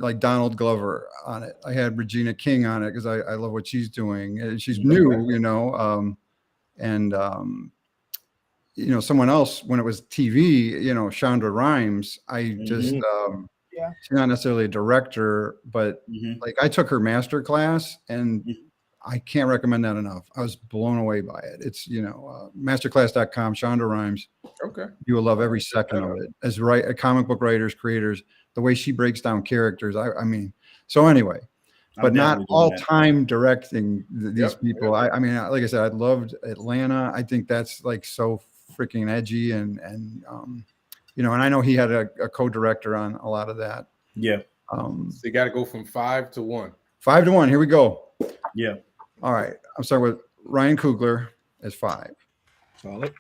like Donald Glover on it. I had Regina King on it because I love what she's doing. And she's new, you know, and you know, someone else when it was TV, you know, Shonda Rhimes. I just Yeah. she's not necessarily a director, but like I took her master class and I can't recommend that enough. I was blown away by it. It's, you know, masterclass.com, Shonda Rhimes. Okay. You will love every second of it. As comic book writers, creators, the way she breaks down characters. I mean, so anyway, but not all time directing these people. Yep. I mean, like I said, I loved Atlanta. I think that's like so freaking edgy and you know, and I know he had a co-director on a lot of that. Yeah. So you got to go from 5 to 1. 5 to 1. Here we go. Yeah. All right. I'm starting with Ryan Coogler as 5. Solid.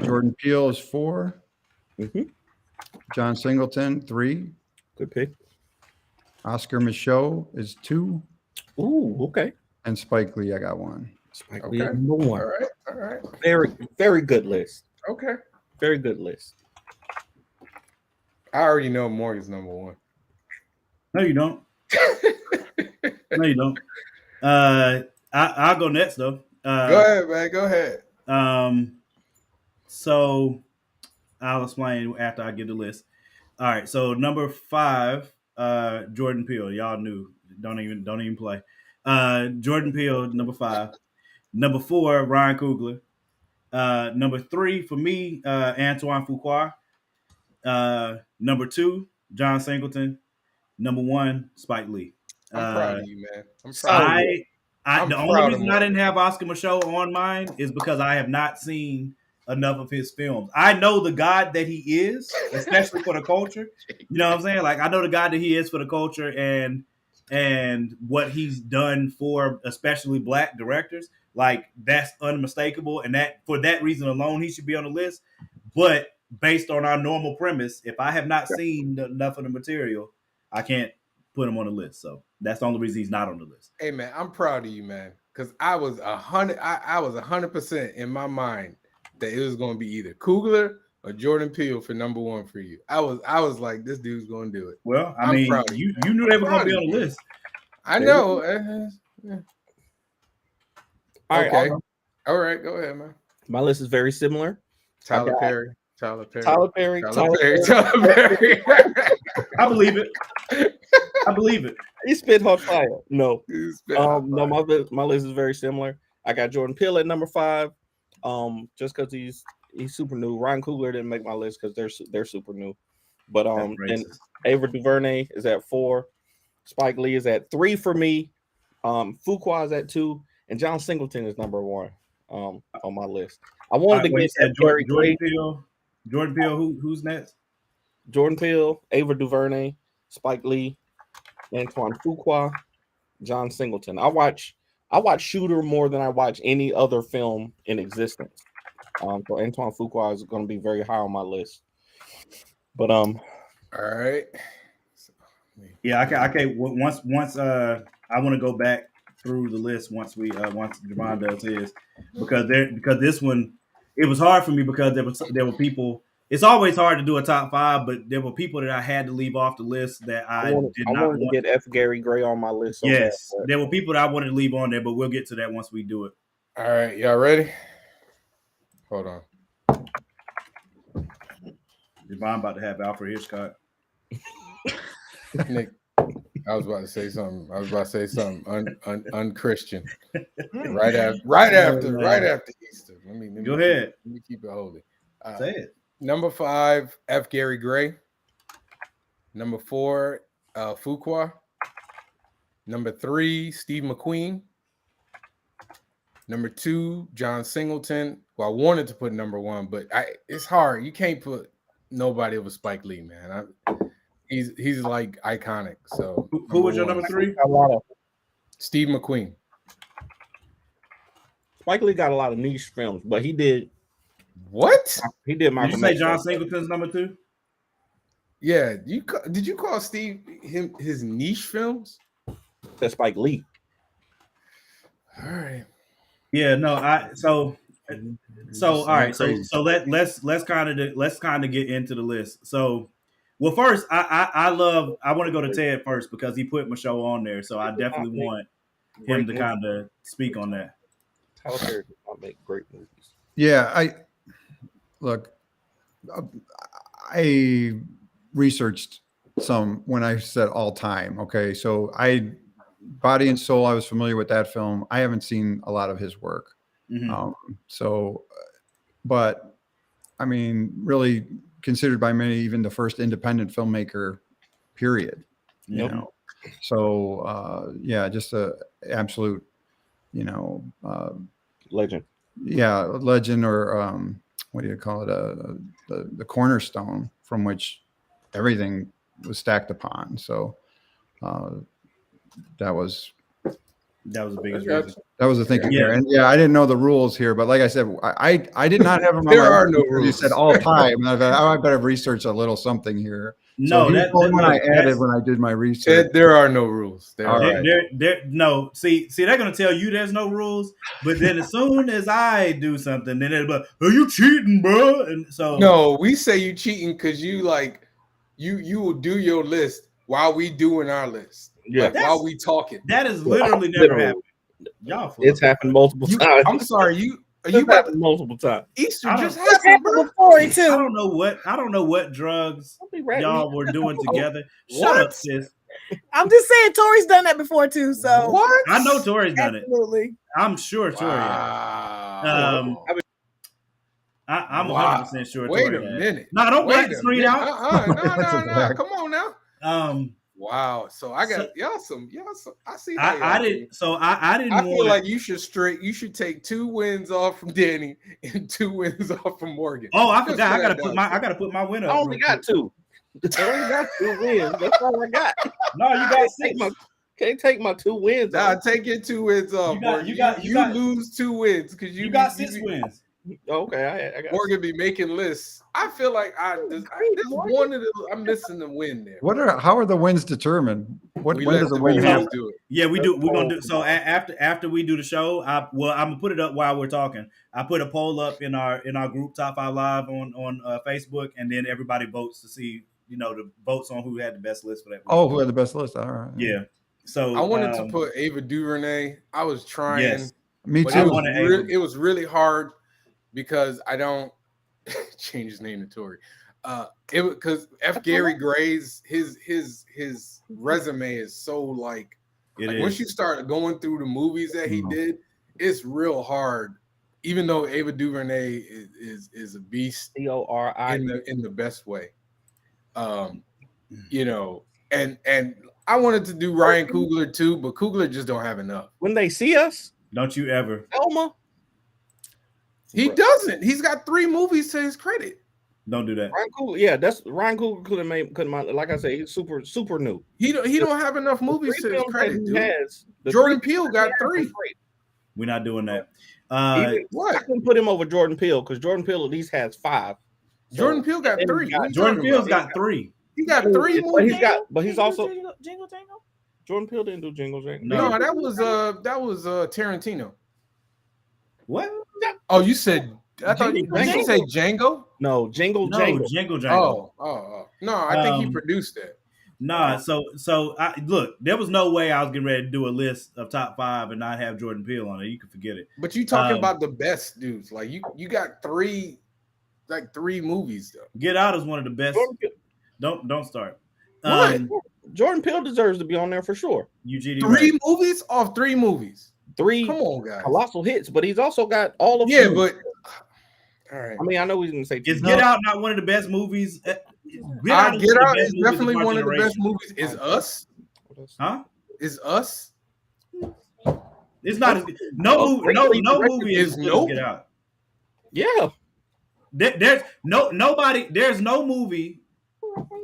Jordan Peele is 4. Mhm. John Singleton, 3. Good pick. Oscar Micheaux is 2. Ooh, okay. And Spike Lee, I got 1. Spike Okay. Lee, number 1. All right. Very, very good list. Okay. Very good list. I already know Morgan's number 1. No, you don't. No, you don't. I'll go next though. Go ahead, man. Go ahead. So I'll explain after I give the list. All right. So number 5, Jordan Peele. Y'all knew. Don't even play. Jordan Peele, number 5. Number 4, Ryan Coogler. Number 3 for me, Antoine Fuqua. Number 2, John Singleton. Number 1, Spike Lee. I'm proud of you, man. I'm proud of you. The only reason I didn't have Oscar Micheaux on mine is because I have not seen enough of his films. I know the God that he is, especially for the culture. You know what I'm saying? Like I know the God that he is for the culture and what he's done for especially black directors. Like that's unmistakable, and that for that reason alone, he should be on the list. But based on our normal premise, if I have not seen enough of the material, I can't put him on the list. So that's the only reason he's not on the list. Hey man, I'm proud of you, man. Because I was 100% in my mind that it was going to be either Coogler or Jordan Peele for number 1 for you. I was like, this dude's going to do it. Well, I I'm mean, proud of you knew they were going to be on the list. I know. All right. Okay. All right. Go ahead, man. My list is very similar. Tyler got- Perry. Tyler Perry. Tyler Perry. Tyler Perry. I believe it. I believe it. He spit hot fire. No. No, No, my list is very similar. I got Jordan Peele at number 5. Just because he's super new. Ryan Coogler didn't make my list because they're super new. But and Ava DuVernay is at 4. Spike Lee is at 3 for me. Fuqua is at 2, and John Singleton is number 1 on my list. I wanted to get Jordan Peele. Who's next? Jordan Peele, Ava DuVernay, Spike Lee, Antoine Fuqua, John Singleton. I watch Shooter more than I watch any other film in existence. So Antoine Fuqua is going to be very high on my list. But all right. Yeah, I can't. Once I want to go back through the list once Javon does his because this one it was hard for me because there were people. It's always hard to do a top 5, but there were people that I had to leave off the list that I wanted want to get F. Gary Gray on my list. So yes, bad, there were people that I wanted to leave on there, but we'll get to that once we do it. All right, y'all ready? Hold on. Is Von about to have Alfred Hitchcock? Nick, I was about to say something. Unchristian. Right after Easter. Let me Go ahead. Let me keep it holy. Say it. Number 5, F. Gary Gray. Number 4, Fuqua. Number 3, Steve McQueen. Number 2, John Singleton. Well, I wanted to put number 1, but it's hard. You can't put nobody over Spike Lee, man. He's like iconic. So who was your number 3? A lot of Steve McQueen. Spike Lee got a lot of niche films, but he did. What? He did Michael. Did you say John Singleton's number 2? Yeah. Did you call Steve his niche films? That's Spike Lee. All right. Yeah. No. So all right. So let's kind of get into the list. So. Well, first, I want to go to Ted first because he put my show on there, so I definitely want him to kind of speak on that. Tyler Perry does not make great movies. Yeah, I researched some when I said all time. Okay, so Body and Soul, I was familiar with that film. I haven't seen a lot of his work. Mm-hmm. But I mean, really considered by many even the first independent filmmaker, period. You know, so yeah, just a absolute, Legend. Yeah, legend, or what do you call it? The cornerstone from which everything was stacked upon. So that was the biggest reason. That was the thinking here. And yeah, I didn't know the rules here, but like I said, I did not have them. There are no rules. You said all time. And I better research a little something here. No, so that's when I added when I did my research. There are no rules. No, see, they're gonna tell you there's no rules, but then as soon as I do something, then they're like, "Are you cheating, bro?" And so no, we say you cheating because you will do your list while we doing our list. Yeah, while we talking. That is literally never happened. Y'all, it's happened multiple times. I'm sorry, you happened multiple times. Easter just happened before too. I don't know what drugs y'all were doing together. Shut up, sis. I'm just saying, Tori's done that before too. So what? I know Tori's done it. Absolutely. I'm sure Tori. Wow. I'm 100% sure. Wait Tori a had. minute. No, don't black the screen out. No. Come on now. Wow. So I got y'all some. I see. I didn't. So I didn't. I feel like you should take 2 wins off from Danny and 2 wins off from Morgan. Oh, I forgot. I gotta put my win up. I only got 2. I only got 2 wins. That's all I got. No, you got 6. Can't take my 2 wins. Nah, take your 2 wins off. You lose 2 wins because you got 6 wins. Okay, I got. Morgan be making lists. I feel like I'm missing the win there. How are the wins determined? When does the win happen? Do it? Yeah, we do. We're gonna do so after we do the show. I'm gonna put it up while we're talking. I put a poll up in our group Top 5 Live on Facebook, and then everybody votes to see the votes on who had the best list for that week. Oh, who had the best list? All right. Yeah. So I wanted to put Ava DuVernay. I was trying. Yes. Me too. It was really hard because I don't change his name to Tori. Because F. Gary Gray's his resume is so like once you start going through the movies that he did, it's real hard. Even though Ava DuVernay is a beast, Tori in the best way, and I wanted to do Ryan Coogler too, but Coogler just don't have enough. When they see us, don't you ever, Elma? He doesn't. He's got 3 movies to his credit. Don't do that. Ryan Coogler, yeah, that's Ryan Coogler couldn't like I say, he's super new. He don't have enough movies to his credit. Jordan Peele got 3. We're not doing that. What? I couldn't put him over Jordan Peele because Jordan Peele at least has 5. So, Jordan Peele got 3. Jordan Peele's got 3. He got 3 movies. But he's also Jingle. Jordan Peele didn't do Jingle Jangle. No, that was Tarantino. What? Oh, you said I thought Jingle did you say Django? No, Jingle No, Jangle. Jingle Jangle. Oh. No, I think he Um, produced that. Nah, so I look, there was no way I was getting ready to do a list of top 5 and not have Jordan Peele on it. You can forget it. But you talking Um, about the best dudes. Like you got three movies though. Get Out is one of the best. Jordan Peele- Don't start. What? Jordan Peele deserves to be on there for sure. UGD. Three movies off 3 movies. 3 Come on, guys. colossal hits, but he's also got all of Yeah, them. but all right. I mean, I know he's gonna say Is two. Get Out not one of the best movies? Get Get Out Out is one of the best is movies definitely our one of the best generation. movies. Is Us? Huh? Is Us? It's not as good. No movie is as good as Nope. Get Out. Yeah, There's no movie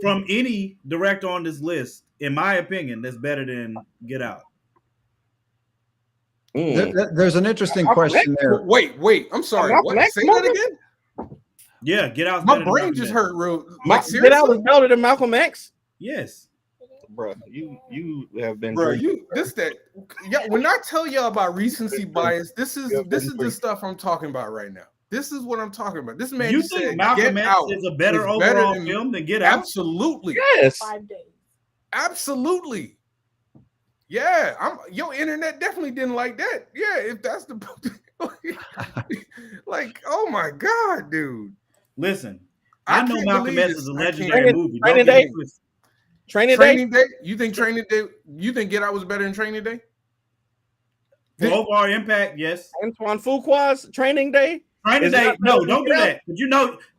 from any director on this list, in my opinion, that's better than Get Out. There's an interesting question there. Wait. I'm sorry. Malcolm What? X Say that movie? again? Yeah, Get Out's My better than brain Malcolm just X. hurt real. Get Like Out seriously, is better than Malcolm X, Yes. bro. You have been, bro. drinking. Yeah. When I tell y'all about recency bias, this is Yeah, the please. stuff I'm talking about right now. This is what I'm talking about. This man You just think said Malcolm Get X Out is a better is better overall than- film than Get Out? Absolutely. Yes. 5 days. Absolutely. Yeah, your internet definitely didn't like that. Yeah, if that's the like, oh my god, dude. Listen, I I know can't Malcolm believe X this. is a I legendary can't. movie. Training Don't get Day? it twisted. Training Day. Training Day? You think Training Day? You think Get Out was better than Training Day? For overall impact, yes. Antoine Fuqua's Training Day. Training Is Day, that no, better don't than do Get that. But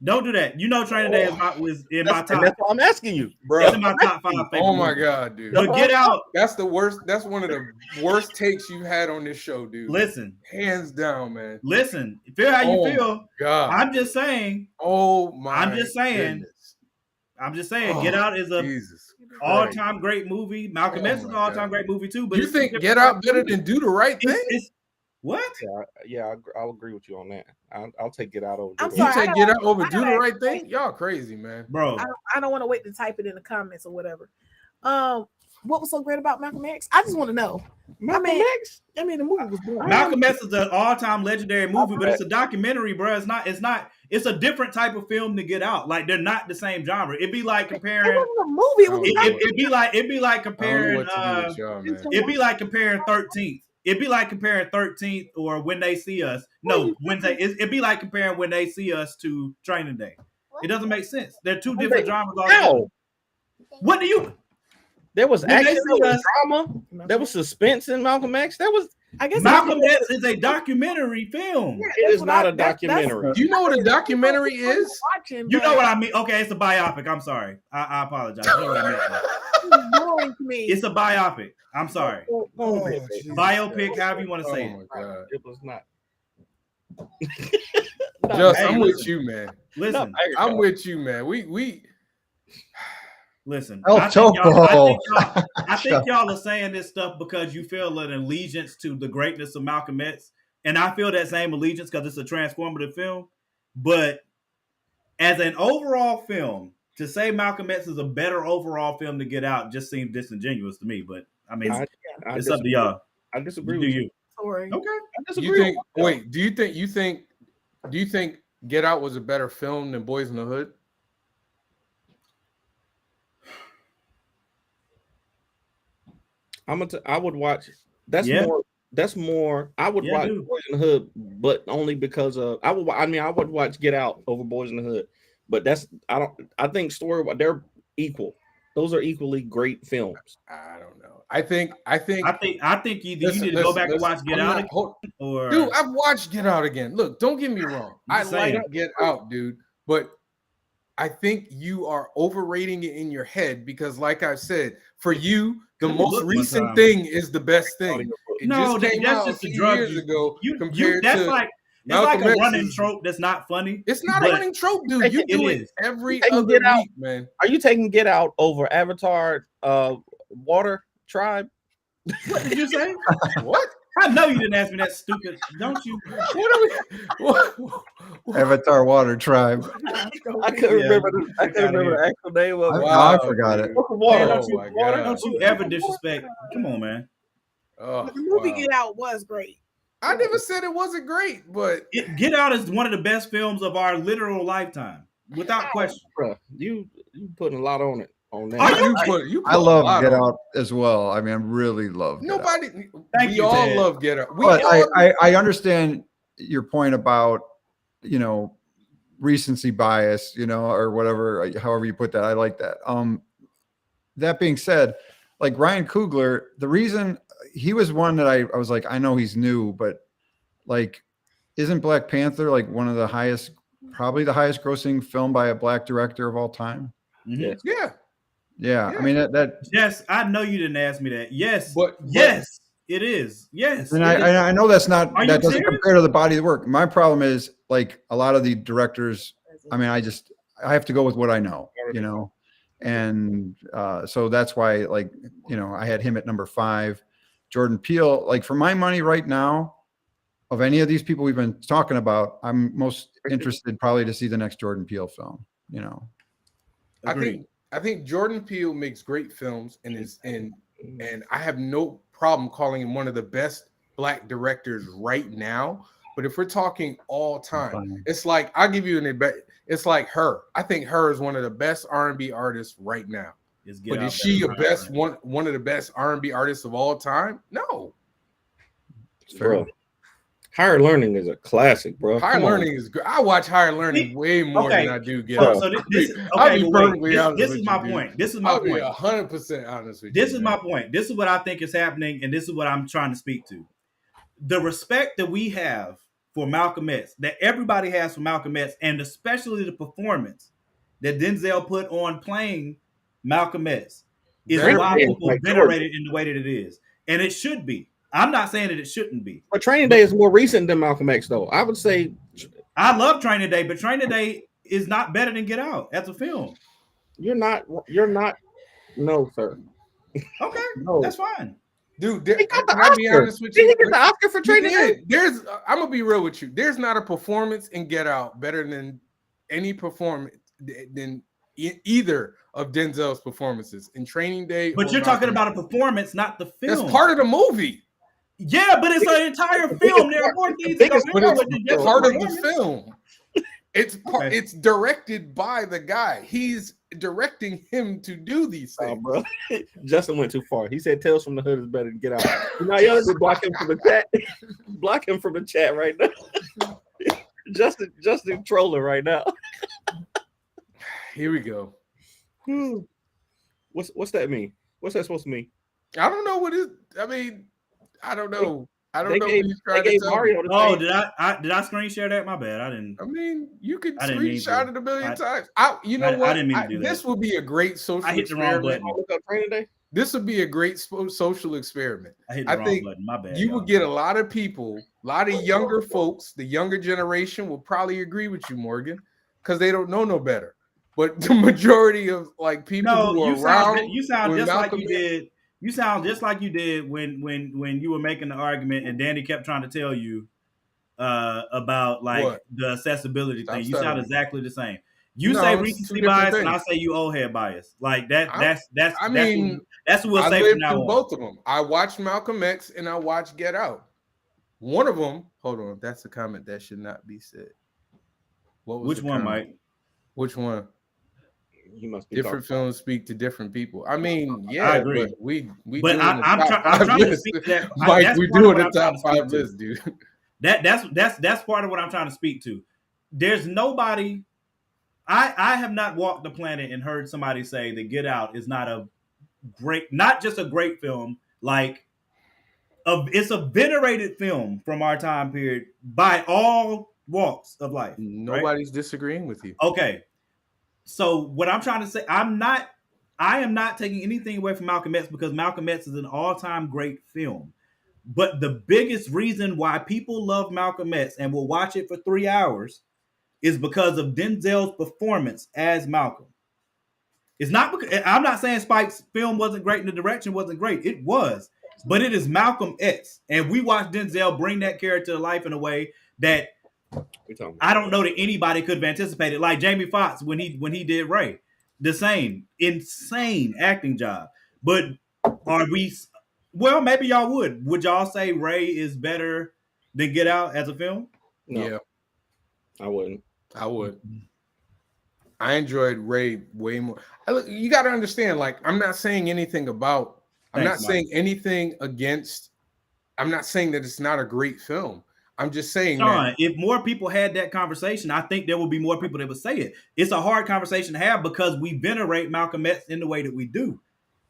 don't do that. You know, Training Day was in my And top. that's why I'm asking you, Bro. It's in my top 5 favorite. Oh my movies. god, dude. But Get Out. That's the worst. That's one of the worst takes you've had on this show, dude. Listen, Hands down, man. listen. Feel how you Oh feel. God. I'm just saying. Oh my. I'm just saying. goodness. I'm just saying. Oh, Get Out is a Jesus Christ. all-time great movie. Malcolm Oh X is an my all-time God. great movie too. But You it's two think different Get Out types of better movies. than Do the Right Thing? It's what? I'll agree with you on that. I'll take Get Out over. I'm Do You the sorry. Right. take Get Out over I Do the gotta Right ask- Thing? Y'all crazy, man. Bro, I don't want to wait to type it in the comments or whatever. What was so great about Malcolm X? I just want to know. Malcolm X. I mean, the movie was boring. Malcolm X is an all-time legendary movie, but it's a documentary, bro. It's a different type of film to Get Out. Like they're not the same genre. It'd be like It comparing. wasn't a movie. It was Oh, a It'd be like I don't know comparing. what to do with y'all, man. It'd be like comparing 13th. It'd be like comparing 13th or When They See Us. No, it'd be like comparing When They See Us to Training Day. It doesn't make sense. They're two different genres. altogether. How? What do you? There was When they action, see there was us- drama, there was suspense in Malcolm X. There was. I guess Malcolm X is a documentary film. Yeah, It that's is what not I- a that's- documentary. Do you know what a documentary is? Watching, You but know what I mean? Okay, it's a biopic. I'm sorry. I apologize. You know what I meant. it was boring to me. It's a biopic. I'm sorry. Go Oh, ahead, baby. Jesus Biopic, Christ. however you want to say Oh it. my God. It was not. Just, Hey, I'm with listen. you, man. Listen, I'm with you, man. We listen. El I think Topo. I think y'all are saying this stuff because you feel an allegiance to the greatness of Malcolm X, and I feel that same allegiance because it's a transformative film. But as an overall film, to say Malcolm X is a better overall film to Get Out just seems disingenuous to me. But I mean, I it's up to disagree. y'all. I You disagree do with you. you? Sorry. Okay. I you disagree. think wait, do you think Get Out was a better film than Boys in the Hood? I would watch. That's Yeah. more. That's more. I would Yeah, watch dude. Boys in the Hood, but only because of I would. I mean, I would watch Get Out over Boys in the Hood, but that's I don't. I think story they're equal. Those are equally great films. I don't know. I think I think either you need to go back and watch Get Out or Dude, I've watched Get Out again. Look, don't get me wrong. I'm I just saying. like Get Out, dude, but I think you are overrating it in your head because, like I said, for you, the Let me most look one recent time. thing is the best thing. It No, just came that's out just a a few drug years use. ago you compared that's to like Malcolm a X's. running trope that's not funny. It's not but a running trope, dude. You It do it is. every Hey, other Get Out. week, man. Are you taking Get Out over Avatar? Water Tribe. What did you say? What? I know you didn't ask me that stupid. Don't you? What are we? What? Avatar Water Tribe. I couldn't Yeah, remember. I get couldn't outta remember here. the actual name of it. Wow, I forgot it. What's the water? Man, Oh my Water? God. Don't you ever disrespect? Come on, man. Oh, The movie wow. Get Out was great. I never said it wasn't great, but Get Out is one of the best films of our literal lifetime, without question. Bruh, you putting a lot on it on that. Are you put I a love lot Get on it. Out as well. I mean, I really love Get Out. Nobody. Thank we you, all Ted. love Get Out. We But all, I understand your point about, you know, recency bias, you know, or whatever, however you put that. I like that. That being said, like Ryan Coogler, the reason he was one that I was like, I know he's new, but like, isn't Black Panther like one of the highest, probably the highest grossing film by a black director of all time? Mhm. Yeah. yeah. I mean that Yes, I know you didn't ask me that. Yes, But- yes, it is. Yes, and it is. I know that's not, Are you that doesn't serious? compare to the body of the work. My problem is like a lot of the directors, I mean, I have to go with what I know, you know? And so that's why, like, you know, I had him at number 5. Jordan Peele, like for my money right now, of any of these people we've been talking about, I'm most interested probably to see the next Jordan Peele film, you know? Agreed. I think Jordan Peele makes great films and I have no problem calling him one of the best black directors right now. But if we're talking all time, Fine. it's like I'll give you it's like Her. I think Her is one of the best R&B artists right now. It's Get But Out is she better a than best Ryan. one of the best R&B artists of all time? No. It's fair. Bro, Higher Learning is a classic, bro. Higher Come on. Learning is good. I watch Higher Learning way more Okay. than I do Get So, Out. so this is I'll okay. be but wait, perfectly honest this with is my you, dude. point. This is my I'll be point. 100% honest with This you. is my point. This is what I think is happening, and this is what I'm trying to speak to. The respect that we have for Malcolm X, that everybody has for Malcolm X, and especially the performance that Denzel put on playing Malcolm X, is Very why cool. people Like venerate it in the way that it is. And it should be. I'm not saying that it shouldn't be. But Training Day is more recent than Malcolm X, though. I would say I love Training Day, but Training Day is not better than Get Out as a film. you're not. No, sir. Okay, No. that's fine. Dude, He got the can I be Oscar. honest with Did you? he get the Oscar for He Training Day? did. I'm gonna be real with you. There's not a performance in Get Out better than any performance than either of Denzel's performances in Training Day. But or you're talking Malcolm about a performance, not the X. film. That's part of the movie, Yeah, but it's an entire film. There are more things that go biggest but into it's it than just part of performance. the film. Okay. It's directed by the guy. He's directing him to do these Oh, things. bro. Justin went too far. He said Tales from the Hood is better than Get Out. You know, y'all just block him from the chat. Block him from the chat right now. Justin trolling right now. Here we go. What's that mean? What's that supposed to mean? I don't know what it. I mean, I don't know. I don't They know gave, what he's they trying to gave tell Mario me. the Oh, same. did I screen share that? My bad. I didn't. I mean, you could I didn't mean screenshot to. it a million I- times. You know I what? didn't mean to do that. This would be a great social I hit the wrong experiment. button. Look up Training Day. This would be a great social experiment. I hit the I wrong think button. My bad. You y'all. would get a lot of people, a lot of younger folks. The younger generation will probably agree with you, Morgan, because they don't know no better. But the majority of like people No, who are you around, sound just like Malcolm you X- did. You sound just like you did when you were making the argument and Danny kept trying to tell you about like What? the accessibility Stop thing. You sound stuttering. exactly the same. You No, say it's two recency different bias, and I things. say you old head bias. Like that. I mean, that's what we'll I say lived from now through on. both of them. I watched Malcolm X and I watched Get Out. One of them, hold on, that's a comment that should not be said. What was Which the one, comment? Mike? Which one? He must be Different talking. films speak to different people. I mean, yeah, I agree. but we But doing I'm the top trying five to list. speak to that. Mike, That's we part of doing what the I'm trying top to speak five to. list, dude. That's part of what I'm trying to speak to. There's nobody. I have not walked the planet and heard somebody say that Get Out is not just a great film. Like, it's a venerated film from our time period by all walks of life. Right? Nobody's disagreeing with you. Okay. So what I'm trying to say, I am not taking anything away from Malcolm X because Malcolm X is an all-time great film. But the biggest reason why people love Malcolm X and will watch it for 3 hours is because of Denzel's performance as Malcolm. It's not because I'm not saying Spike's film wasn't great and the direction wasn't great. It was, but it is Malcolm X, and we watched Denzel bring that character to life in a way that We talking about- I don't know that anybody could have anticipated. Like Jamie Foxx when he did Ray, the same insane acting job. But are we? Well, maybe y'all would. Would y'all say Ray is better than Get Out as a film? No, Yeah, I wouldn't. I would. I enjoyed Ray way more. You got to understand, like, I'm not saying anything about. I'm Thanks, not Mike. saying anything against. I'm not saying that it's not a great film. I'm just saying Sean, that if more people had that conversation, I think there would be more people that would say it. It's a hard conversation to have because we venerate Malcolm X in the way that we do.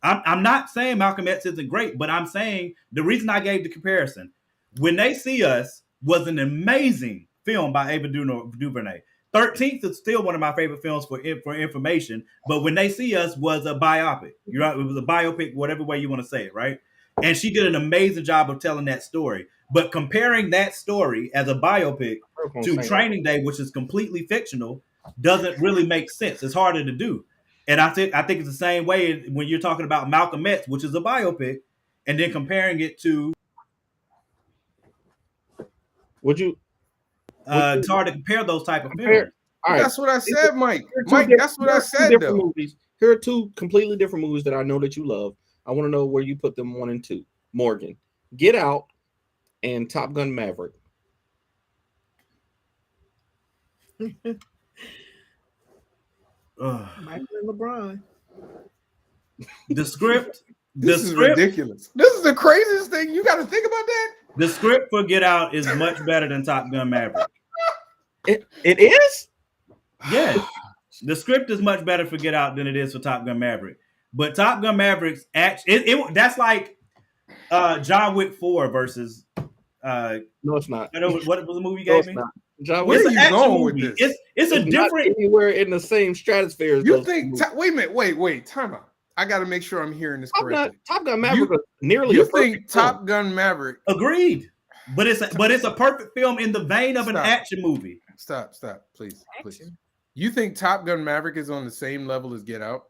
I'm not saying Malcolm X isn't great, but I'm saying the reason I gave the comparison, When They See Us was an amazing film by Ava DuVernay. 13th is still one of my favorite films for information, but When They See Us was a biopic. You're right, it was a biopic, whatever way you want to say it, right? And she did an amazing job of telling that story. But comparing that story as a biopic to Training Day, which is completely fictional, doesn't really make sense. It's harder to do. And I think it's the same way when you're talking about Malcolm X, which is a biopic, and then comparing it to it's hard to compare those type of films. All right, that's what I said, Mike. Here are two Mike, different- that's what I here are two said, different though. movies. Here are two completely different movies that I know that you love. I want to know where you put them 1 and 2. Morgan, Get Out, and Top Gun Maverick. Michael and LeBron. The script, This is ridiculous. This is the craziest thing. You got to think about that. the script for Get Out is much better than Top Gun Maverick. It is? Yes, the script is much better for Get Out than it is for Top Gun Maverick. But Top Gun Maverick's that's like John Wick 4 versus No, it's not. what was the movie you No, gave it's me? not. John Where Wick are you action going with movie. this? It's a is not different. anywhere in the same stratosphere as You those think? movies. Wait. Time out. I got to make sure I'm hearing this correctly. Top Gun Maverick was nearly You a perfect think film. Top Gun Maverick? Agreed. But it's a perfect film in the vein of an Stop. action movie. Stop, please. Action. You think Top Gun Maverick is on the same level as Get Out?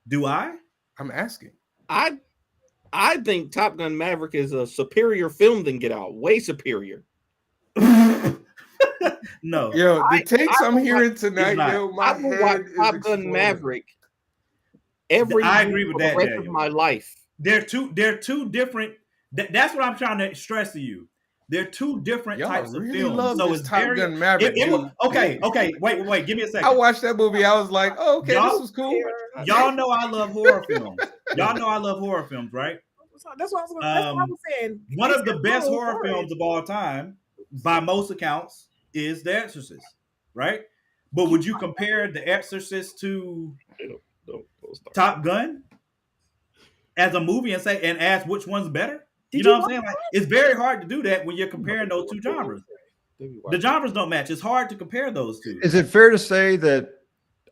Do I? I'm asking. I think Top Gun Maverick is a superior film than Get Out. Way superior. No. Yo, the takes I'm hearing tonight, not. yo, my I will watch head is Top Gun exploding. Maverick every I week agree with for that, the rest Daniel. of my life. They're two different. That's what I'm trying to stress to you. They're two different Y'all types really of films. love So this it's Top very Gun Maverick. dude. okay. Wait. Give me a second. I watched that movie. I was like, oh, okay, Y'all- this was cool. Y'all know I love horror films. Y'all know I love horror films, right? That's what I was saying. One of the It's best so horror hard. films of all time, by most accounts, is The Exorcist, right? But would you compare The Exorcist to Don't start. Top Gun as a movie and ask which one's better? Did You know you what I'm saying? Like, it's very hard to do that when you're comparing those two genres. The genres don't match. It's hard to compare those two. Is it fair to say that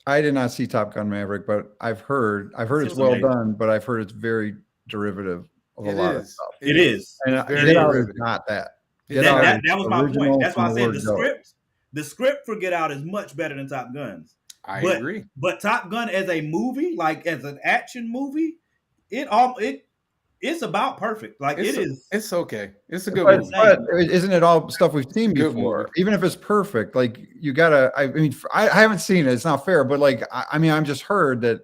I did not see Top Gun Maverick, but I've heard it's It's well amazing. done, but I've heard it's very derivative of a It lot of is. stuff. It is. And very Get Out is derivative. not that. Get Get Out That is was my original point. That's why I from said the the word go. script for Get Out is much better than Top Gun's. I But- agree. But Top Gun as a movie, like as an action movie, it's about perfect. Like It's it is. It's okay. It's a good But, movie. but isn't it all stuff we've seen Good before? movie. Even if it's perfect, like you gotta. I mean, I haven't seen it. It's not fair. But like, I mean, I'm just heard that.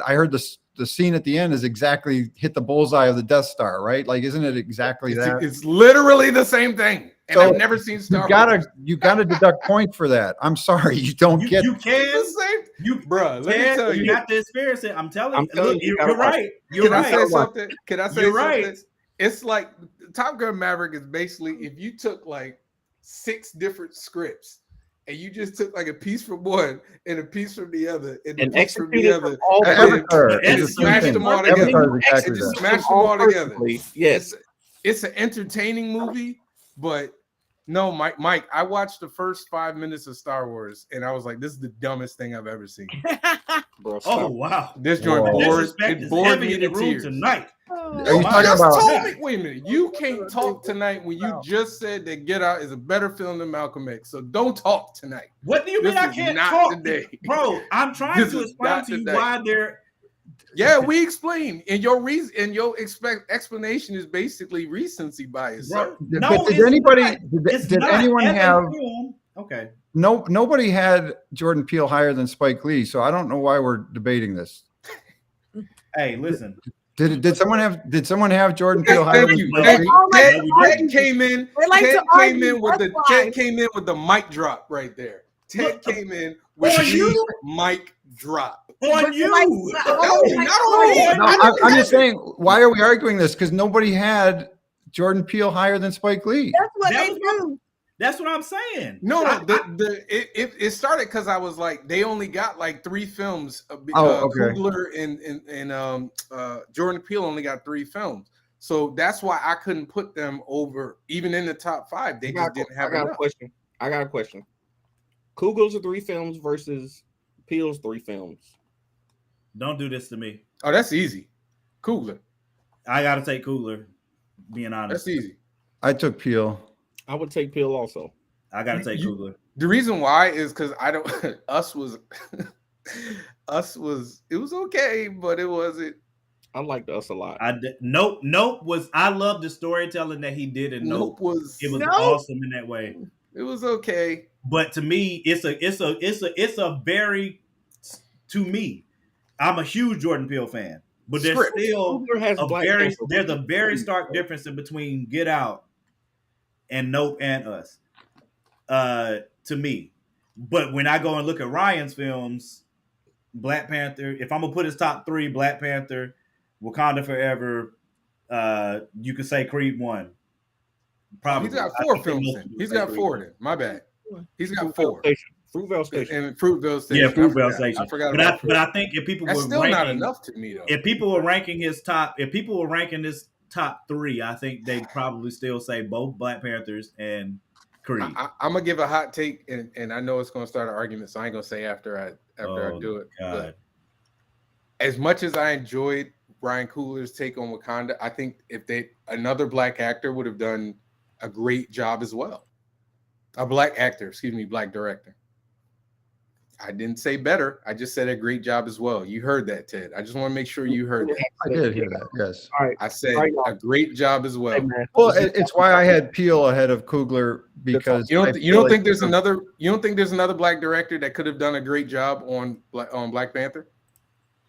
I heard the scene at the end is exactly hit the bullseye of the Death Star, right? Like, isn't it exactly that? It's literally the same thing. And So, I've never seen Star Wars. You gotta deduct points for that. I'm sorry, you don't You, get. you It's can, the same. you, Bruh, let me Ted, tell you you. have to experience it. I'm telling I'm you. telling Look, you, you you're gotta watch right. You're Can I say right. something? Can I say You're something? right. It's like Top Gun Maverick is basically if you took like 6 different scripts and you just took like a piece from one and a piece from the other and a And piece from the executed other. from all and Avatar then- is and the just same smashed thing. them all Avatar together. is exactly And just that. smashed them all together. perfectly. Yes. It's an entertaining movie, but no, Mike, I watched the first 5 minutes of Star Wars and I was like, this is the dumbest thing I've ever seen. Bro, Oh stop. wow. This joint Whoa. bored, Disrespect it is bored heavy me in to the room tears. tonight. Are you You talking just about? told me, wait a minute. You can't talk tonight when you just said that Get Out is a better film than Malcolm X. So don't talk tonight. What do you This mean I is can't not talk? today. Bro, I'm trying This to is explain not to you today. why they're Yeah, we explained, and your reason and your explanation is basically recency bias. bro. Sir. No, But did it's anybody? not. It's Did not. anyone As a have? film- Okay. No, nobody had Jordan Peele higher than Spike Lee, so I don't know why we're debating this. Hey, listen. Did someone have Jordan Peele higher Thank than you. Spike Thank Lee? you. Ted, No, we Ted came in. They like Ted to came argue, in with that's the why. Ted came in with the mic drop right there. Ted came in with On the you? mic drop. On you. No, not on me. No, I'm just saying. Why are we arguing this? Because nobody had Jordan Peele higher than Spike Lee. That's what That they was do. That's what I'm saying. No, it started because I was like, they only got like 3 films. Okay. Coogler and Jordan Peele only got 3 films. So that's why I couldn't put them over, even in the top 5. They just didn't have enough. I got a question. Kugel's 3 films versus Peele's 3 films. Don't do this to me. Oh, that's easy. Coogler. I gotta take Coogler. Being honest, That's easy. I took Peele. I would take Peele also. I gotta take Coogler. The reason why is because I don't. Us was it was okay, but it wasn't. I liked Us a lot. Nope was. I love the storytelling that he did in Nope. Nope was. It was Nope. awesome in that way. It was okay. But to me, it's a very, to me, I'm a huge Jordan Peele fan. But there's Script. still Coogler has Black Panther. there's a very stark difference in between Get Out and Nope and Us. To me. But when I go and look at Ryan's films, Black Panther, if I'm gonna put his top 3, Black Panther, Wakanda Forever, you could say Creed 1. Probably. He's got I 4 think films. most Then. people He's say got Creed 4 1. then. My bad. He's got Fruitvale 4. Station. Fruitvale Station. And Fruitvale Station. Yeah, Fruitvale I Station. I forgot But about but I Fruitvale. think if people That's were still ranking, not enough to me though. if people were ranking his top, if people were ranking this top 3, I think they'd probably still say both Black Panthers and Creed. I'm gonna give a hot take, and I know it's gonna start an argument, so I ain't gonna say after I Oh, do it. God. But as much as I enjoyed Ryan Coogler's take on Wakanda, I think if another black actor would have done a great job as well. A black actor, black director. I didn't say better. I just said a great job as well. You heard that, Ted. I just want to make sure you heard that. I did hear that. Yes. All right. I said Right. a great job as well. Hey, man. Well, it's why I had Peele ahead of Coogler because You I don't feel think like- there's another black director that could have done a great job on Black Panther?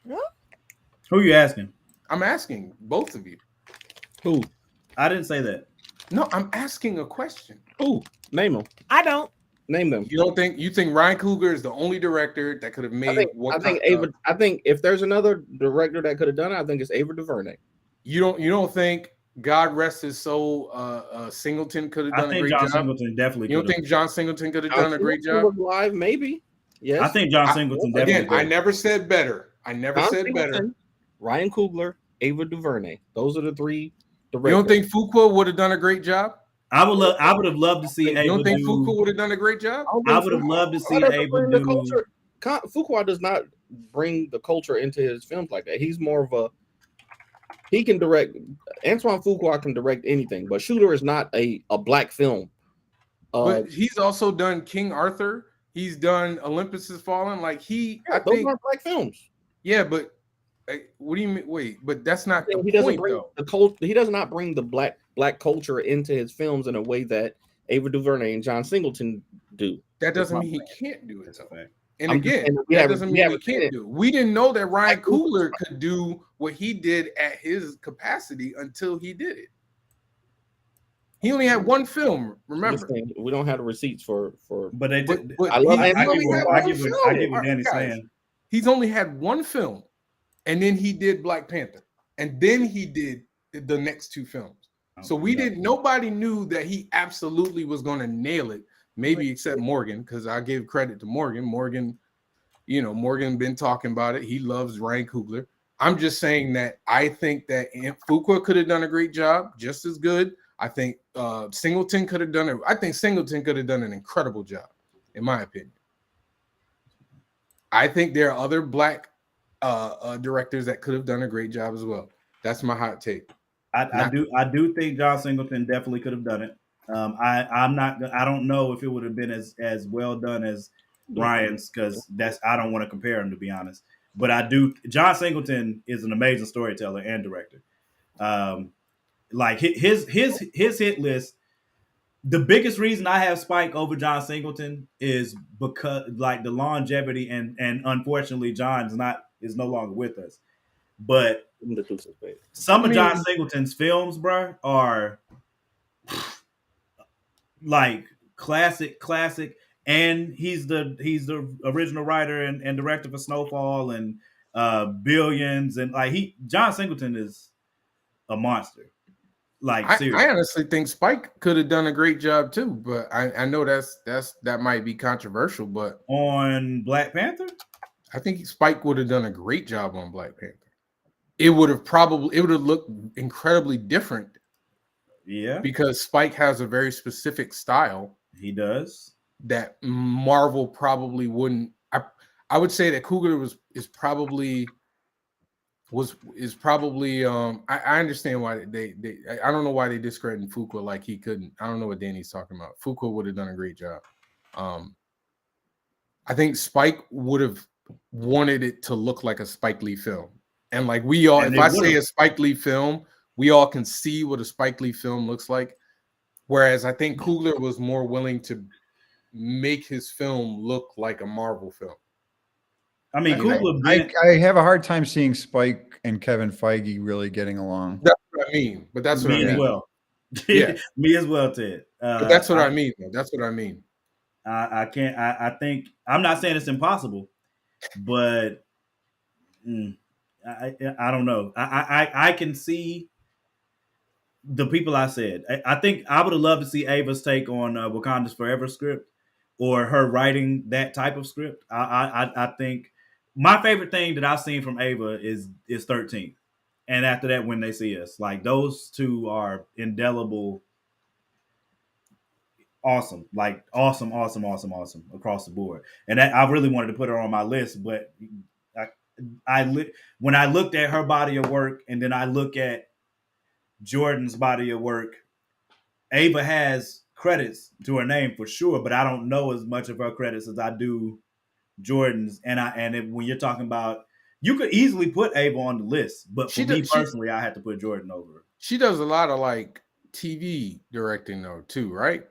Who are you asking? I'm asking both of you. Who? I didn't say that. No, I'm asking a question. Who? Name them. I don't. Name them. You think Ryan Coogler is the only director that could have made I think if there's another director that could have done it, I think it's Ava DuVernay. You don't think God rest his soul, Singleton could have I done a think great John job? Singleton definitely. You don't could've. think John Singleton could have done a great John job? Singleton was live, maybe. Yes. I think John Singleton definitely. Again, I could've. never said better. I never John said Singleton, better. Ryan Coogler, Ava DuVernay. Those are the 3 You directors. don't think Fuqua would have done a great job? I would have loved to see You Ava don't think Fuqua do. would have done a great job? I would have loved to see Fuqua doesn't Ava bring the do. culture. Fuqua does not bring the culture into his films like that. He's more of a. He can direct. Antoine Fuqua can direct anything, but Shooter is not a black film. But he's also done King Arthur. He's done Olympus Has Fallen. Like I those think, aren't black films. yeah, but what do you mean? Wait, but that's not the He doesn't point, bring though. the culture. He does not bring the black culture into his films in a way that Ava DuVernay and John Singleton do. That doesn't my mean he can't do it, That's a though. fact. And I'm just again, saying that doesn't mean he haven't seen can't it. do it. We didn't know that Ryan Coogler could do what he did at his capacity until he did it. He only had 1 film, I'm remember? just saying, we don't have the receipts for. But they But, did. but I love- he I only had one I give film. what Danny's Guys, saying. He's only had 1 film, and then he did Black Panther, and then he did the next 2 films. So nobody knew that he absolutely was going to nail it, maybe except Morgan, because I give credit to Morgan. Morgan been talking about it. He loves Ryan Coogler. I'm just saying that I think that Fuqua could have done a great job, just as good. I think Singleton could have done it. I think Singleton could have done an incredible job, in my opinion. I think there are other black directors that could have done a great job as well. That's my hot take. I do think John Singleton definitely could have done it. I don't know if it would have been as well done as Ryan's, because I don't want to compare him, to be honest. But I do. John Singleton is an amazing storyteller and director. Like his hit list. The biggest reason I have Spike over John Singleton is because like the longevity and unfortunately John is no longer with us. But Give him the deuce of spades. Some of I mean- John Singleton's films, bro, are like classic, and he's the original writer and director for Snowfall and Billions, and like John Singleton is a monster. Like I seriously. honestly think Spike could have done a great job too, but I know that might be controversial, but On Black Panther, I think Spike would have done a great job on Black Panther. It would have looked incredibly different yeah, because Spike has a very specific style he does. that Marvel probably wouldn't. I would say that Coogler is probably. I understand why they I don't know why they discredited Fuqua like he couldn't. I don't know what Danny's talking about. Fuqua would have done a great job. I think Spike would have wanted it to look like a Spike Lee film. And like we all, And if they I say would've. a Spike Lee film, we all can see what a Spike Lee film looks like. Whereas I think Coogler was more willing to make his film look like a Marvel film. I mean, Coogler been, I have a hard time seeing Spike and Kevin Feige really getting along. That's what I mean. But that's what me I as mean. well. Yeah. Me as well, Ted. But that's what I mean. Though. That's what I mean. I can't. I think I'm not saying it's impossible, but I don't know. I can see the people I said. I think I would have loved to see Ava's take on Wakanda's Forever script or her writing that type of script. I think my favorite thing that I've seen from Ava is 13, and after that, When They See Us. Like those two are indelible. Awesome, like awesome across the board. And I really wanted to put her on my list, but when I looked at her body of work and then I look at Jordan's body of work, Ava has credits to her name for sure, but I don't know as much of her credits as I do Jordan's. When you're talking about, you could easily put Ava on the list, but for me personally, I had to put Jordan over her. She does a lot of like TV directing though too, right?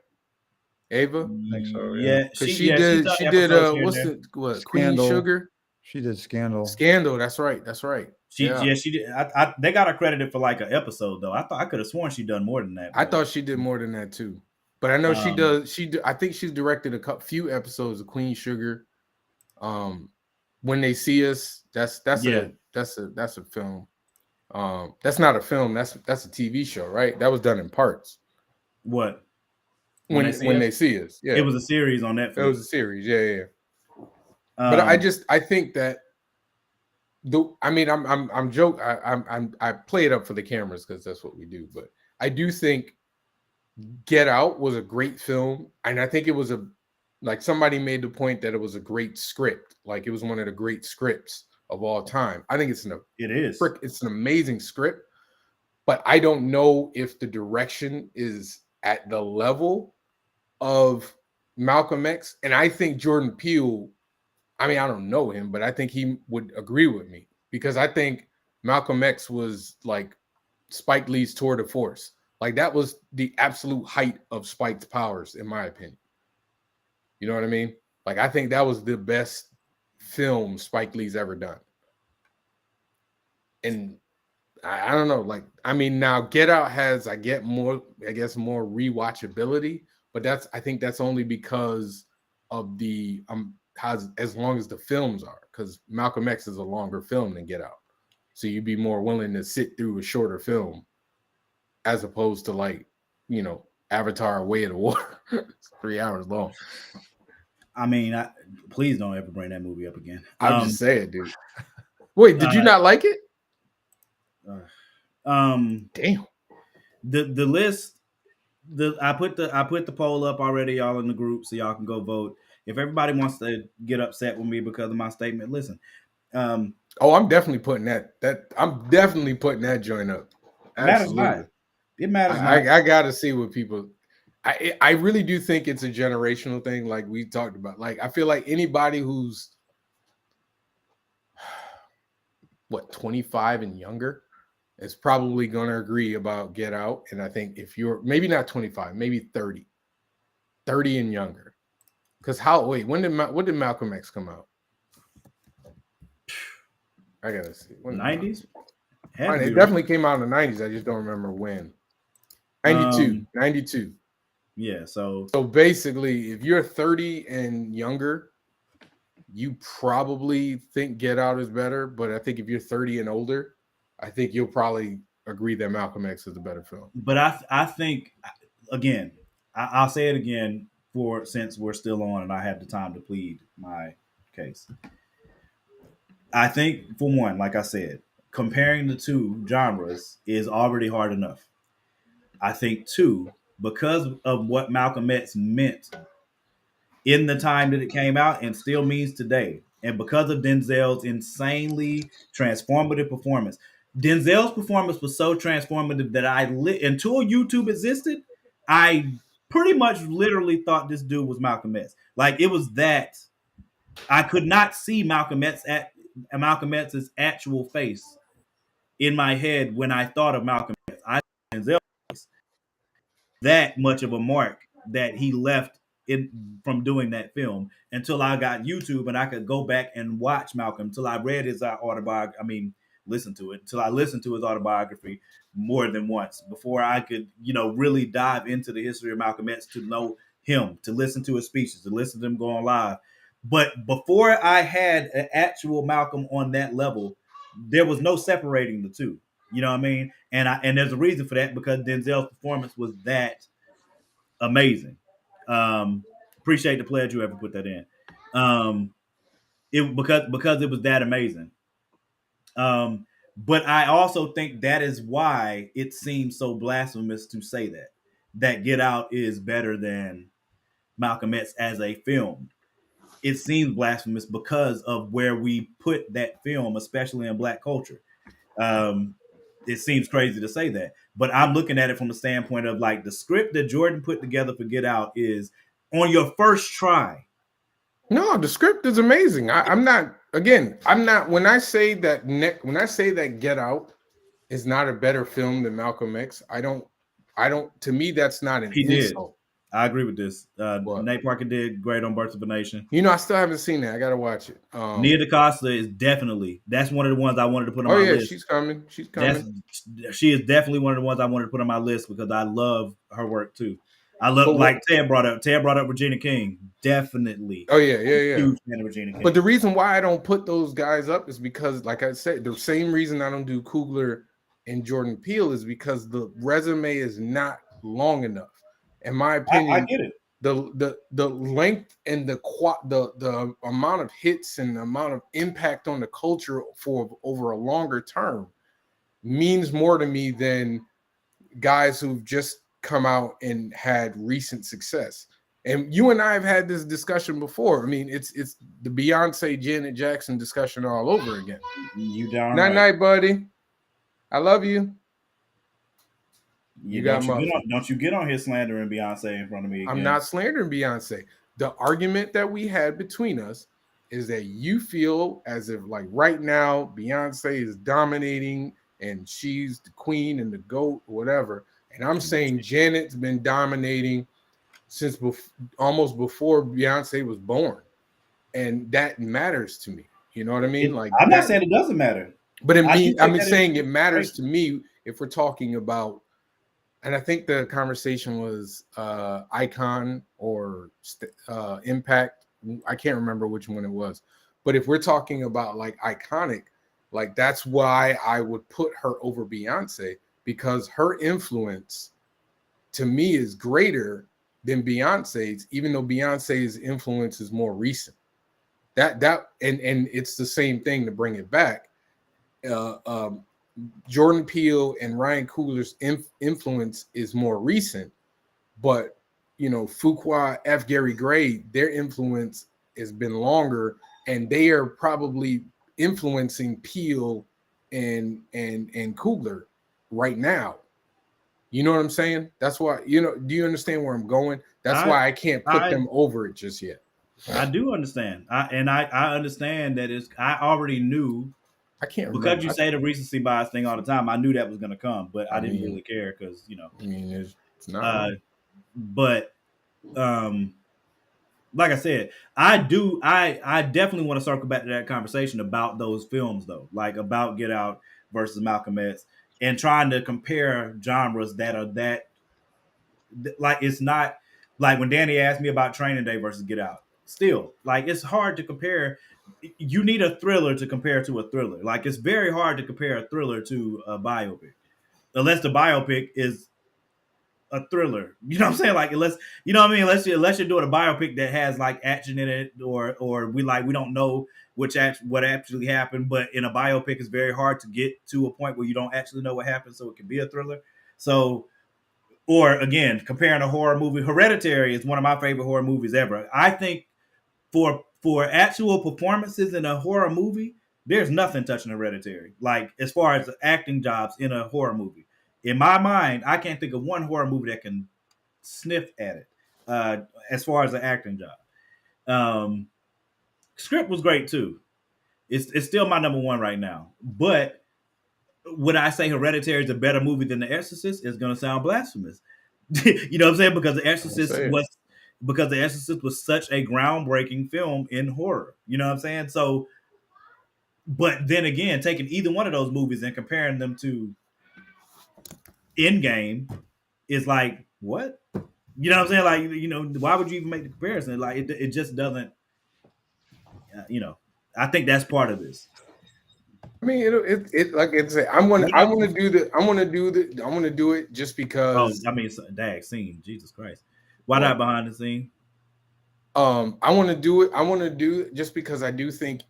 Ava, I think so. Yeah, she did. she's She done did. episodes here and there. What? Queen Scandal. Sugar. She did Scandal. Scandal. That's right. That's right. She did. They got her credited for like an episode though. I could have sworn she'd done more than that. I thought she did more than that too, but I know she does. I think she's directed few episodes of Queen Sugar. When They See Us, that's a film. That's not a film. That's a TV show, right? That was done in parts. What? When They See Us, yeah, It was a series on Netflix. It was a series, yeah. But I think that I'm joking. I play it up for the cameras because that's what we do. But I do think Get Out was a great film, and I think it was somebody made the point that it was a great script. Like it was one of the great scripts of all time. I think it's it's an amazing script, but I don't know if the direction is at the level of Malcolm X. And I think Jordan Peele, I mean, I don't know him, but I think he would agree with me because I think Malcolm X was like Spike Lee's tour de force. Like that was the absolute height of Spike's powers, in my opinion. You know what I mean? Like, I think that was the best film Spike Lee's ever done. And I don't know, like, I mean, now Get Out has, more rewatchability, but I think that's only because of the as long as the films are, because Malcolm X is a longer film than Get Out. So you'd be more willing to sit through a shorter film as opposed to like, Avatar: Way of the Water. It's 3 hours long. I mean, please don't ever bring that movie up again. I'm just saying, dude. Wait, did you not like it? Damn. The list. I put the poll up already, y'all in the group, so y'all can go vote. If everybody wants to get upset with me because of my statement, listen. I'm definitely putting that joint up. Absolutely. It matters. I gotta see what people. I really do think it's a generational thing, like we talked about. Like I feel like anybody who's 25 and younger is probably gonna agree about Get Out. And I think if you're maybe not 25, maybe 30 and younger. Because when did Malcolm X come out? I gotta see. 90s. Had to It be, right? definitely came out in the 90s. I just don't remember when. 92. 92. Yeah, so So basically, if you're 30 and younger, you probably think Get Out is better. But I think if you're 30 and older, I think you'll probably agree that Malcolm X is a better film. but I think again, I'll say it again for since we're still on and I have the time to plead my case. I think for one, like I said, comparing the two genres is already hard enough. I think two, because of what Malcolm X meant in the time that it came out and still means today, and because of Denzel's insanely transformative performance. Denzel's performance was so transformative that until YouTube existed, I pretty much literally thought this dude was Malcolm X. Like it was that I could not see Malcolm X's actual face in my head when I thought of Malcolm X. I Denzel that much of a mark that he left in from doing that film until I got YouTube and I could go back and watch Malcolm until I read his autobiography. I mean, listen to it until I listened to his autobiography more than once before I could, really dive into the history of Malcolm X to know him, to listen to his speeches, to listen to him go on live. But before I had an actual Malcolm on that level, there was no separating the two. You know what I mean? And there's a reason for that because Denzel's performance was that amazing. Appreciate the pledge whoever put that in. It because it was that amazing. But I also think that is why it seems so blasphemous to say that Get Out is better than Malcolm X as a film. It seems blasphemous because of where we put that film, especially in Black culture. It seems crazy to say that, but I'm looking at it from the standpoint of like the script that Jordan put together for Get Out is on your first try. No, the script is amazing. I'm not when I say that Get Out is not a better film than Malcolm X, I don't to me that's not an insult. I agree with this. Nate Parker did great on Birth of a Nation. I still haven't seen that. I gotta watch it. Nia DaCosta is that's one of the ones I wanted to put on my list. She's coming. She is definitely one of the ones I wanted to put on my list because I love her work too. I love Ted brought up Regina King. Definitely. Oh yeah. Huge fan of Regina King. But the reason why I don't put those guys up is because, like I said, the same reason I don't do Coogler and Jordan Peele is because the resume is not long enough. In my opinion, I get it. The length and the amount of hits and the amount of impact on the culture for over a longer term means more to me than guys who've just come out and had recent success. And you and I have had this discussion before. I mean, it's the Beyonce Janet Jackson discussion all over again. You darn night right. night, buddy. I love you. Don't you get on here slandering Beyonce in front of me again. I'm not slandering Beyonce. The argument that we had between us is that you feel as if like right now Beyonce is dominating and she's the queen and the GOAT, whatever. And I'm saying Janet's been dominating since almost before Beyonce was born. And that matters to me. You know what I mean? I'm not saying it doesn't matter. But I'm saying it matters to me if we're talking about, and I think the conversation was Icon or Impact. I can't remember which one it was. But if we're talking about like iconic, like that's why I would put her over Beyonce, because her influence to me is greater than Beyonce's, even though Beyonce's influence is more recent. And it's the same thing to bring it back. Jordan Peele and Ryan Coogler's influence is more recent, but Fuqua, F. Gary Gray, their influence has been longer, and they are probably influencing Peele and Coogler right now. You know what I'm saying? That's why, do you understand where I'm going? That's why I can't put them over it just yet. I do understand. I understand that I already knew. I can't because remember. You say the recency bias thing all the time. I knew that was going to come, but I didn't really care because it's not. But like I said, I definitely want to circle back to that conversation about those films though, like about Get Out versus Malcolm X, and trying to compare genres that are like, it's not like when Danny asked me about Training Day versus Get Out. Still, like, it's hard to compare. You need a thriller to compare to a thriller. Like, it's very hard to compare a thriller to a biopic, unless the biopic is a thriller. You know what I'm saying? Like, unless, you know what I mean? Unless you're doing a biopic that has like action in it, or we don't know what actually happened. But in a biopic, it's very hard to get to a point where you don't actually know what happened, so it can be a thriller. So, or again, comparing a horror movie, Hereditary is one of my favorite horror movies ever. I think for actual performances in a horror movie, there's nothing touching Hereditary. Like, as far as acting jobs in a horror movie, in my mind, I can't think of one horror movie that can sniff at it. As far as the acting job, script was great too. It's still my number one right now. But would I say Hereditary is a better movie than The Exorcist? It's going to sound blasphemous. You know what I'm saying? Because The Exorcist was such a groundbreaking film in horror. You know what I'm saying? So, but then again, taking either one of those movies and comparing them to Endgame is like, what? You know what I'm saying? Like, you know, why would you even make the comparison? Like, it just doesn't. You know, I think that's part of this. I mean, it like I say, I want to do it just because. Oh, I mean, dag scene, Jesus Christ, why not behind the scene? I want to do it. I want to do it just because I do think,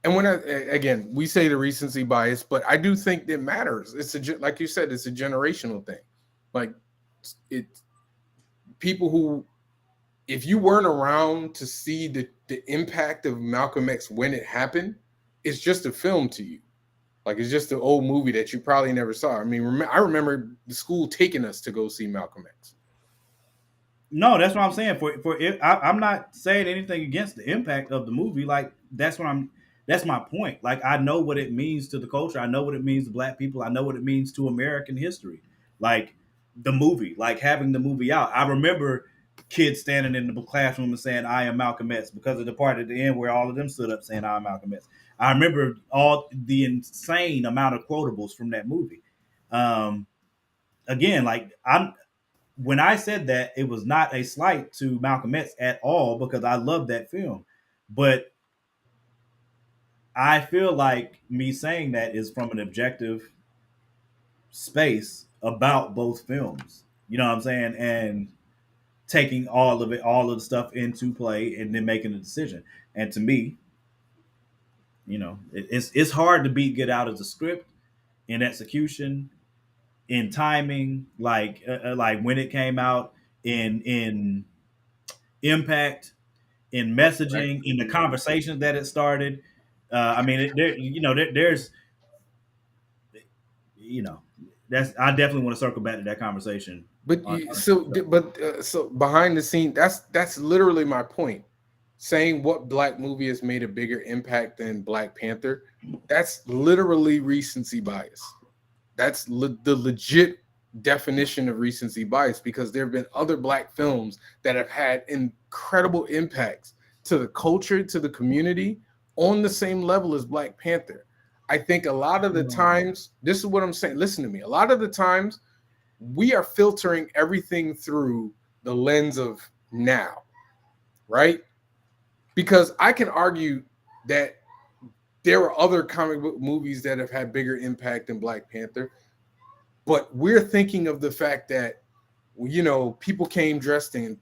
and again, we say the recency bias, but I do think it matters. It's like you said, it's a generational thing. Like, people who, if you weren't around to see the impact of Malcolm X when it happened, it's just a film to you. Like, it's just an old movie that you probably never saw. I mean, I remember the school taking us to go see Malcolm X. No, that's what I'm saying. I'm not saying anything against the impact of the movie. Like, that's my point. Like, I know what it means to the culture. I know what it means to Black people. I know what it means to American history. Like, the movie, like having the movie out. I remember kids standing in the classroom and saying, "I am Malcolm X," because of the part at the end where all of them stood up saying, "I am Malcolm X." I remember all the insane amount of quotables from that movie. Again, like, when I said that, it was not a slight to Malcolm X at all, because I love that film. But I feel like me saying that is from an objective space about both films. You know what I'm saying? And taking all of the stuff into play, and then making a decision. And to me, you know, it's hard to beat Get Out as a script, in execution, in timing, like when it came out, in impact, in messaging, in the conversations that it started. I mean, there's, you know, I definitely want to circle back to that conversation. But so behind the scene, that's literally my point. Saying what Black movie has made a bigger impact than Black Panther, that's literally recency bias. That's the legit definition of recency bias, because there have been other Black films that have had incredible impacts to the culture, to the community, on the same level as Black Panther. I think a lot of the times, this is what I'm saying, listen to me, a lot of the times we are filtering everything through the lens of now, right? Because I can argue that there are other comic book movies that have had bigger impact than Black Panther, but we're thinking of the fact that, you know, people came dressed in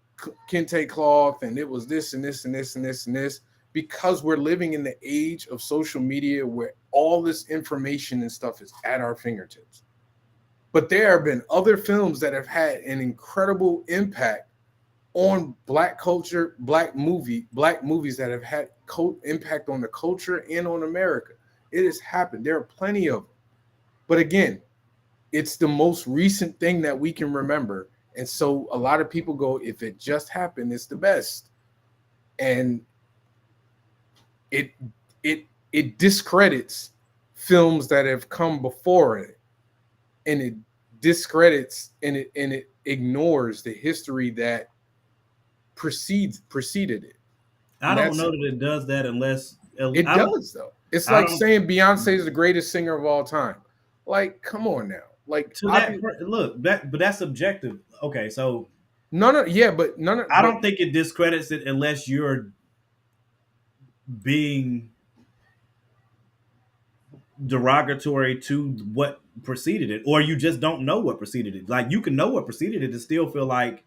kente cloth, and it was this and this and this and this and this, because we're living in the age of social media where all this information and stuff is at our fingertips. But there have been other films that have had an incredible impact on Black culture, Black movies that have had impact on the culture and on America. It has happened. There are plenty of them. But again, it's the most recent thing that we can remember. And so a lot of people go, if it just happened, it's the best. And it discredits films that have come before it. And it discredits and it ignores the history that preceded it. I don't know that it does that unless it does, though. It's I like don't- saying Beyonce is the greatest singer of all time. Like, come on now. Like, to that look, but that's subjective. Okay, so I I don't think it discredits it unless you're being derogatory to what preceded it, or you just don't know what preceded it. Like you can know what preceded it and still feel like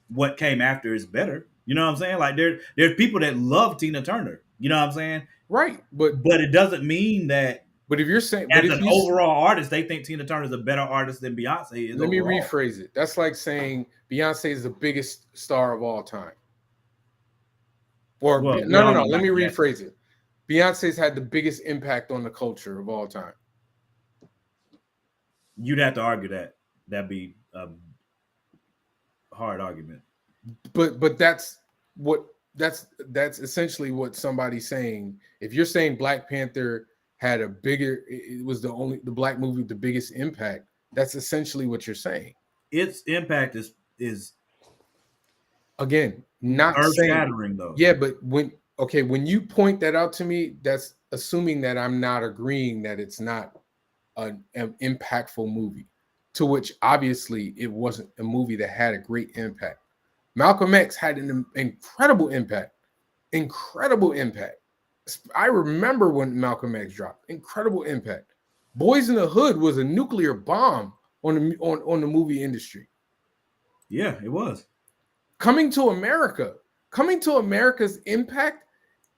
what came after is better. You know what I'm saying? Like there's people that love Tina Turner. You know what I'm saying? right, but it doesn't mean that if you're saying, as an overall artist, they think Tina Turner is a better artist than Beyonce is. Let me overall. rephrase it. That's like saying Beyonce is the biggest star of all time. Or Well, no. Let me rephrase it. Beyonce's had the biggest impact on the culture of all time. You'd have to argue that. That'd be a hard argument. But that's essentially what somebody's saying. If you're saying Black Panther had it was the Black movie with the biggest impact, that's essentially what you're saying. Its impact is Again, not earth-shattering though. Yeah, but when you point that out to me, that's assuming that I'm not agreeing that it's not an impactful movie, to which obviously it wasn't a movie that had a great impact. Malcolm X had an incredible impact. I remember when Malcolm X dropped. Incredible impact. Boys in the Hood was a nuclear bomb on the movie industry. Yeah, it was. Coming to America's impact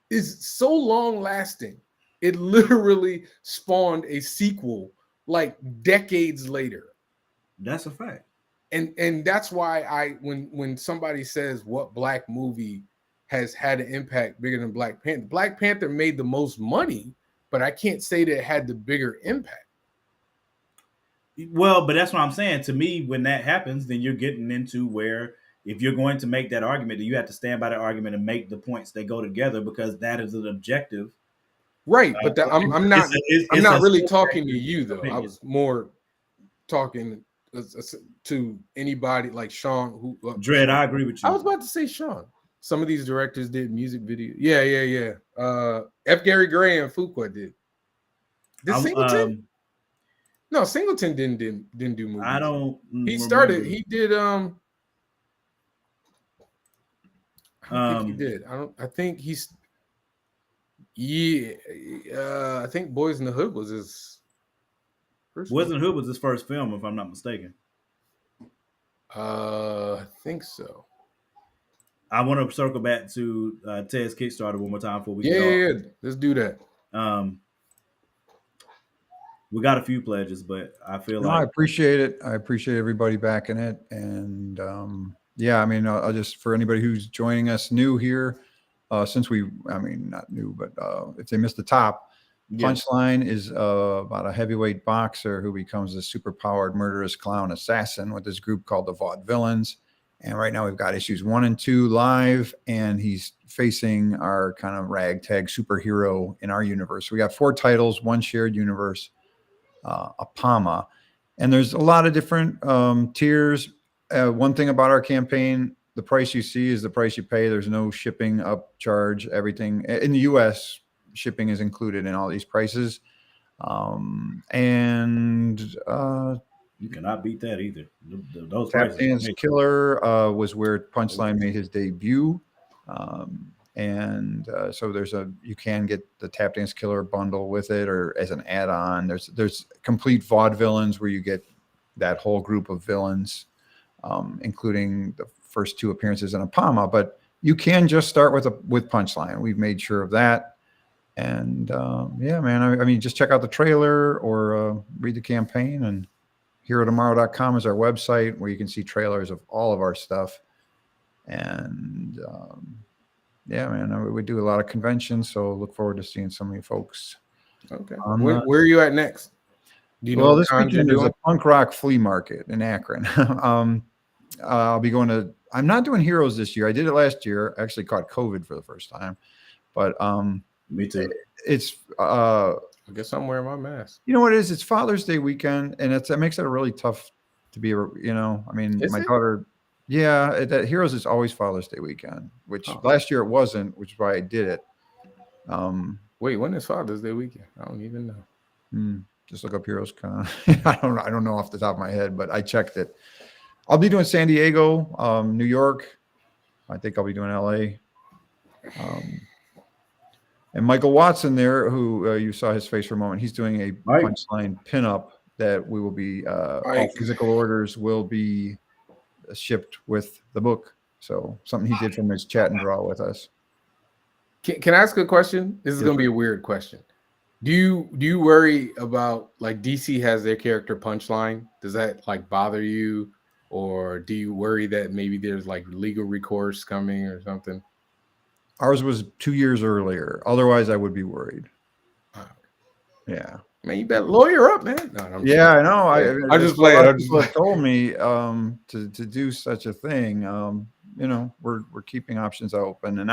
is so long lasting. It literally spawned a sequel like decades later. That's a fact. And that's why when somebody says what Black movie has had an impact bigger than Black Panther made the most money, but I can't say that it had the bigger impact. Well, but that's what I'm saying. To me, when that happens, then you're getting into where if you're going to make that argument, then you have to stand by that argument and make the points that go together, because that is an objective. Right, but I'm not really talking to you though. Opinion. I was more talking to anybody like Sean. Dread, I agree with you. I was about to say Sean. Some of these directors did music videos. Yeah. F. Gary Gray and Fuqua did. Did Singleton? No, Singleton didn't do movies. I don't. He started. He did. I think he did. I think he's. Yeah. I think Boys in the Hood was his first. Boys in the Hood was his first film, if I'm not mistaken. I think so. I want to circle back to Ted's Kickstarter one more time before we Yeah, let's do that. We got a few pledges, but I feel like I appreciate it. I appreciate everybody backing it. And yeah, I mean, I'll just, for anybody who's joining us new here, since not new, but if they missed the top, Punchline is about a heavyweight boxer who becomes a super powered murderous clown assassin with this group called the Vaudevillains. And right now we've got issues 1 and 2 live, and he's facing our kind of ragtag superhero in our universe. We got 4 titles, 1 shared universe, Apama. And there's a lot of different tiers. One thing about our campaign, the price you see is the price you pay. There's no shipping upcharge. Everything in the US, shipping is included in all these prices. you cannot beat that either. Those Tap prices. Dance Killer was where Punchline made his debut. So you can get the Tap Dance Killer bundle with it, or as an add-on. There's complete Vaudevillains where you get that whole group of villains, including the first 2 appearances in Apama. But you can just start with Punchline. We've made sure of that. And yeah, man, I mean, just check out the trailer or read the campaign. And HeroTomorrow.com is our website where you can see trailers of all of our stuff. And yeah, man, we do a lot of conventions, so look forward to seeing some of you folks. Okay. Where are you at next? Do you know? Well, this weekend is a punk rock flea market in Akron. I'll be going to. I'm not doing Heroes this year. I did it last year. I actually caught COVID for the first time, but me too. It's I guess I'm wearing my mask. You know what it is? It's Father's Day weekend, and it makes it really tough to be. I mean, Is my it? daughter. Yeah, that Heroes is always Father's Day weekend, which last year it wasn't, which is why I did it. Wait, when is Father's Day weekend? I don't even know. Just look up Heroes Con. I don't know off the top of my head, but I checked it. I'll be doing San Diego, New York. I think I'll be doing LA. And Michael Watson there, who you saw his face for a moment, he's doing a Right. punchline pinup that we will be, all physical orders will be shipped with the book. So something he did from his chat and draw with us. Can I ask a question? This is Yes, going to be a weird question. Do you worry about, like, DC has their character Punchline? Does that like bother you, or do you worry that maybe there's like legal recourse coming or something? Ours was 2 years earlier. Otherwise, I would be worried. Yeah. Man, you better lawyer up, man. No, I'm Yeah, I know. I just playing. A lot of people have told me to do such a thing. You know, we're keeping options open, and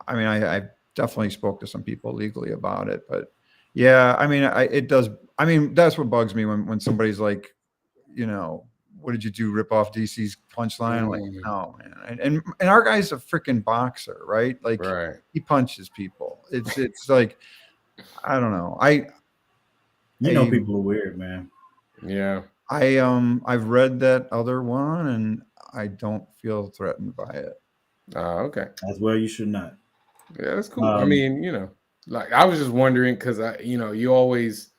I mean, I definitely spoke to some people legally about it, but yeah, I mean, it does. I mean, that's what bugs me when somebody's like, you know, what did you do? Rip off DC's Punchline? Like, no, man. And our guy's a freaking boxer, right? Like, right. he punches people. It's like, I don't know. You know, people are weird, man. Yeah. I've read that other one, and I don't feel threatened by it. Okay. As well, you should not. Yeah, that's cool. I mean, you know, like, I was just wondering because you always,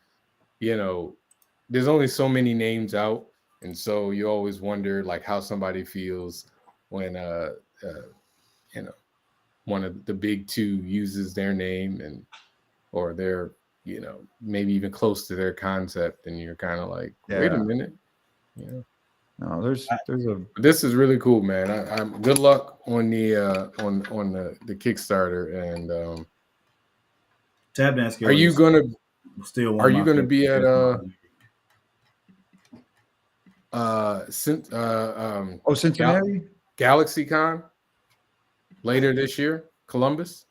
there's only so many names out, and so you always wonder like how somebody feels when one of the big two uses their name and or they're maybe even close to their concept, and you're kind of like, wait a minute, No, there's a. This is really cool, man. I'm good luck on the the Kickstarter, and Tap Dance. are you gonna still? Are you gonna be at Cincinnati GalaxyCon later this year, Columbus?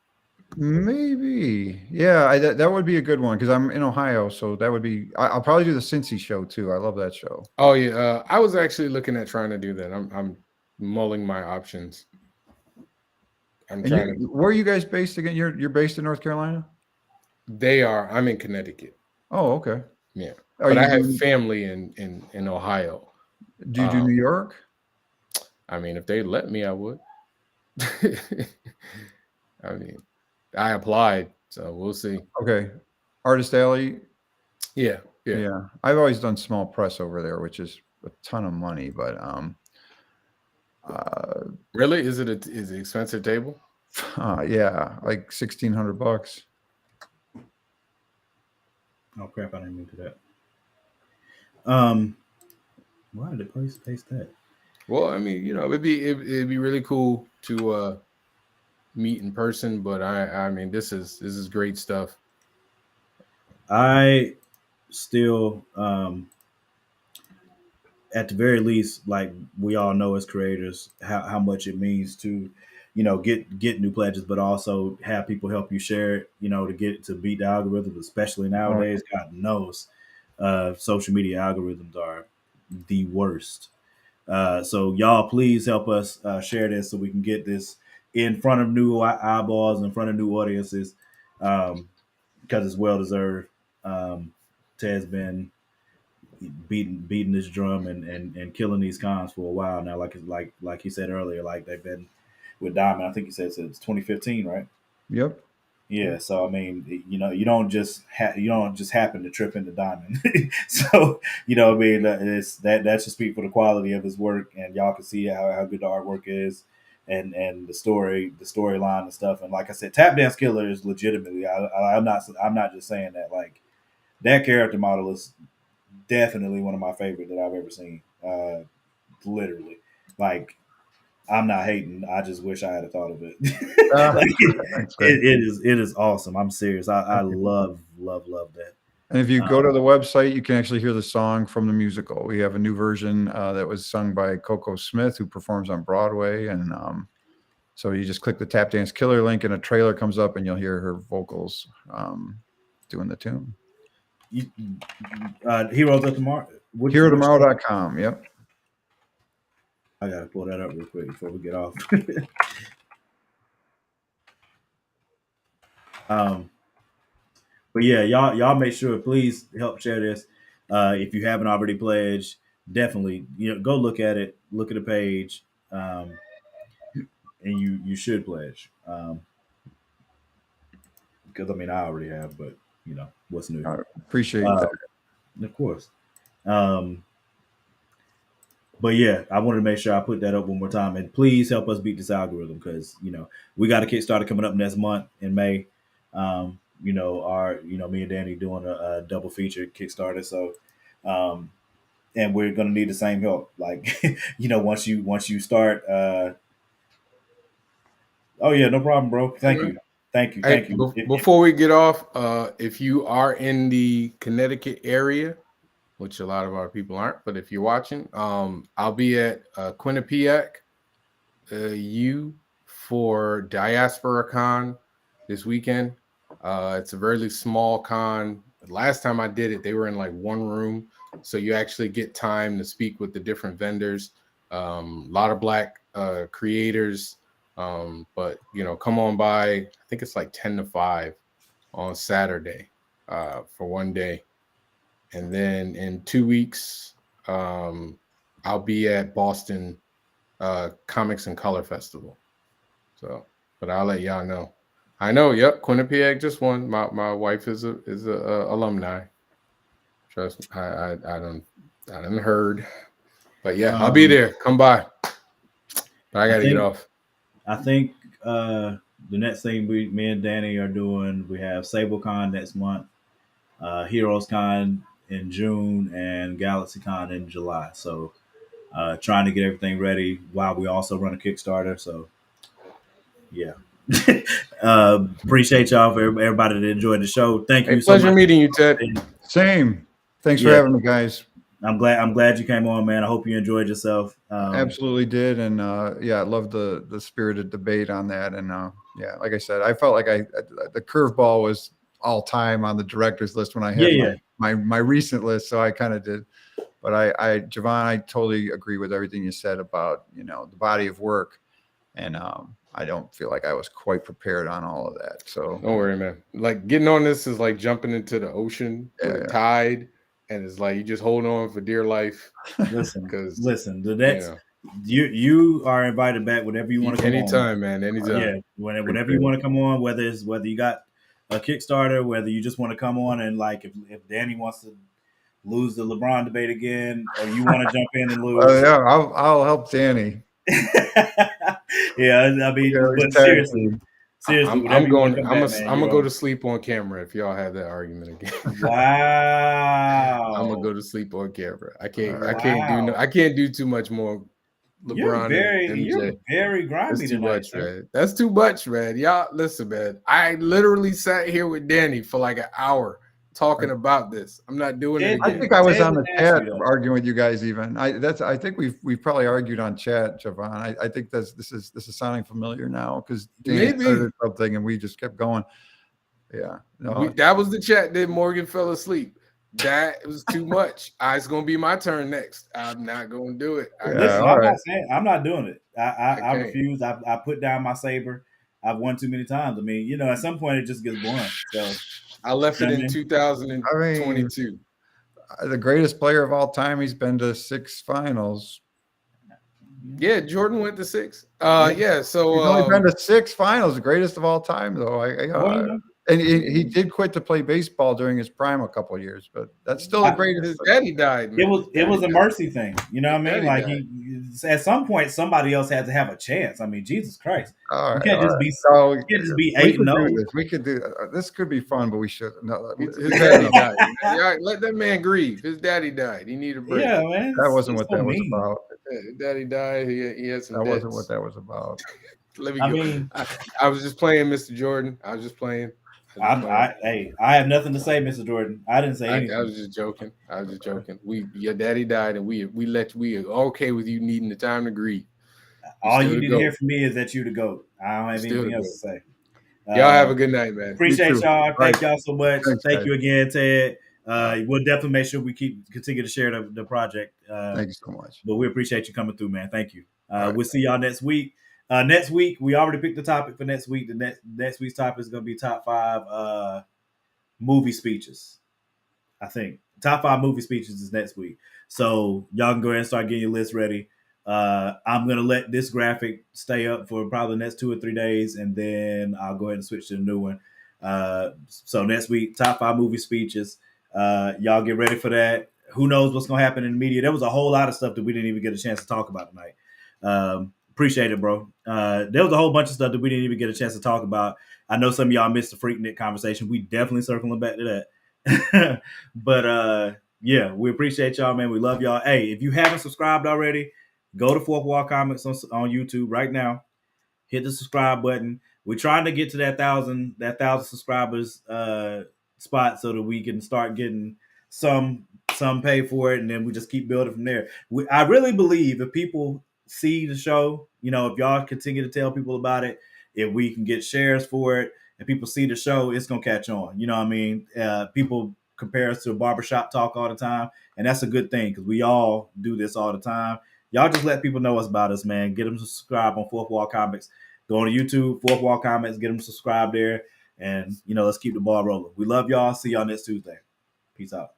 Maybe, yeah. That would be a good one because I'm in Ohio, so that would be. I'll probably do the Cincy show too. I love that show. Oh yeah, I was actually looking at trying to do that. I'm mulling my options. Where are you guys based again? You're based in North Carolina? They are. I'm in Connecticut. Oh, okay. Yeah, but I have family in Ohio. Do you do New York? I mean, if they let me, I would. I mean, I applied, so we'll see. Okay, Artist Alley. Yeah. I've always done small press over there, which is a ton of money, but really, is it expensive table? Yeah, like $1,600. Oh crap! I didn't mean to do that. Why did they paste that? Well, I mean, it'd be really cool to meet in person, but I mean, this is great stuff. I still, at the very least, like we all know as creators, how much it means to, get new pledges, but also have people help you share it, to beat the algorithm, especially nowadays. God knows, social media algorithms are the worst. So y'all, please help us share this so we can get this in front of new eyeballs, in front of new audiences, because it's well deserved. Ted's been beating this drum and killing these cons for a while now. Like he said earlier, like they've been with Diamond. I think he said since 2015, right? Yep. Yeah. So I mean, you don't just happen to trip into Diamond. So I mean, it's that should speak for the quality of his work, and y'all can see how good the artwork is. And the storyline and stuff. And like I said, Tap Dance Killer is legitimately. I'm not just saying that. Like, that character model is definitely one of my favorite that I've ever seen. Literally, like, I'm not hating. I just wish I had thought of it. It is awesome. I'm serious. I love that. And if you go to the website, you can actually hear the song from the musical. We have a new version that was sung by Coco Smith, who performs on Broadway. And so you just click the Tap Dance Killer link and a trailer comes up and you'll hear her vocals doing the tune. Heroes of Tomorrow. HeroTomorrow.com. Yep. I got to pull that up real quick before we get off. But yeah, y'all make sure, please help share this. If you haven't already pledged, definitely go look at it, look at the page, and you should pledge. Because I mean I already have, but what's new? I appreciate Uh, that. of course. But yeah, I wanted to make sure I put that up one more time, and please help us beat this algorithm because we got a Kickstarter coming up next month in May. Me and Danny doing a double feature Kickstarter, so and we're gonna need the same help. Like once you start. Oh yeah, no problem, bro. Thank you. Hey, before we get off, if you are in the Connecticut area, which a lot of our people aren't, but if you're watching, I'll be at Quinnipiac U for Diaspora Con this weekend. It's a really small con. Last time I did it, they were in like one room, so you actually get time to speak with the different vendors. A lot of Black creators. But come on by. I think it's like 10 to 5 on Saturday for one day. And then in 2 weeks, I'll be at Boston Comics and Color Festival. So, but I'll let y'all know. I know. Yep, Quinnipiac just won. My wife is a alumni. Trust me, I done heard. But yeah, I'll be there. Come by. I gotta get off. I think the next thing me and Danny are doing, we have SableCon next month, HeroesCon in June, and GalaxyCon in July. So trying to get everything ready while we also run a Kickstarter. So yeah. Appreciate y'all for everybody that enjoyed the show. Thank you so much. Pleasure meeting you, Ted. Same. Thanks for having me, guys. I'm glad you came on, man. I hope you enjoyed yourself. Absolutely did, and I love the spirited debate on that. And like I said, I felt like the curveball was all time on the director's list when I had my recent list, so I kind of did. But Javon, I totally agree with everything you said about the body of work, and I don't feel like I was quite prepared on all of that. So don't worry, man. Like getting on this is like jumping into the ocean with a tide. And it's like you just hold on for dear life. Listen, the next you are invited back whenever you want to come anytime, on. Man. Anytime. Yeah, whenever you want to come on, whether you got a Kickstarter, whether you just want to come on and like if Danny wants to lose the LeBron debate again, or you want to jump in and lose. I'll help Danny. Yeah, I mean, but seriously. I'm gonna go to sleep on camera if y'all have that argument again. Wow. I'm gonna go to sleep on camera. I can't do too much more. LeBron you're very grimy. That's too much, man. That's too much, man. Y'all listen, man. I literally sat here with Danny for like an hour talking about this. I'm not doing it again. I think I was on the chat arguing with you guys. Even I think we've probably argued on chat, Javon. I think this is sounding familiar now because Danny started something and we just kept going. Yeah, that was the chat that Morgan fell asleep. That was too much. It's gonna be my turn next. I'm not gonna do it. I'm not doing it. I refuse. I put down my saber. I've won too many times. I mean, at some point it just gets boring. So I left it in 2022. The greatest player of all time. He's been to 6 finals. Yeah, Jordan went to 6. So he's only been to 6 finals. The greatest of all time, though. And he did quit to play baseball during his prime a couple of years, but that's still the greatest. His daddy died. Man. It was a mercy thing, you know what I mean? Like at some point, somebody else had to have a chance. I mean, Jesus Christ, you can't just be 8-0. We could do this. Could be fun, but we should. No, his daddy died. Let that man grieve. His daddy died. He needed a break. Yeah, man. That wasn't what that was about. His daddy died. He had some. That wasn't what that was about. Let me go. I was just playing, Mr. Jordan. I was just playing. I have nothing to say, Mr. Jordan. I didn't say anything. I was just joking. Your daddy died, and we are okay with you needing the time to grieve. All you need to hear from me is that you the GOAT. I don't have anything else to say. Y'all have a good night, man. Appreciate y'all. Thank y'all so much. Thank you again, Ted. We'll definitely make sure we continue to share the project. Thank you so much. But we appreciate you coming through, man. Thank you. We'll see y'all next week. Next week, we already picked the topic for next week. The next week's topic is going to be top 5 movie speeches. I think top 5 movie speeches is next week. So y'all can go ahead and start getting your list ready. I'm gonna let this graphic stay up for probably the next 2 or 3 days, and then I'll go ahead and switch to the new one. So next week, top 5 movie speeches. Y'all get ready for that. Who knows what's gonna happen in the media? There was a whole lot of stuff that we didn't even get a chance to talk about tonight. Appreciate it, bro. There was a whole bunch of stuff that we didn't even get a chance to talk about. I know some of y'all missed the Freaknik conversation. We definitely circling back to that. But yeah, we appreciate y'all, man. We love y'all. Hey, if you haven't subscribed already, go to Fourth Wall Comics on YouTube right now. Hit the subscribe button. We're trying to get to that thousand subscribers spot so that we can start getting some pay for it, and then we just keep building from there. I really believe if people see the show, if y'all continue to tell people about it, if we can get shares for it, and people see the show, it's gonna catch on. You know what I mean? People compare us to a barbershop talk all the time, and that's a good thing because we all do this all the time. Y'all just let people know about us, man. Get them to subscribe on Fourth Wall Comics. Go on to YouTube, Fourth Wall Comics, get them subscribed there, and let's keep the ball rolling. We love y'all. See y'all next Tuesday. Peace out.